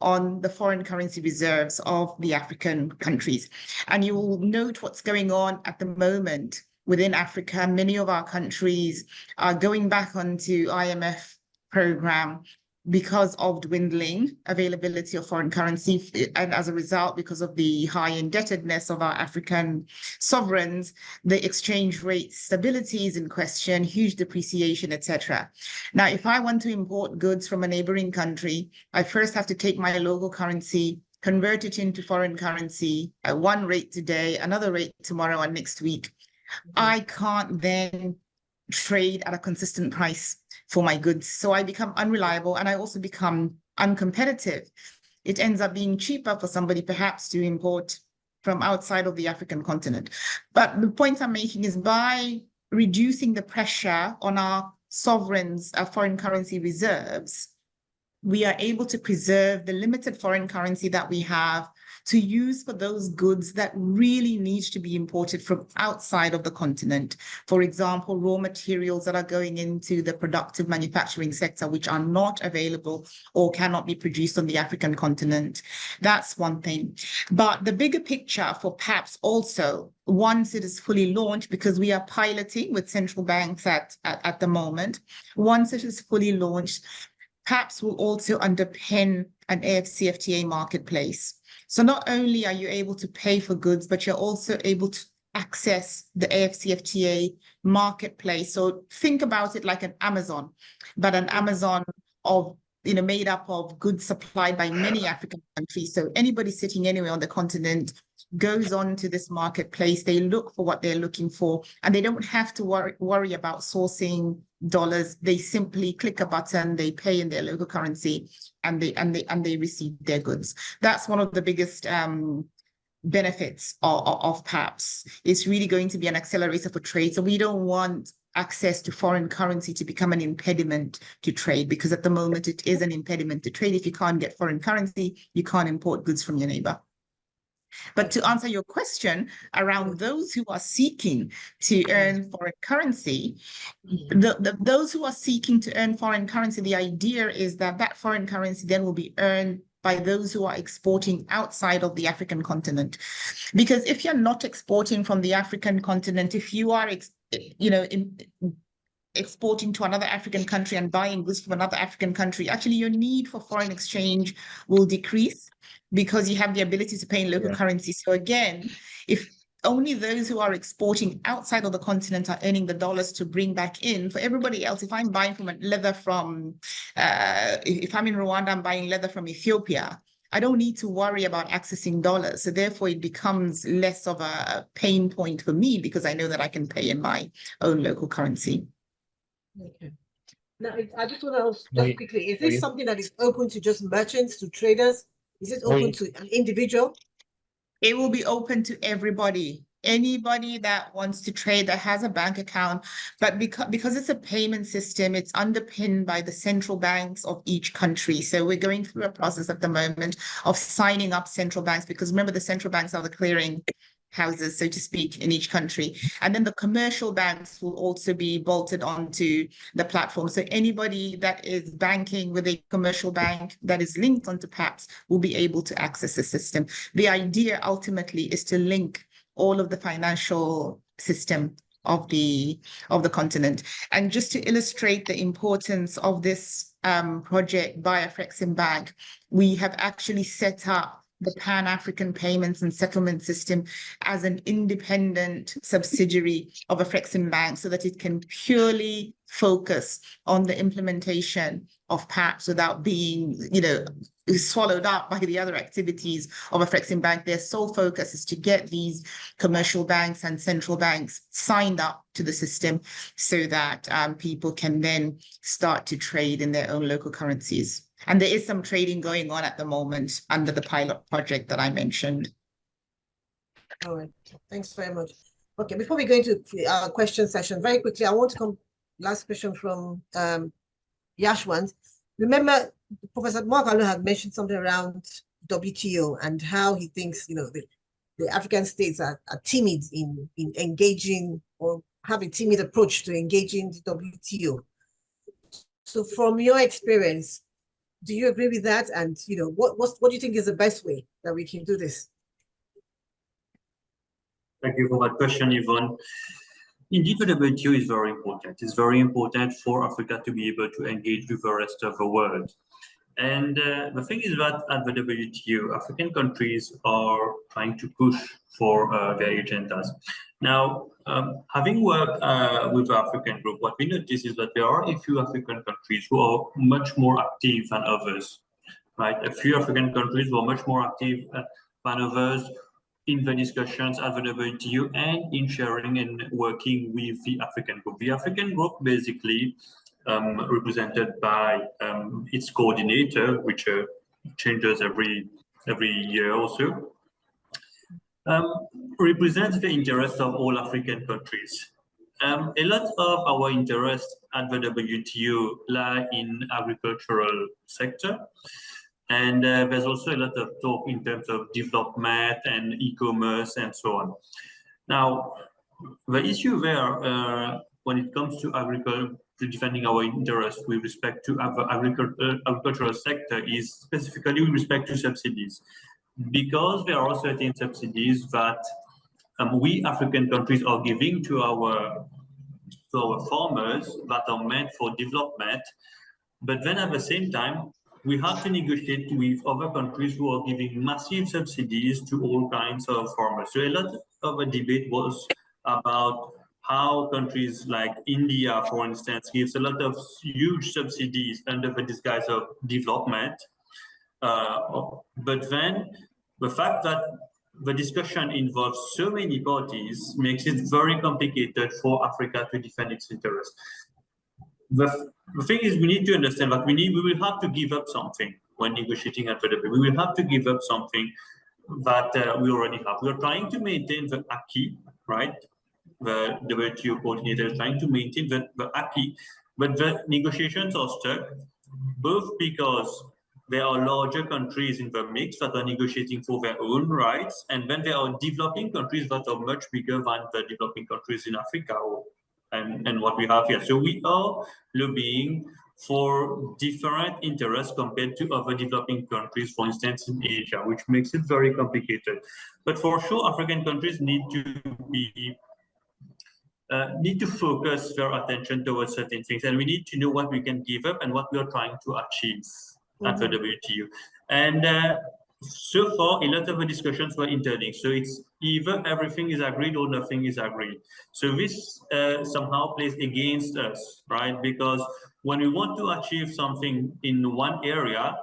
on the foreign currency reserves of the African countries. And you will note what's going on at the moment within Africa. Many of our countries are going back onto IMF program because of dwindling availability of foreign currency, and as a result, because of the high indebtedness of our African sovereigns, the exchange rate stability is in question, huge depreciation, etc. Now, if I want to import goods from a neighboring country, I first have to take my local currency, convert it into foreign currency at one rate today, another rate tomorrow and next week. I can't then trade at a consistent price for my goods. So I become unreliable and I also become uncompetitive. It ends up being cheaper for somebody perhaps to import from outside of the African continent. But the point I'm making is by reducing the pressure on our sovereigns, our foreign currency reserves, we are able to preserve the limited foreign currency that we have to use for those goods that really need to be imported from outside of the continent. For example, raw materials that are going into the productive manufacturing sector, which are not available or cannot be produced on the African continent. That's one thing. But the bigger picture for PAPS also, once it is fully launched, because we are piloting with central banks at the moment, once it is fully launched, PAPS will also underpin an AfCFTA marketplace. So not only are you able to pay for goods, but you're also able to access the AfCFTA marketplace. So think about it like an Amazon, but an Amazon of, made up of goods supplied by many African countries. So anybody sitting anywhere on the continent goes on to this marketplace, they look for what they're looking for, and they don't have to worry about sourcing dollars. They simply click a button, they pay in their local currency, and they receive their goods. That's one of the biggest benefits of PAPS. It's really going to be an accelerator for trade. So we don't want access to foreign currency to become an impediment to trade, because at the moment it is an impediment to trade. If you can't get foreign currency, you can't import goods from your neighbor. But to answer your question around those who are seeking to earn foreign currency, those who are seeking to earn foreign currency, the idea is that that foreign currency then will be earned by those who are exporting outside of the African continent. Because if you're not exporting from the African continent, if you are, exporting to another African country and buying goods from another African country, actually your need for foreign exchange will decrease because you have the ability to pay in local currency. So again, if only those who are exporting outside of the continent are earning the dollars to bring back in, for everybody else, if I'm buying from leather from, if I'm in Rwanda, I'm buying leather from Ethiopia, I don't need to worry about accessing dollars. So therefore it becomes less of a pain point for me because I know that I can pay in my own local currency. Okay. Now, I just want to ask just quickly, is this something that is open to just merchants, to traders? Is it open to an individual? It will be open to everybody. Anybody that wants to trade, that has a bank account, but because it's a payment system, it's underpinned by the central banks of each country. So we're going through a process at the moment of signing up central banks, because remember, the central banks are the clearing houses, so to speak, in each country. And then the commercial banks will also be bolted onto the platform. So anybody that is banking with a commercial bank that is linked onto PAPS will be able to access the system. The idea ultimately is to link all of the financial system of the continent. And just to illustrate the importance of this project by AfCFTA Bank, we have actually set up the Pan-African Payments and Settlement System as an independent subsidiary of Afreximbank so that it can purely focus on the implementation of PAPs without being, swallowed up by the other activities of Afreximbank. Their sole focus is to get these commercial banks and central banks signed up to the system so that people can then start to trade in their own local currencies. And there is some trading going on at the moment under the pilot project that I mentioned. All right, thanks very much. Okay, before we go into our question session, very quickly, I want to come, last question from Yashwant. Remember, Professor Mwakalo had mentioned something around WTO and how he thinks, the African states are timid in engaging or have a timid approach to engaging the WTO. So from your experience, do you agree with that? And what do you think is the best way that we can do this? Thank you for that question, Yvonne. Indeed, the WTO is very important. It's very important for Africa to be able to engage with the rest of the world. And the thing is that at the WTO, African countries are trying to push for their agendas. Now, having worked with the African group, what we notice is that there are a few African countries who are much more active than others, right? A few African countries who are much more active than others in the discussions at the WTO and in sharing and working with the African group. The African group basically represented by its coordinator, which changes every year or so, represents the interests of all African countries. A lot of our interests at the WTO lie in agricultural sector. And there's also a lot of talk in terms of development and e-commerce and so on. Now, the issue there, when it comes to agriculture, to defending our interests with respect to our agricultural sector, is specifically with respect to subsidies. Because there are certain subsidies that we African countries are giving to our farmers that are meant for development, but then at the same time, we have to negotiate with other countries who are giving massive subsidies to all kinds of farmers. So a lot of the debate was about how countries like India, for instance, gives a lot of huge subsidies under the disguise of development. But then the fact that the discussion involves so many parties makes it very complicated for Africa to defend its interests. The thing is, we need to understand that we will have to give up something when negotiating at the WTO. We will have to give up something that we already have. We are trying to maintain the acquis, right? The WTO coordinator is trying to maintain the acquis, but the negotiations are stuck, both because there are larger countries in the mix that are negotiating for their own rights, and then there are developing countries that are much bigger than the developing countries in Africa and what we have here. So we are lobbying for different interests compared to other developing countries, for instance, in Asia, which makes it very complicated. But for sure, African countries need to focus their attention towards certain things, and we need to know what we can give up and what we are trying to achieve at the WTO. And so far, a lot of the discussions were interlinked. So it's either everything is agreed or nothing is agreed. So this somehow plays against us, right? Because when we want to achieve something in one area,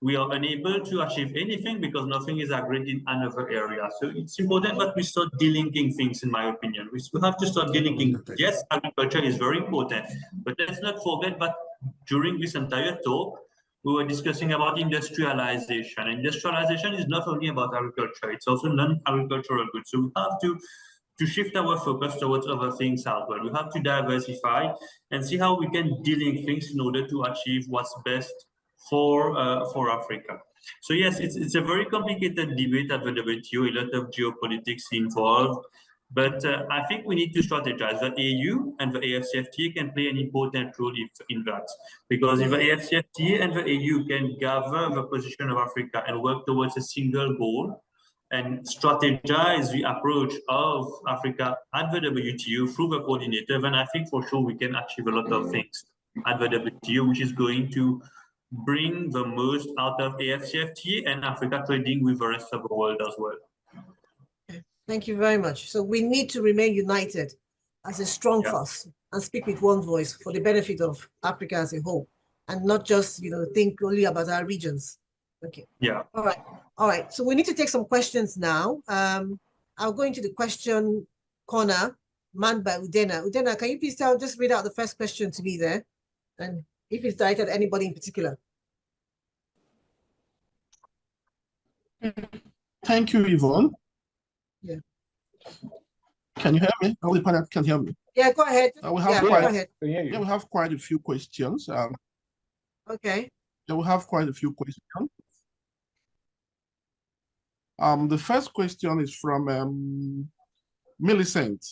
we are unable to achieve anything because nothing is agreed in another area. So it's important that we start delinking things, in my opinion. We have to start delinking. Yes, agriculture is very important, but let's not forget that during this entire talk, we were discussing about industrialization. Industrialization is not only about agriculture, it's also non-agricultural goods. So we have to shift our focus towards other things as well. We have to diversify and see how we can delink things in order to achieve what's best for Africa. So yes, it's a very complicated debate at the WTO, a lot of geopolitics involved. But I think we need to strategize. The EU and the AfCFTA can play an important role in that. Because if the AfCFTA and the EU can gather the position of Africa and work towards a single goal and strategize the approach of Africa at the WTO through the coordinator, then I think for sure we can achieve a lot of things at the WTO, which is going to bring the most out of AfCFTA and Africa trading with the rest of the world as well. Okay. Thank you very much. So we need to remain united as a strong force and speak with one voice for the benefit of Africa as a whole, and not just, think only about our regions. Okay. Yeah. All right. All right. So we need to take some questions now. I'll go into the question corner manned by Udena. Udena, can you please just read out the first question to me there? And if it's directed at anybody in particular. Thank you, Yvonne. Yeah. Can you hear me? All the panel can hear me. Yeah, go ahead. We have go ahead. Yeah, we have quite a few questions. Okay. Yeah, we have quite a few questions. The first question is from Millicent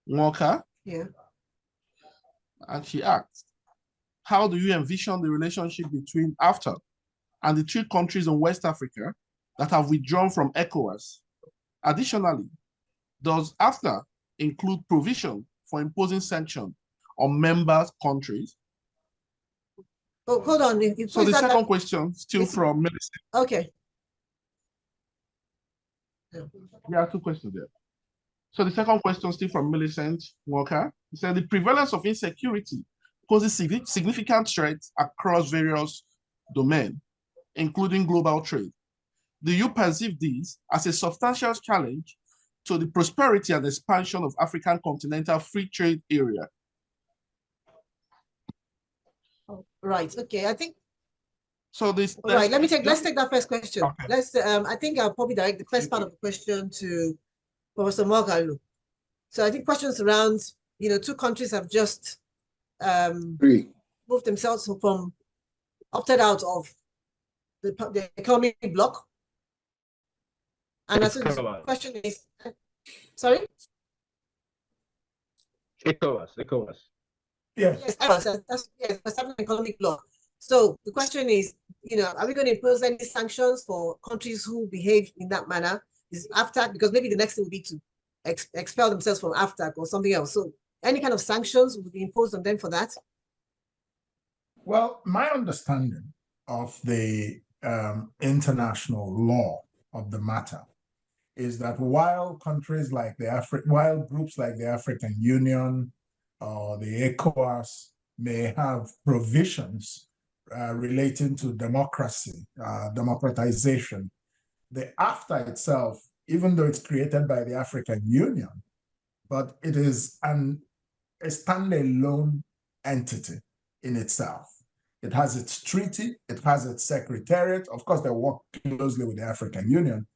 Walker. Yeah. And she asked, how do you envision the relationship between AfTA and the 3 countries in West Africa that have withdrawn from ECOWAS? Additionally, does AfTA include provision for imposing sanctions on member countries? Oh, hold on. So the second question, still from Millicent. Okay. There are 2 questions there. So the second question, still from Millicent Walker. He said, the prevalence of insecurity poses significant threats across various domains, including global trade. Do you perceive this as a substantial challenge to the prosperity and expansion of African continental free trade area? Right. Okay. I think. So this. Right. Let's take that first question. Okay. I think I'll probably direct the first part of the question to Professor Morgalu. So I think questions around, 2 countries have just moved themselves from opted out of the economic bloc. And I think the question is, sorry? ECOWAS. Yes, that's an economic bloc. So the question is, are we going to impose any sanctions for countries who behave in that manner? Is AfTA, because maybe the next thing would be to expel themselves from AfTA or something else. So any kind of sanctions would be imposed on them for that? Well, my understanding of the international law of the matter is that while countries like while groups like the African Union or the ECOWAS may have provisions relating to democracy, democratization, the AfTA itself, even though it's created by the African Union, but it is a standalone entity in itself. It has its treaty, it has its secretariat. Of course, they work closely with the African Union.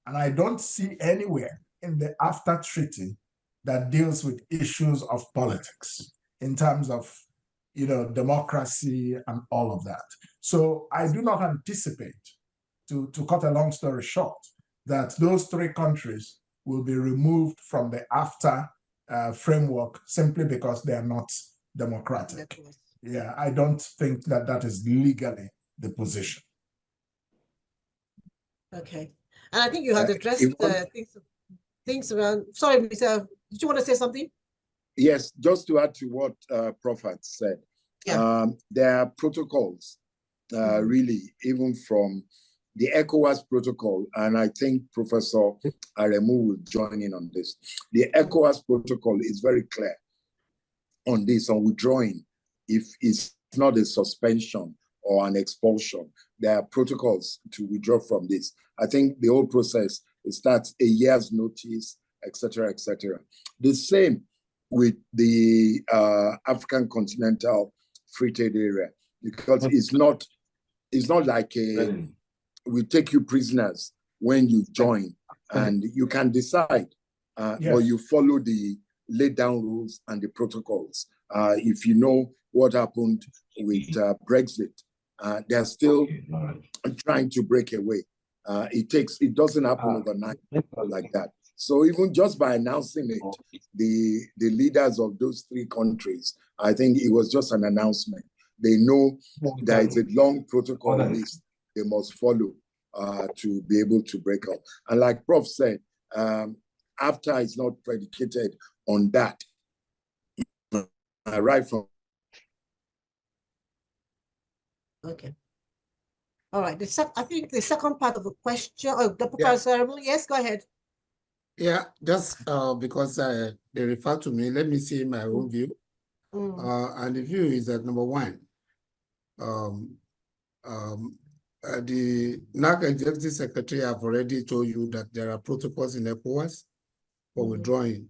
And I don't see anywhere in the AfTA treaty that deals with issues of politics in terms of, democracy and all of that. So I do not anticipate, to cut a long story short, that those 3 countries will be removed from the AfTA framework simply because they are not democratic. Yeah, I don't think that is legally the position. Okay. And I think you had addressed things around. Sorry, Mr. Did you want to say something? Yes, just to add to what Prof had said. Yeah. There are protocols, really, even from the ECOWAS protocol, and I think Professor Aremu will join in on this. The ECOWAS protocol is very clear on this, on withdrawing. If it's not a suspension or an expulsion, there are protocols to withdraw from this. I think the whole process, it starts a year's notice, etc., etc. The same with the African continental free trade area, because it's not like we take you prisoners when you join, and you can decide, or you follow the laid down rules and the protocols. If you know what happened with Brexit, they're still trying to break away. It doesn't happen overnight like that. So even just by announcing it, the leaders of those 3 countries, I think it was just an announcement. They know there is a long protocol list they must follow to be able to break up. And like Prof said, AfTA is not predicated on that. Right from. Okay. All right. I think the second part of the question, the Yeah. ceremony. Yes, go ahead. Yeah, just because they refer to me, let me see my own view. And the view is that number one, the NAC Executive Secretary have already told you that there are protocols in ECOWAS for withdrawing.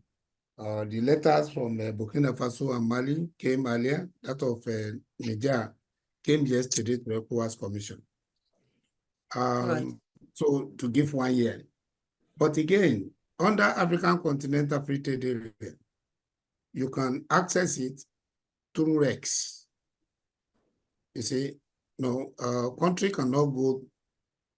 The letters from Burkina Faso and Mali came earlier. That of Niger came yesterday to ECOWAS Commission. Right. So to give 1 year. But again, under African Continental Free Trade Area, you can access it through REX. You see, no country cannot go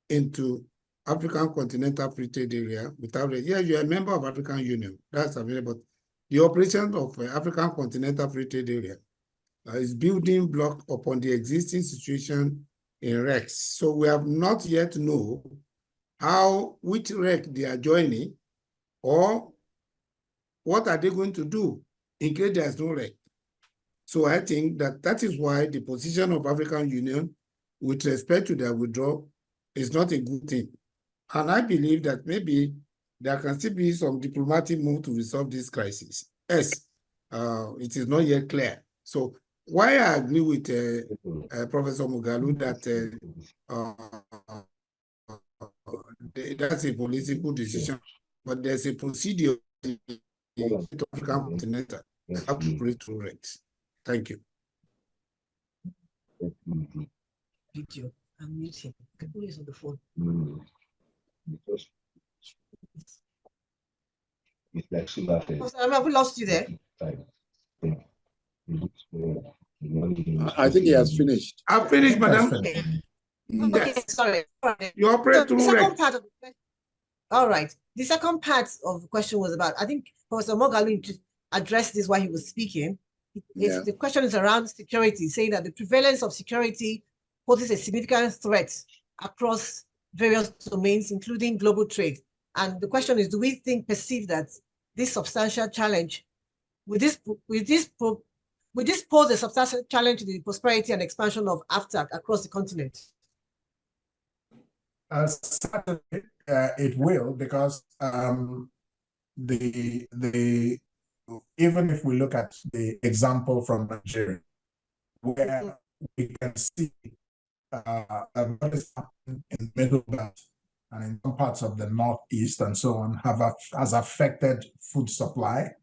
into African Continental Free Trade Area without it. Yeah, you're a member of African Union. That's available. But the operation of African Continental Free Trade Area is building block upon the existing situation in REX. So we have not yet know which REC they are joining, or what are they going to do in case there's no REC. So I think that is why the position of African Union with respect to their withdrawal is not a good thing. And I believe that maybe there can still be some diplomatic move to resolve this crisis. Yes, it is not yet clear. So why I agree with Professor Mugalu that that's a political decision, but there's a procedure in the African Continental how to break through REX. Thank you. Video. I'm muting. Who is on the phone? Have we lost you there? I think he has finished. I've finished, madam. Okay, Yes. sorry. You operate through REX. All right. The second part of the question was about, I think Professor Mogalu addressed this while he was speaking. The question is around security, saying that the prevalence of security poses a significant threat across various domains, including global trade. And the question is, do we perceive that this substantial challenge, will this pose a substantial challenge to the prosperity and expansion of AfCFTA across the continent? Certainly, it will, because even if we look at the example from Nigeria, where we can see what is happening in the Middle Belt and in some parts of the Northeast and so on, has affected food supply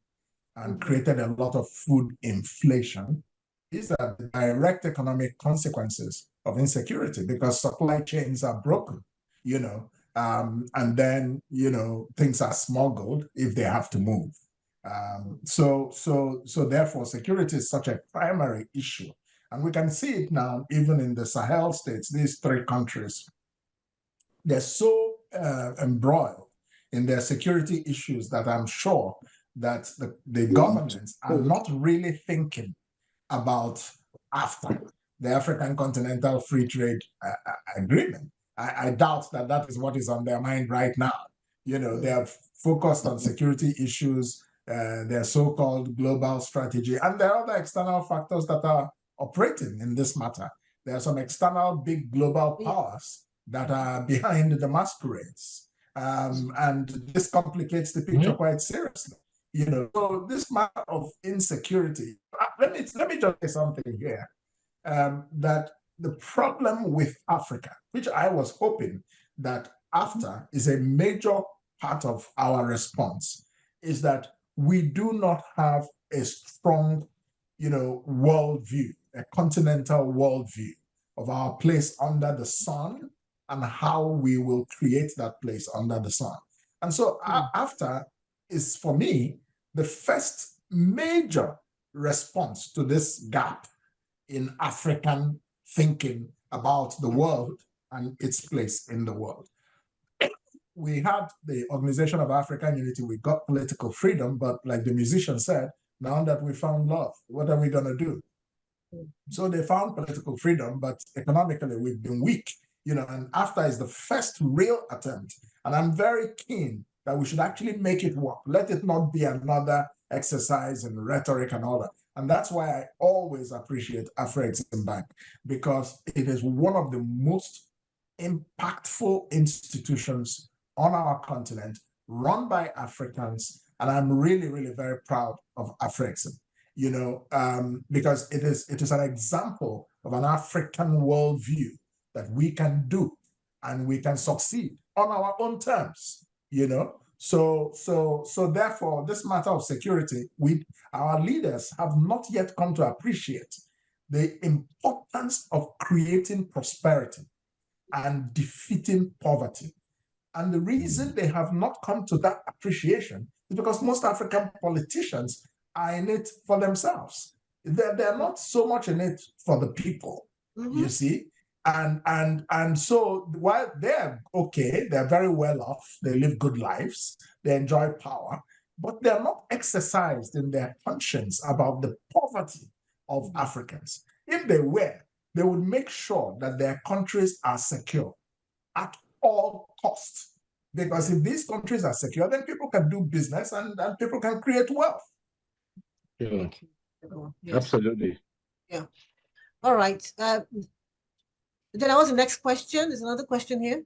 and created a lot of food inflation. These are the direct economic consequences of insecurity, because supply chains are broken, and then, things are smuggled if they have to move. So therefore, security is such a primary issue. And we can see it now, even in the Sahel states, these three countries, they're so embroiled in their security issues that I'm sure that the governments are not really thinking about AfCFTA, the African Continental Free Trade Agreement. I doubt that is what is on their mind right now. They are focused on security issues, their so-called global strategy, and there are other external factors that are operating in this matter. There are some external big global powers that are behind the masquerades, and this complicates the picture quite seriously. So this matter of insecurity, let me just say something here, that the problem with Africa, which I was hoping that AfCFTA is a major part of our response, is that we do not have a strong, worldview, a continental worldview of our place under the sun and how we will create that place under the sun. And so AfCFTA is, for me, the first major response to this gap in African thinking about the world and its place in the world. We had the Organization of African Unity, we got political freedom, but like the musician said, now that we found love, what are we going to do? So they found political freedom, but economically we've been weak, and AfCFTA is the first real attempt. And I'm very keen that we should actually make it work. Let it not be another exercise in rhetoric and all that. And that's why I always appreciate AfCFTA, because it is one of the most impactful institutions on our continent, run by Africans. And I'm really, really very proud of AfCFTA, you know, because it is an example of an African worldview that we can do and we can succeed on our own terms, you know. So therefore, this matter of security, our leaders have not yet come to appreciate the importance of creating prosperity and defeating poverty. And the reason they have not come to that appreciation is because most African politicians are in it for themselves. They're not so much in it for the people, you see. And so while they're okay, they're very well off, they live good lives, they enjoy power, but they're not exercised in their conscience about the poverty of Africans. If they were, they would make sure that their countries are secure at all costs. Because if these countries are secure, then people can do business and people can create wealth. Yeah. Yes. Absolutely. Yeah. All right. Then that was the next question. There's another question here.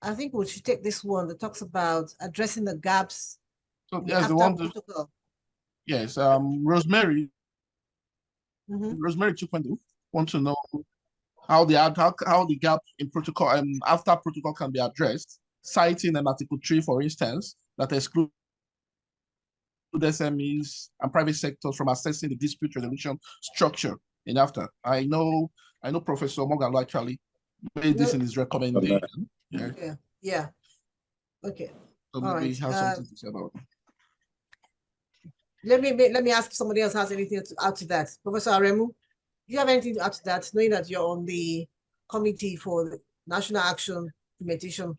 I think we should take this one that talks about addressing the gaps. So yes, the one. Yes, Rosemary. Rosemary 2.0 want to know how the gap in protocol and AfCFTA protocol can be addressed, citing an Article 3, for instance, that excludes SMEs and private sectors from assessing the dispute resolution structure in AfCFTA. I know Professor Mogalo actually made this in his recommendation. Yeah. Okay. So maybe he has something to say about it. Let me ask if somebody else has anything to add to that. Professor Aremu, do you have anything to add to that, knowing that you're on the committee for the National Action Implementation?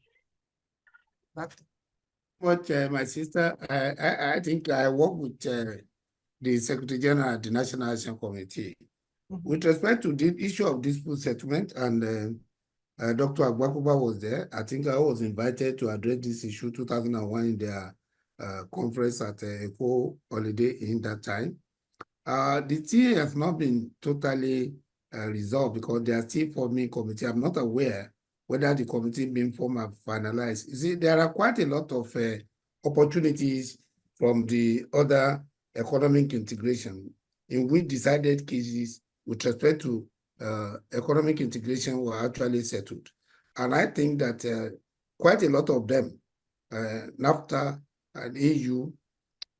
What my sister, I think I work with the Secretary General of the National Action Committee. With respect to the issue of dispute settlement, and Dr. Agbakoba was there. I think I was invited to address this issue 2001 in their conference at Eco Holiday in that time. The TA has not been totally resolved because they are still forming committee. I'm not aware whether the committee being formed and finalized. You see, there are quite a lot of opportunities from the other economic integration in which decided cases with respect to economic integration were actually settled. And I think that quite a lot of them, NAFTA and EU,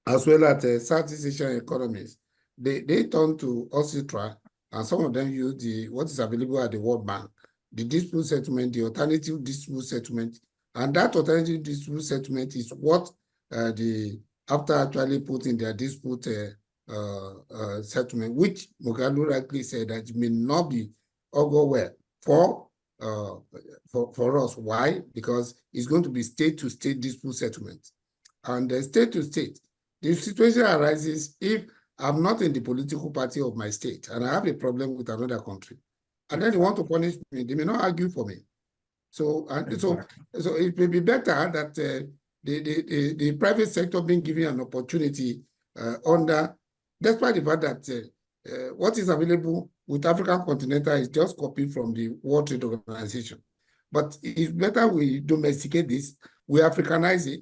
as well as Southeast Asian economies, they turn to OCTRA, and some of them use what is available at the World Bank, the dispute settlement, the alternative dispute settlement, and that alternative dispute settlement is what the AfCFTA actually put in their dispute settlement, which Mogalo rightly said that it may not be all go well for us. Why? Because it's going to be state-to-state dispute settlement. And state-to-state, the situation arises if I'm not in the political party of my state and I have a problem with another country, and then they want to punish me, they may not argue for me. So it may be better that the private sector being given an opportunity despite the fact that what is available with African Continental is just copied from the World Trade Organization. But it's better we domesticate this, we Africanize it,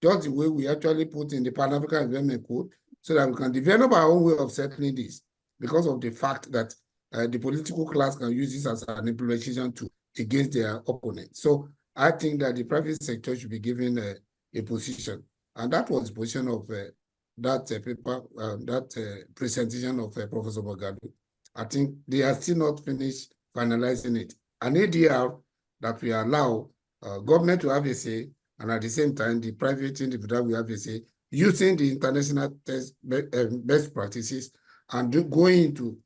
just the way we actually put in the Pan-African Development Code, so that we can develop our own way of settling this, because of the fact that the political class can use this as an implementation tool against their opponents. So I think that the private sector should be given a position. And that was the position of that paper, that presentation of Professor Mogalo. I think they are still not finished finalizing it. An ADR that we allow government to have a say, and at the same time, the private individual will have a say, using the international best practices and going into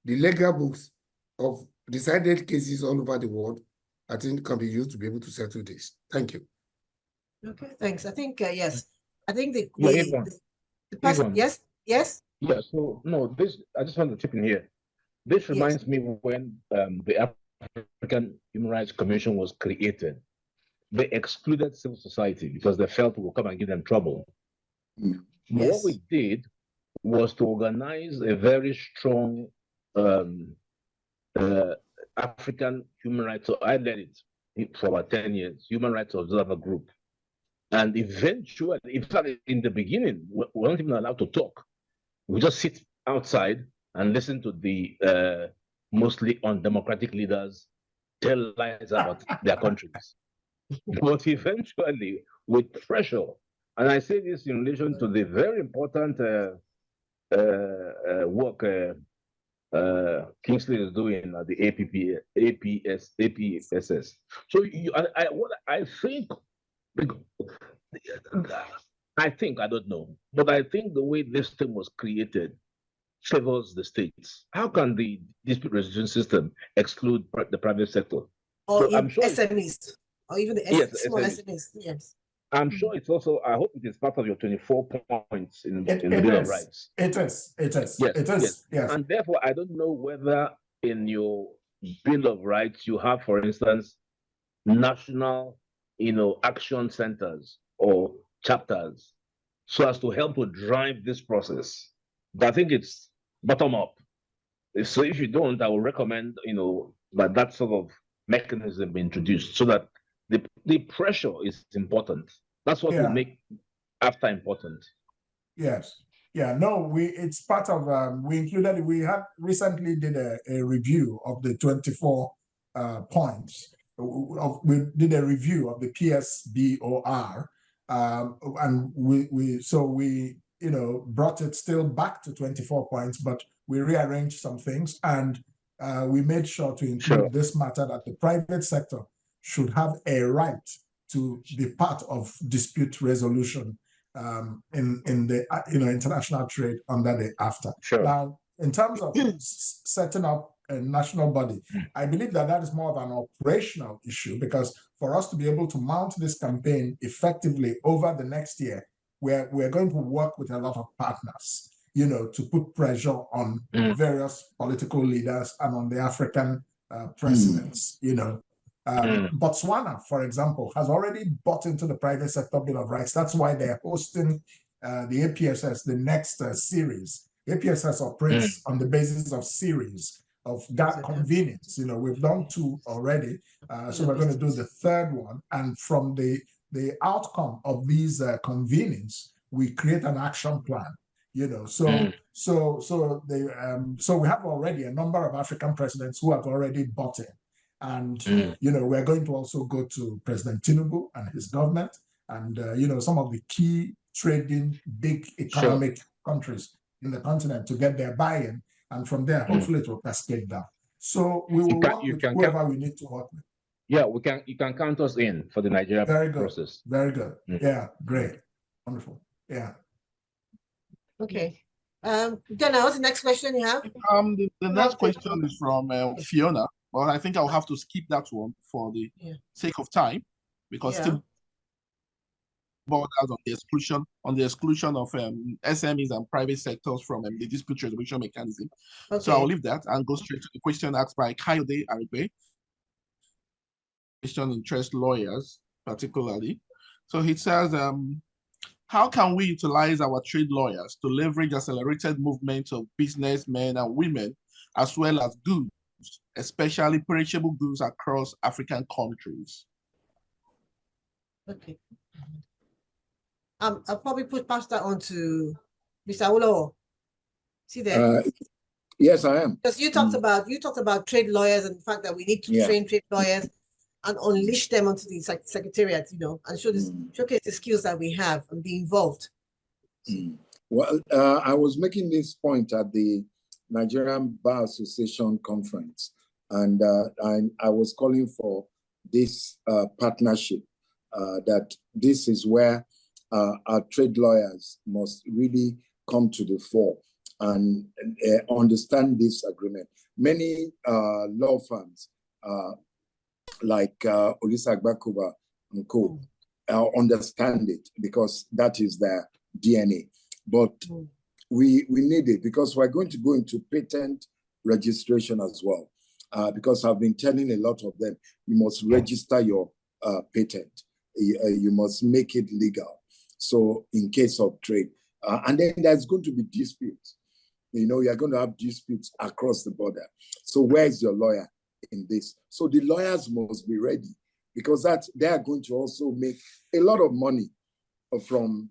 the legal books of decided cases all over the world, I think can be used to be able to settle this. Thank you. Okay, thanks. I think, yes. I think the person, yes. Yeah, so no, I just want to chip in here. This reminds me when the African Human Rights Commission was created. They excluded civil society because they felt it would come and give them trouble. What Yes. we did was to organize a very strong African human rights. So I led it for about 10 years, human rights observer group. And eventually, in fact, in the beginning, we weren't even allowed to talk. We just sit outside and listen to the mostly undemocratic leaders tell lies about their countries. But eventually, with pressure, and I say this in relation to the very important work Kingsley is doing at the APSS. So what I think, I don't know, but I think the way this thing was created favors the states. How can the dispute resolution system exclude the private sector? Or So I'm sure SMEs, or even the small SMEs. Yes. I'm sure it's also, I hope it is part of your 24 points in the It Bill of is. Rights. It is. Yes, It is. Yes. And therefore, I don't know whether in your Bill of Rights you have, for instance, national, action centers or chapters so as to help to drive this process. But I think it's bottom up. So if you don't, I will recommend, that sort of mechanism be introduced so that the pressure is important. That's what will make AfCFTA important. Yes. Yeah. No, it's part of we had recently did a review of the 24 points. We did a review of the PSBOR, and we brought it still back to 24 points, but we rearranged some things, and we made sure to include this matter that the private sector should have a right to be part of dispute resolution in the international trade under the AfCFTA. Now, in terms of setting up a national body, I believe that is more of an operational issue, because for us to be able to mount this campaign effectively over the next year, we're going to work with a lot of partners, to put pressure on various political leaders and on the African presidents, Botswana, for example, has already bought into the private sector Bill of Rights. That's why they're hosting the APSS, the next series. APSS operates on the basis of series of convenings. We've done 2 already, so we're going to do the 3rd one. And from the outcome of these convenings, we create an action plan. So we have already a number of African presidents who have already bought in. And, we're going to also go to President Tinubu and his government and, some of the key trading big economic countries in the continent to get their buy-in. And from there, hopefully it will cascade down. So we will work with whoever we need to work with. Yeah, you can count us in for the Nigeria process. Very good. Yeah, great. Wonderful. Yeah. Okay. Dana, what's the next question you have? The next question is from Fiona. Well, I think I'll have to skip that one for the sake of time, because still borders on the exclusion of SMEs and privite sectors from the dispute resolution mechanism. Okay. So I'll leave that and go straight to the question asked by Kayode Aribe. Question interest lawyers particularly. So he says, how can we utilize our trade lawyers to leverage accelerated movement of businessmen and women, as well as goods, especially perishable goods across African countries? Okay. I'll probably pass that on to Mr. Awolowo. See there? Yes, I am. Because you talked about trade lawyers and the fact that we need to train trade lawyers and unleash them onto the secretariat, and showcase the skills that we have and be involved. Well, I was making this point at the Nigerian Bar Association conference, and I was calling for this partnership, that this is where our trade lawyers must really come to the fore and understand this agreement. Many law firms, like Olisa, Agbakoba and co, understand it because that is their DNA. But we need it because we're going to go into patent registration as well. Because I've been telling a lot of them, you must register your patent. You must make it legal. So in case of trade, and then there's going to be disputes. You know, you're going to have disputes across the border. So where's your lawyer in this? So the lawyers must be ready, because they are going to also make a lot of money from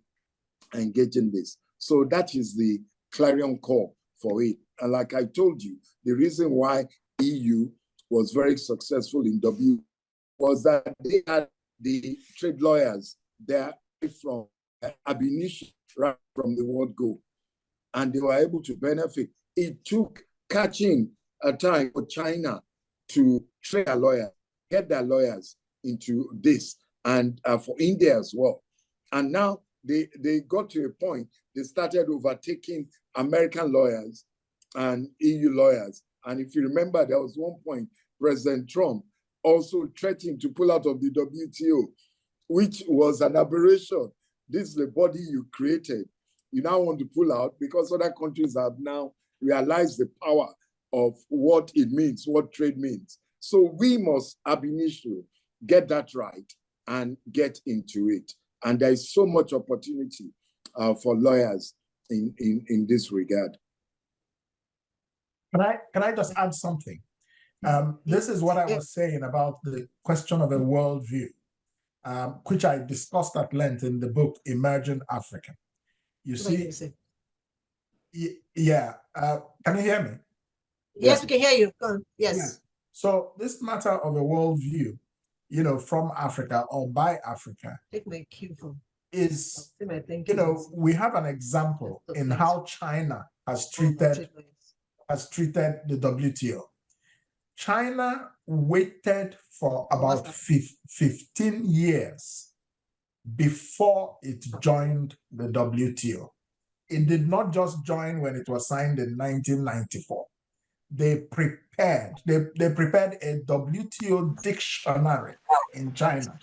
engaging this. So that is the clarion call for it. And like I told you, the reason why EU was very successful in W was that they had the trade lawyers there from ab initio, right from the word go, and they were able to benefit. It took catching a time for China to train their lawyers, get their lawyers into this, and for India as well. And now they got to a point, they started overtaking American lawyers and EU lawyers. And if you remember, there was one point, President Trump also threatened to pull out of the WTO, which was an aberration. This is the body you created. You now want to pull out because other countries have now realized the power of what it means, what trade means. So we must ab initio get that right and get into it. And there is so much opportunity for lawyers in this regard. Can I just add something? This is what I was saying about the question of a worldview, which I discussed at length in the book, Emerging Africa. You see, yeah, can you hear me? Yes, we can hear you. Go on. Yes. Yeah. So this matter of a worldview, you know, from Africa or by Africa, take my cue from is, you know, we have an example in how China has treated the WTO. China waited for about 15 years before it joined the WTO. It did not just join when it was signed in 1994. They prepared a WTO dictionary in China.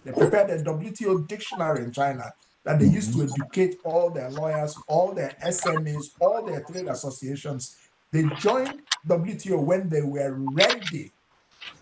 They prepared a WTO dictionary in China that they used to educate all their lawyers, all their SMEs, all their trade associations. They joined WTO when they were ready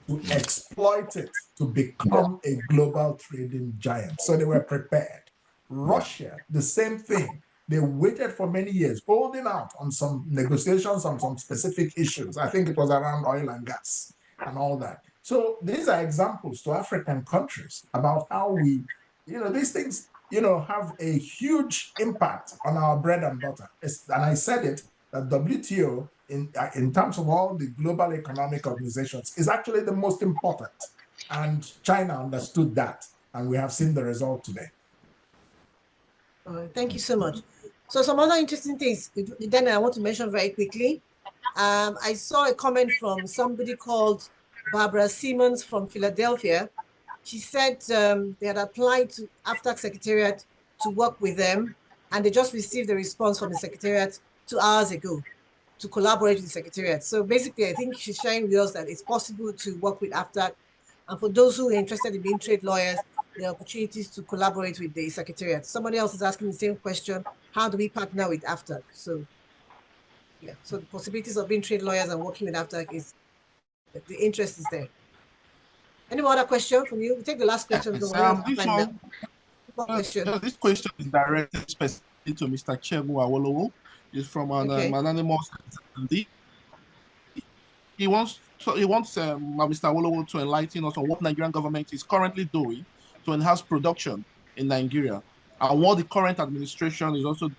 to exploit it to become a global trading giant. So they were prepared. Russia, the same thing. They waited for many years, holding out on some negotiations on some specific issues. I think it was around oil and gas and all that. So these are examples to African countries about how we, you know, these things, you know, have a huge impact on our bread and butter. And I said it, that WTO, in terms of all the global economic organizations, is actually the most important. And China understood that, and we have seen the result today. All right, thank you so much. So some other interesting things, then I want to mention very quickly. I saw a comment from somebody called Barbara Simmons from Philadelphia. She said they had applied to AfCFTA Secretariat to work with them, and they just received a response from the Secretariat 2 hours ago to collaborate with the Secretariat. So basically, I think she's sharing with us that it's possible to work with AfCFTA. And for those who are interested in being trade lawyers, there are opportunities to collaborate with the Secretariat. Somebody else is asking the same question. How do we partner with AfCFTA? So yeah, so the possibilities of being trade lawyers and working with AfCFTA is, the interest is there. Any other question from you? We take the last question. Yes, this question is directed specifically to Mr. Chegu Awolowo. It's from an anonymous. He wants Mr. Awolowo to enlighten us on what Nigerian government is currently doing to enhance production in Nigeria, and what the current administration is also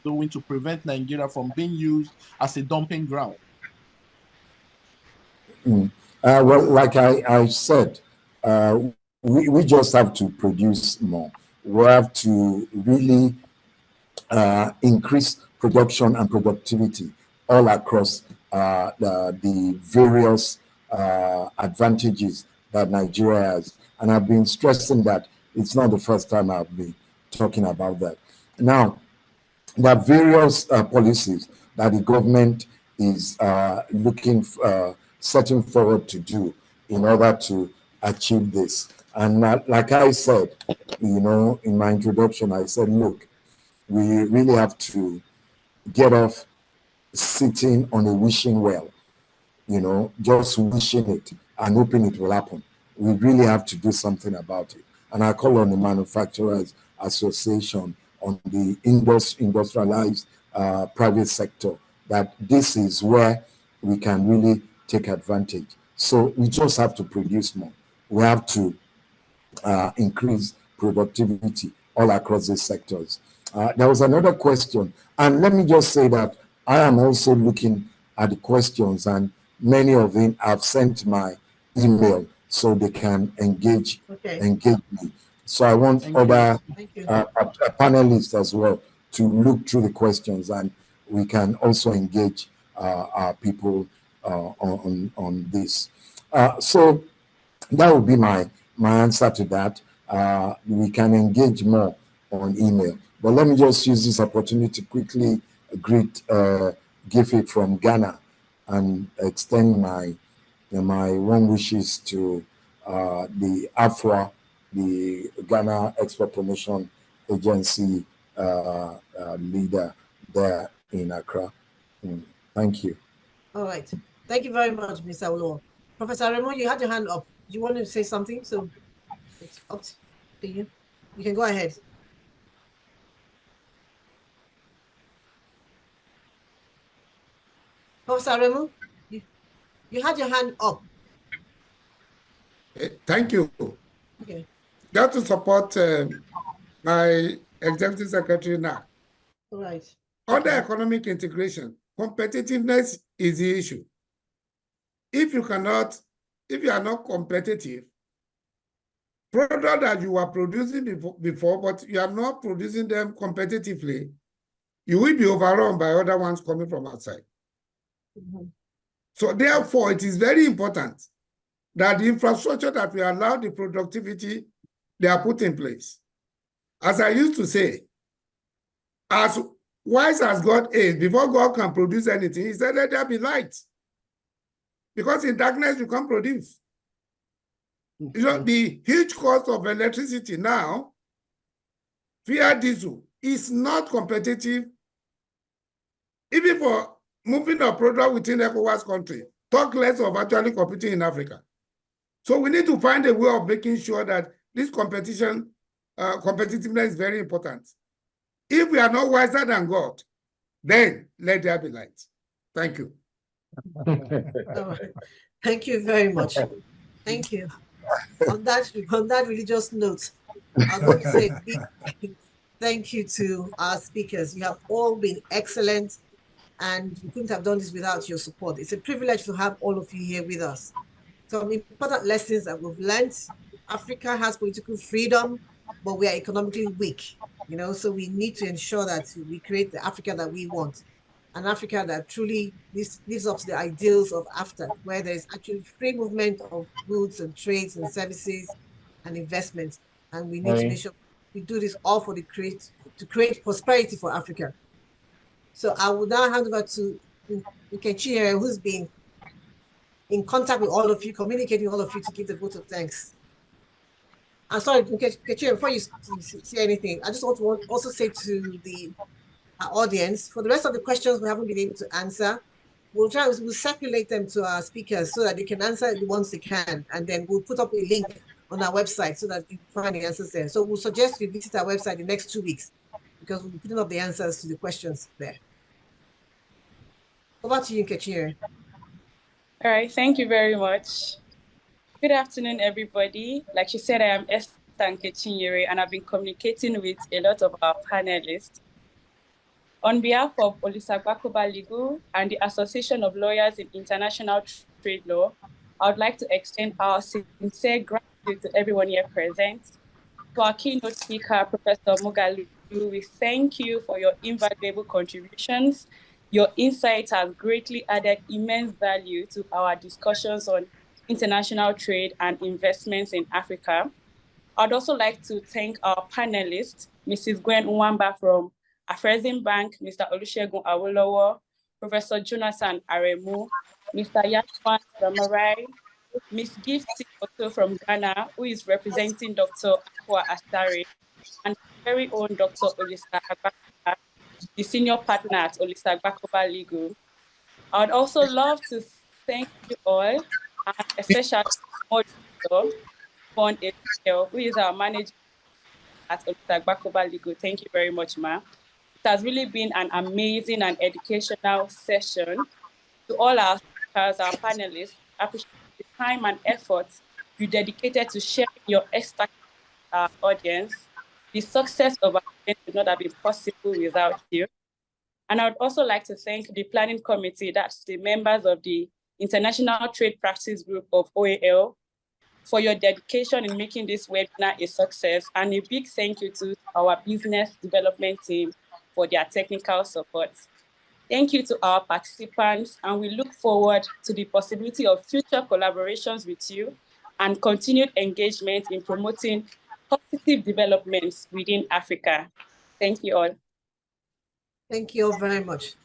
doing to prevent Nigeria from being used as a dumping ground. Well, like I said, we just have to produce more. We have to really increase production and productivity all across the various advantages that Nigeria has. And I've been stressing that. It's not the first time I've been talking about that. Now, there are various policies that the government is setting forward to do in order to achieve this. And like I said, you know, in my introduction, I said, look, we really have to get off sitting on a wishing well, you know, just wishing it and hoping it will happen. We really have to do something about it. and I call on the Manufacturers Association, on the industrialized private sector, that this is where we can really take advantage. So we just have to produce more. We have to increase productivity all across these sectors. There was another question, and let me just say that I am also looking at the questions, and many of them have sent my email so they can engage me. So I want other panelists as well to look through the questions, and we can also engage our people on this. So that would be my answer to that. We can engage more on email. But let me just use this opportunity to quickly greet Giffy from Ghana and extend my warm wishes to the AFWA, the Ghana Export Promotion Agency leader there in Accra. Thank you. All right. Thank you very much, Mr. Olo. Professor Remo, you had your hand up. Do you want to say something? So it's up to you. You can go ahead. Professor Remo, you had your hand up. Thank you. Okay. Got to support my executive secretary now. All right. Under economic integration, competitiveness is the issue. If you are not competitive, product that you are producing before, but you are not producing them competitively, you will be overrun by other ones coming from outside. So therefore, it is very important that the infrastructure that we allow the productivity, they are put in place. As I used to say, as wise as God is, before God can produce anything, he said, let there be light. Because in darkness, you can't produce. You know, the huge cost of electricity now, via diesel, is not competitive, even for moving a product within ECOWAS country, talk less of actually competing in Africa. So we need to find a way of making sure that this competitiveness is very important. If we are not wiser than God, then let there be light. Thank you. Thank you very much. Thank you. On that religious note, I'm going to say a big thank you to our speakers. You have all been excellent, and we couldn't have done this without your support. It's a privilege to have all of you here with us. Some important lessons that we've learned. Africa has political freedom, but we are economically weak, you know, so we need to ensure that we create the Africa that we want, an Africa that truly lives up to the ideals of AfCFTA, where there's actually free movement of goods and trades and services and investments. And we need to make sure we do this all for to create prosperity for Africa. So I will now hand over to Nkechi, who's been in contact with all of you, communicating with all of you to give the vote of thanks. I'm sorry, Nkechi, before you say anything, I just want to also say to the audience, for the rest of the questions we haven't been able to answer, we'll circulate them to our speakers so that they can answer the ones they can, and then we'll put up a link on our website so that you can find the answers there. So we'll suggest you visit our website the next 2 weeks, because we'll be putting up the answers to the questions there. Over to you, Nkechi. All right, thank you very much. Good afternoon, everybody. Like she said, I am Esther Nkechi, and I've been communicating with a lot of our panelists. On behalf of Olisa Agbakoba Legal and the Association of Lawyers in International Trade Law, I would like to extend our sincere gratitude to everyone here present. To our keynote speaker, Professor Mugalu, we thank you for your invaluable contributions. Your insights have greatly added immense value to our discussions on international trade and investments in Africa. I'd also like to thank our panelists, Mrs. Gwen Nwamba from Afreximbank, Mr. Olusegun Awolowo, Professor Jonathan Aremu, Mr. Yashwan Ramarai, Ms. Gifty also from Ghana, who is representing Dr. Akwa Asare, and very own Dr. Olisa Agbakoba, the senior partner at Olisa Agbakoba Legal. I would also love to thank you all, and especially Fon who is our manager at Agbakoba Legal. Thank you very much, Ma. It has really been an amazing and educational session. To all our speakers, our panelists, I appreciate the time and effort you dedicated to sharing your expertise with our audience. The success of our event would not have been possible without you. And I would also like to thank the planning committee, that's the members of the International Trade Practice Group of OAL, for your dedication in making this webinar a success. And a big thank you to our business development team for their technical support. Thank you to our participants, and we look forward to the possibility of future collaborations with you and continued engagement in promoting positive developments within Africa. Thank you all. Thank you all very much.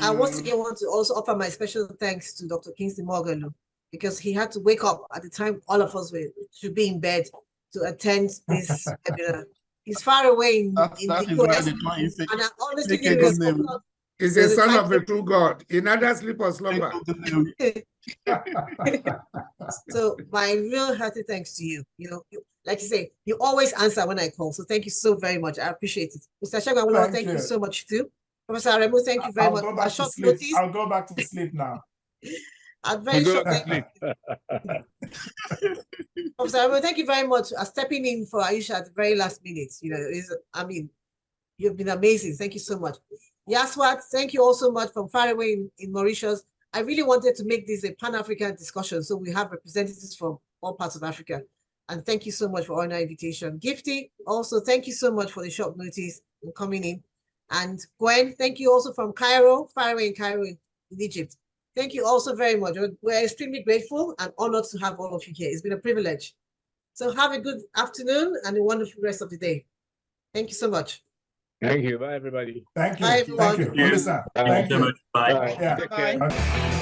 I once again want to also offer my special thanks to Dr. Kingsley Morgan, because he had to wake up at the time all of us should be in bed to attend this webinar. He's far away in the US, and I honestly think he's a son of the true God. He neither sleep or slumber. So my real hearty thanks to you. You know, like you say, you always answer when I call. So thank you so very much. I appreciate it. Mr. Shagwa, thank you so much too. Professor Aremu, thank you very much. I'll go back to sleep now. I'm very short. Professor Aremu, thank you very much for stepping in for Aisha at the very last minute. You know, you've been amazing. Thank you so much. Yaswat, thank you all so much from far away in Mauritius. I really wanted to make this a Pan-African discussion, so we have representatives from all parts of Africa. And thank you so much for honoring our invitation. Gifty, also, thank you so much for the short notice and coming in. And Gwen, thank you also from Cairo, far away in Cairo, in Egypt. Thank you also very much. We're extremely grateful and honored to have all of you here. It's been a privilege. So have a good afternoon and a wonderful rest of the day. Thank you so much. Thank you. Bye, everybody. Thank you. Bye, everyone. Thank you. Olisa. Thank you so much. Bye. Yeah. Bye.